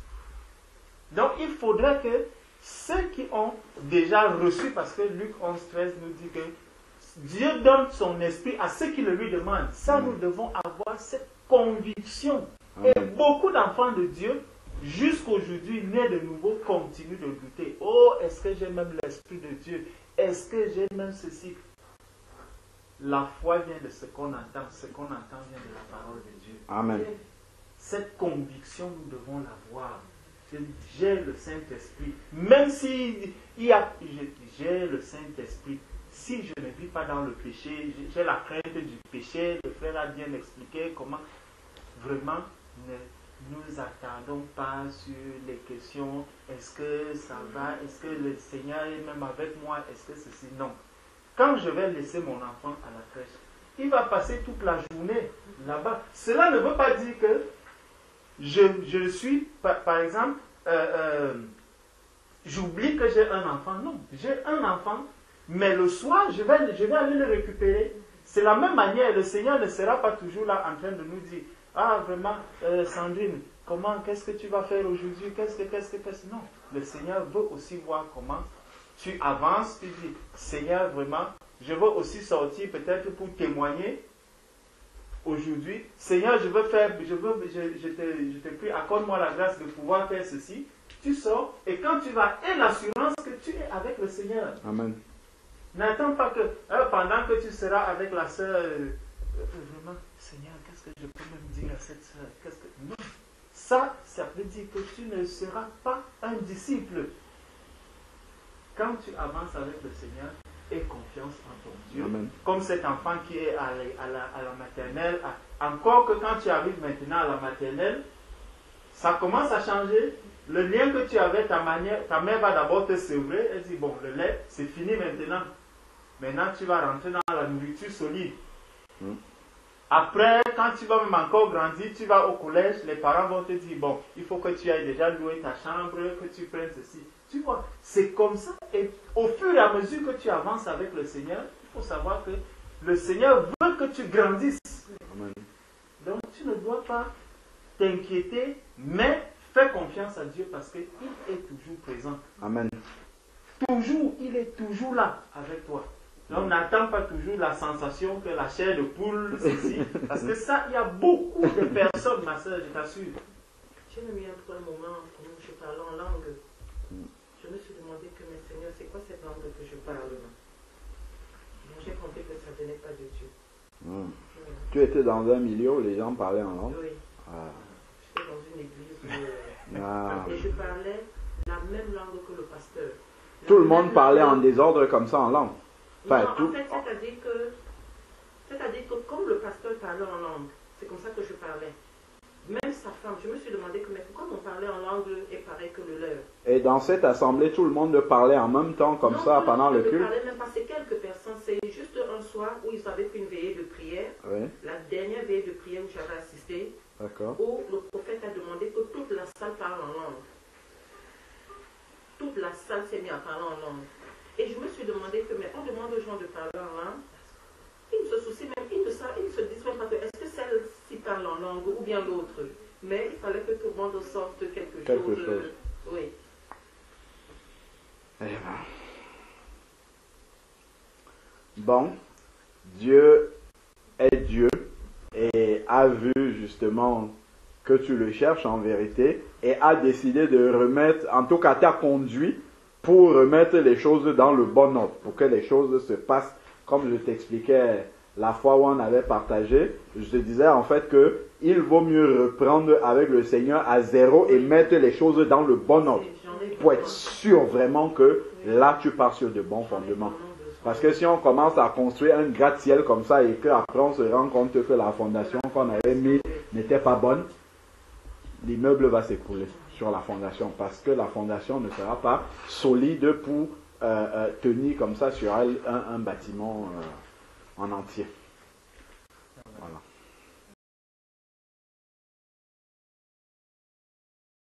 Donc il faudrait que ceux qui ont déjà reçu, parce que Luc 11:13 nous dit que Dieu donne son esprit à ceux qui le lui demandent. Ça, nous devons avoir cette conviction. Et beaucoup d'enfants de Dieu, jusqu'aujourd'hui, nés de nouveau, continuent de douter. Oh, est-ce que j'ai même l'Esprit de Dieu? Est-ce que j'ai même ceci? La foi vient de ce qu'on entend. Ce qu'on entend vient de la parole de Dieu. Amen. Cette conviction, nous devons l'avoir. J'ai le Saint-Esprit. Même si j'ai le Saint-Esprit, si je ne vis pas dans le péché, j'ai la crainte du péché, le frère a bien expliqué comment vraiment ne nous attardons pas sur les questions. Est-ce que ça va? Est-ce que le Seigneur est même avec moi? Est-ce que ceci? Non. Quand je vais laisser mon enfant à la crèche, il va passer toute la journée là-bas. Cela ne veut pas dire que je suis, par exemple, j'oublie que j'ai un enfant. Non, j'ai un enfant, mais le soir, je vais aller le récupérer. C'est la même manière, le Seigneur ne sera pas toujours là en train de nous dire, ah vraiment, Sandrine, qu'est-ce que tu vas faire aujourd'hui? Qu'est-ce que... Non, le Seigneur veut aussi voir comment tu avances, tu dis, Seigneur, vraiment, je veux aussi sortir peut-être pour témoigner aujourd'hui, Seigneur, je te prie, accorde-moi la grâce de pouvoir faire ceci. Tu sors et quand tu vas, aie l'assurance que tu es avec le Seigneur. Amen. N'attends pas que pendant que tu seras avec la sœur, vraiment, Seigneur, qu'est-ce que je peux même dire à cette sœur? Non. Ça veut dire que tu ne seras pas un disciple. Quand tu avances avec le Seigneur, aie confiance en ton Dieu. Amen. Comme cet enfant qui est à la maternelle. Encore que quand tu arrives maintenant à la maternelle, ça commence à changer. Le lien que tu avais, ta mère va d'abord te sevrer. Elle dit, bon, le lait, c'est fini maintenant. Maintenant, tu vas rentrer dans la nourriture solide. Après, quand tu vas même encore grandir, tu vas au collège, les parents vont te dire, bon, il faut que tu ailles déjà louer ta chambre, que tu prennes ceci. Tu vois, c'est comme ça. Et au fur et à mesure que tu avances avec le Seigneur, il faut savoir que le Seigneur veut que tu grandisses. Amen. Donc, tu ne dois pas t'inquiéter, mais fais confiance à Dieu parce qu'il est toujours présent. Amen. Toujours, il est toujours là avec toi. Donc, on n'attend pas toujours la sensation que la chair de poule, ceci. Parce que ça, il y a beaucoup de personnes, ma soeur, je t'assure. J'ai même eu un moment où je parlais en langue. Je me suis demandé que, mais Seigneur, c'est quoi cette langue que je parle là? Donc, j'ai compris que ça ne venait pas de Dieu. Tu étais dans un milieu où les gens parlaient en langue? Oui. Ah. J'étais dans une église où, et je parlais la même langue que le pasteur. Tout le monde parlait en désordre comme ça en langue. Enfin, non, en fait, c'est-à-dire que comme le pasteur parlait en langue, c'est comme ça que je parlais. Même sa femme, je me suis demandé que, mais pourquoi on parlait en langue est pareil que le leur? Et dans cette assemblée, tout le monde parlait en même temps comme non, ça pendant le culte? Ne parlait même pas, c'est quelques personnes. C'est juste un soir où ils avaient fait une veillée de prière. Oui. La dernière veillée de prière où j'avais assisté. D'accord. Où le prophète a demandé que toute la salle parle en langue. Toute la salle s'est mise à parler en langue. Et je me suis demandé que, mais on demande aux gens de parler en langue. Ils ne se soucient même, ils ne se disent même pas que est-ce que celle-ci parle en langue ou bien l'autre. Mais il fallait que tout le monde sorte quelque chose. Oui. Eh ben. Bon, Dieu est Dieu et a vu justement que tu le cherches en vérité et a décidé de remettre, en tout cas t'a conduit pour remettre les choses dans le bon ordre, pour que les choses se passent comme je t'expliquais la fois où on avait partagé. Je te disais en fait que il vaut mieux reprendre avec le Seigneur à zéro et mettre les choses dans le bon ordre pour être sûr vraiment que là tu pars sur de bons fondements. Parce que si on commence à construire un gratte-ciel comme ça et qu'après on se rend compte que la fondation qu'on avait mise n'était pas bonne, l'immeuble va s'écrouler sur la fondation parce que la fondation ne sera pas solide pour tenir comme ça sur elle un bâtiment en entier.